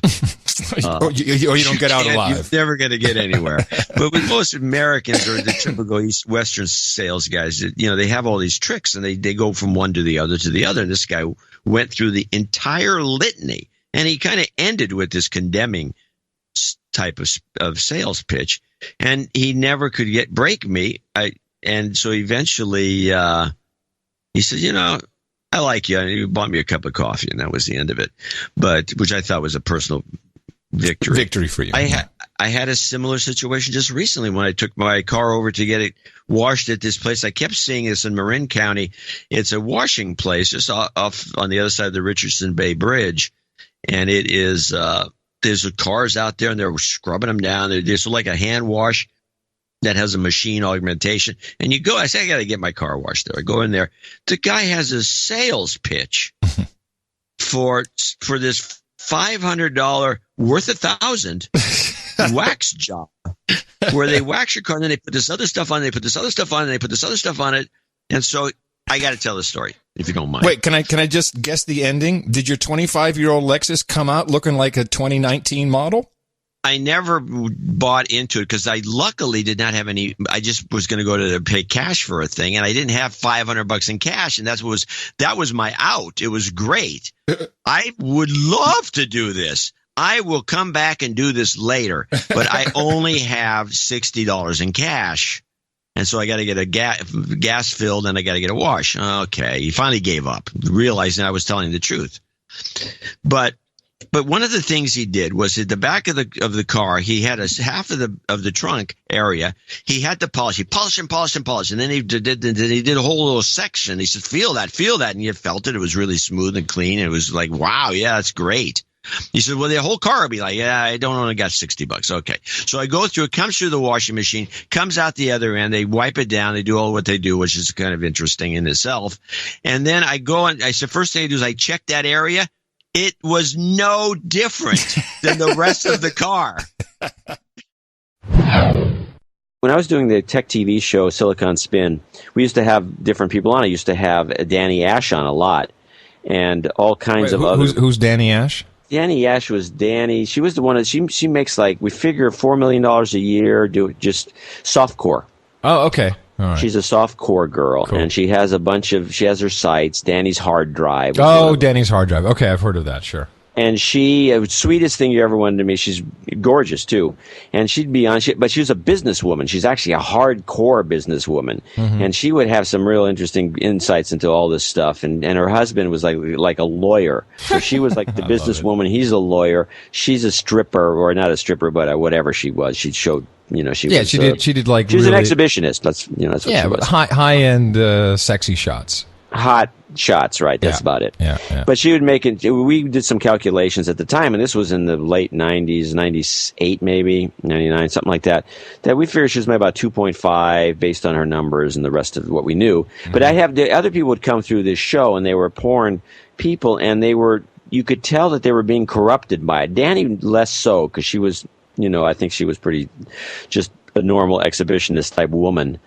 Or you don't get out alive. You're never going to get anywhere. But with most Americans or the typical Western sales guys, they have all these tricks, and they go from one to the other to the other. And this guy went through the entire litany, and he kind of ended with this condemning type of sales pitch, and he never could break me. And so eventually he said, I like you. And he bought me a cup of coffee, and that was the end of it. But which I thought was a personal victory. Victory for you. I had a similar situation just recently when I took my car over to get it washed at this place. I kept seeing this in Marin County. It's a washing place just off on the other side of the Richardson Bay Bridge. And it is, there's cars out there and they're scrubbing them down. There's like a hand wash that has a machine augmentation. And you go, I say, I got to get my car washed there. I go in there. The guy has a sales pitch for this $500 worth $1,000 wax job where they wax your car and then they put this other stuff on, they put this other stuff on, and they put this other stuff on it. And so I got to tell the story, if you don't mind. Wait, can I just guess the ending? Did your 25-year-old Lexus come out looking like a 2019 model? I never bought into it because I luckily did not have any. I just was going to go to pay cash for a thing, and I didn't have $500 in cash, and that was my out. It was great. I would love to do this. I will come back and do this later, but I only have $60 in cash. And so I got to get a gas filled and I got to get a wash. Okay. He finally gave up, realizing I was telling the truth. But one of the things he did was at the back of the car, he had half of the trunk area. He had to polish. He polished and polished and polished. And then he did a whole little section. He said, feel that. And you felt it. It was really smooth and clean. It was like, wow, yeah, that's great. He said, well, the whole car will be like, yeah, I don't only got $60. Okay. So I go through, it comes through the washing machine, comes out the other end. They wipe it down. They do all what they do, which is kind of interesting in itself. And then I go and I said, first thing I do is I check that area. It was no different than the rest of the car. When I was doing the tech TV show Silicon Spin, we used to have different people on. I used to have Danny Ash on a lot and all kinds of other. Who's Danny Ash? Danny Ash was Danny. She was the one that she makes like, we figure $4 million a year, do just softcore. Oh, okay. All right. She's a softcore girl, cool. And she has she has her sites, Danny's Hard Drive. Oh, Danny's Hard Drive. Okay, I've heard of that, sure. And she, sweetest thing you ever wanted to meet. She's gorgeous too, and she'd be on. But she was a businesswoman. She's actually a hardcore businesswoman, and she would have some real interesting insights into all this stuff. And her husband was like a lawyer, so she was like the businesswoman. He's a lawyer. She's a stripper, or not a stripper, but whatever she was. She showed. She was. She did like. She was really, an exhibitionist. That's what she was. High end, sexy shots. Hot shots, right? That's about it. Yeah. But she would make it. We did some calculations at the time, and this was in the late 90s, 98 maybe, 99, something like that. That we figured she was made about 2.5 based on her numbers and the rest of what we knew. Mm-hmm. But the other people would come through this show, and they were porn people, and you could tell that they were being corrupted by it. Danny less so, because she was, I think she was pretty just a normal exhibitionist type woman.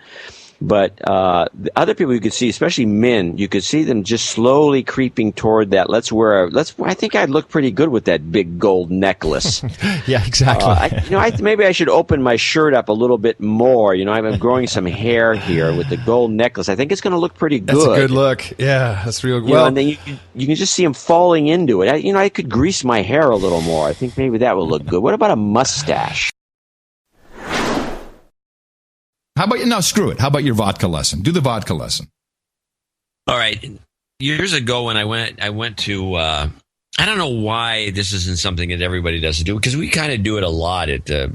But the other people you could see, especially men, you could see them just slowly creeping toward that. I think I'd look pretty good with that big gold necklace. Yeah, exactly. Maybe I should open my shirt up a little bit more. I'm growing some hair here with the gold necklace. I think it's going to look pretty good. That's a good look. Yeah, that's real good. And then you can just see him falling into it. I could grease my hair a little more. I think maybe that would look good. What about a mustache? How about screw it. How about your vodka lesson? Do the vodka lesson. All right. Years ago when I went to, I don't know why this isn't something that everybody doesn't do, because we kind of do it a lot at the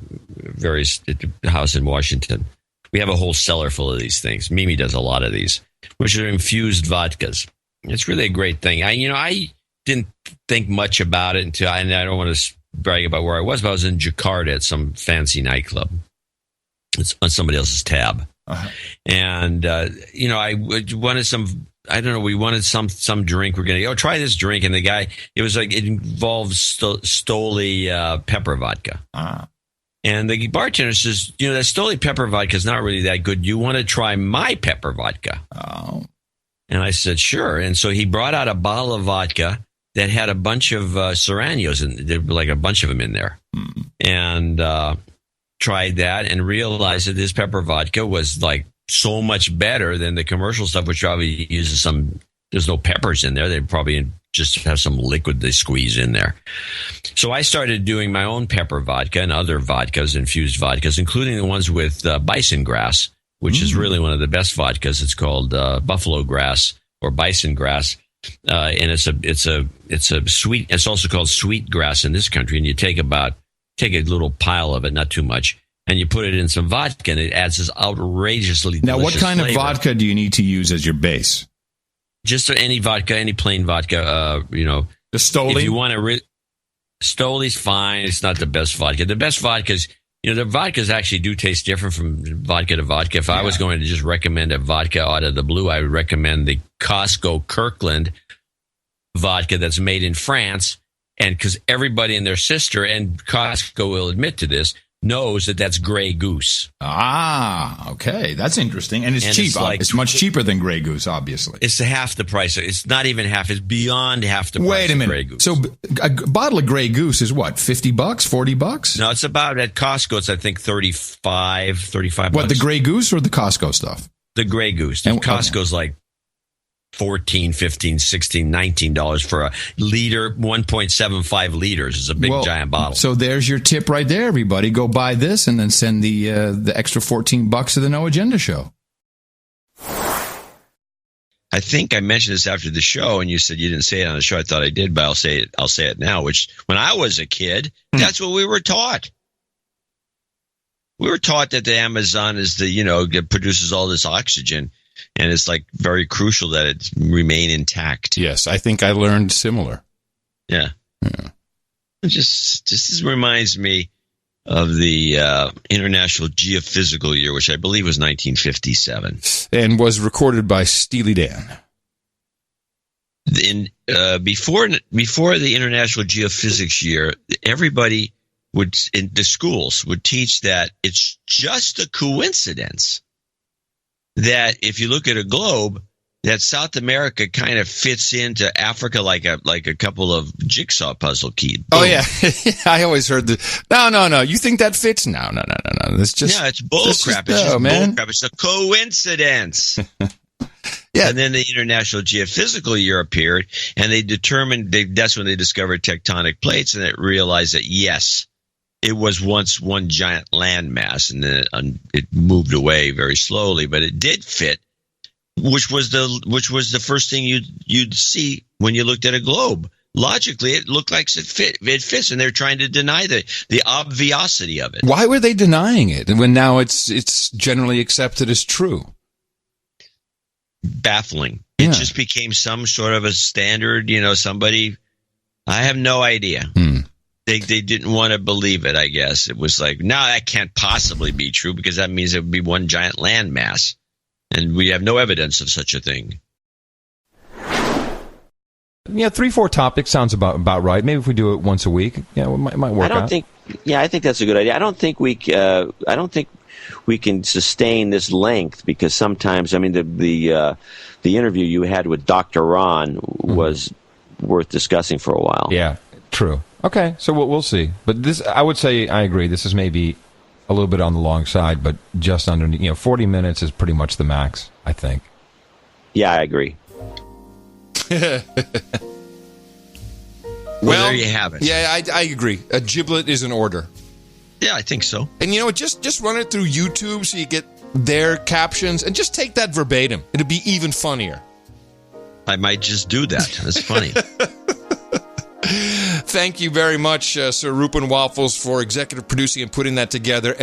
house in Washington. We have a whole cellar full of these things. Mimi does a lot of these, which are infused vodkas. It's really a great thing. I didn't think much about it and I don't want to brag about where I was, but I was in Jakarta at some fancy nightclub. It's on somebody else's tab. Uh-huh. And, I wanted we wanted some drink. We're going to try this drink. And the guy, it involves Stoli pepper vodka. Uh-huh. And the bartender says, that Stoli pepper vodka is not really that good. You want to try my pepper vodka? Oh. And I said, sure. And so he brought out a bottle of vodka that had a bunch of Serranos, and there were like a bunch of them in there. Mm. And, tried that and realized that this pepper vodka was like so much better than the commercial stuff, which probably uses some There's no peppers in there. They probably just have some liquid they squeeze in there. So I started doing my own pepper vodka and other vodkas, infused vodkas, including the ones with bison grass, which is really one of the best vodkas. It's called buffalo grass or bison grass. And it's a sweet, it's also called sweet grass in this country. And you take a little pile of it, not too much, and you put it in some vodka, and it adds this outrageously delicious Now, what kind flavor. of vodka do you need to use as your base? Just any vodka, any plain vodka, The Stoli? If you want to, Stoli's fine. It's not the best vodka. The best vodkas, the vodkas actually do taste different from vodka to vodka. If I was going to just recommend a vodka out of the blue, I would recommend the Costco Kirkland vodka that's made in France. And because everybody and their sister, and Costco will admit to this, knows that that's Grey Goose. Ah, okay. That's interesting. And it's cheap. It's much cheaper than Grey Goose, obviously. It's half the price. It's not even half. It's beyond half the price. Wait a minute. Of Grey Goose. So a bottle of Grey Goose is what, $50, $40? No, it's about, at Costco, it's I think $35. What, the Grey Goose or the Costco stuff? The Grey Goose. And Costco's like $14, $15, $16, $19 for a liter, 1.75 liters is a big giant bottle. So there's your tip right there, everybody. Go buy this and then send the extra $14 to the No Agenda Show. I think I mentioned this after the show, and you said you didn't say it on the show. I thought I did, but I'll say it now. Which, when I was a kid, that's what we were taught. We were taught that the Amazon is it produces all this oxygen. And it's like very crucial that it remain intact. Yes, I think I learned similar. Yeah. It just reminds me of the International Geophysical Year, which I believe was 1957. And was recorded by Steely Dan. Before the International Geophysics Year, everybody in the schools would teach that it's just a coincidence that if you look at a globe, that South America kind of fits into Africa like a couple of jigsaw puzzle keys. Oh yeah, I always heard No. You think that fits? No. It's just it's bullcrap. It's just bullcrap. It's a coincidence. Yeah. And then the International Geophysical Year appeared, and they determined that's when they discovered tectonic plates, and it realized that yes, it was once one giant landmass, and then it moved away very slowly, but it did fit, which was the first thing you'd see when you looked at a globe. Logically, it looked like it fits, and they're trying to deny the obviosity of it. Why were they denying it when now it's generally accepted as true? Baffling. It just became some sort of a standard. Somebody. I have no idea. They didn't want to believe it, I guess. It was like, no, that can't possibly be true because that means it would be one giant landmass. And we have no evidence of such a thing. Yeah, 3-4 topics sounds about right. Maybe if we do it once a week, it might work out. I think that's a good idea. I don't think we can sustain this length because sometimes, the interview you had with Dr. Ron was worth discussing for a while. Yeah, true. Okay, so we'll see. But this, I would say, I agree. This is maybe a little bit on the long side, but just underneath. 40 minutes is pretty much the max, I think. Yeah, I agree. Well, there you have it. Yeah, I agree. A giblet is in order. Yeah, I think so. And just run it through YouTube so you get their captions, and just take that verbatim. It'll be even funnier. I might just do that. That's funny. Thank you very much, Sir Rupin Waffles, for executive producing and putting that together.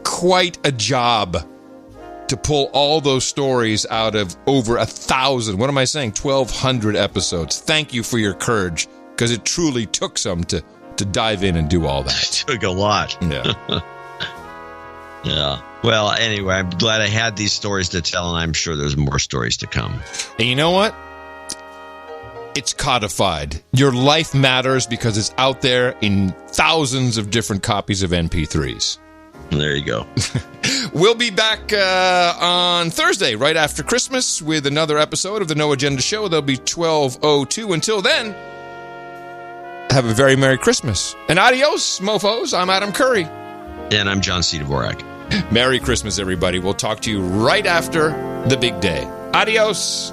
Quite a job to pull all those stories out of over 1,000. What am I saying? 1,200 episodes. Thank you for your courage, because it truly took some to dive in and do all that. It took a lot. Yeah. Yeah. Well, anyway, I'm glad I had these stories to tell, and I'm sure there's more stories to come. And you know what? It's codified. Your life matters because it's out there in thousands of different copies of MP3s. There you go. We'll be back on Thursday, right after Christmas, with another episode of the No Agenda Show. There'll be 12:02. Until then, have a very Merry Christmas. And adios, mofos. I'm Adam Curry. And I'm John C. Dvorak. Merry Christmas, everybody. We'll talk to you right after the big day. Adios.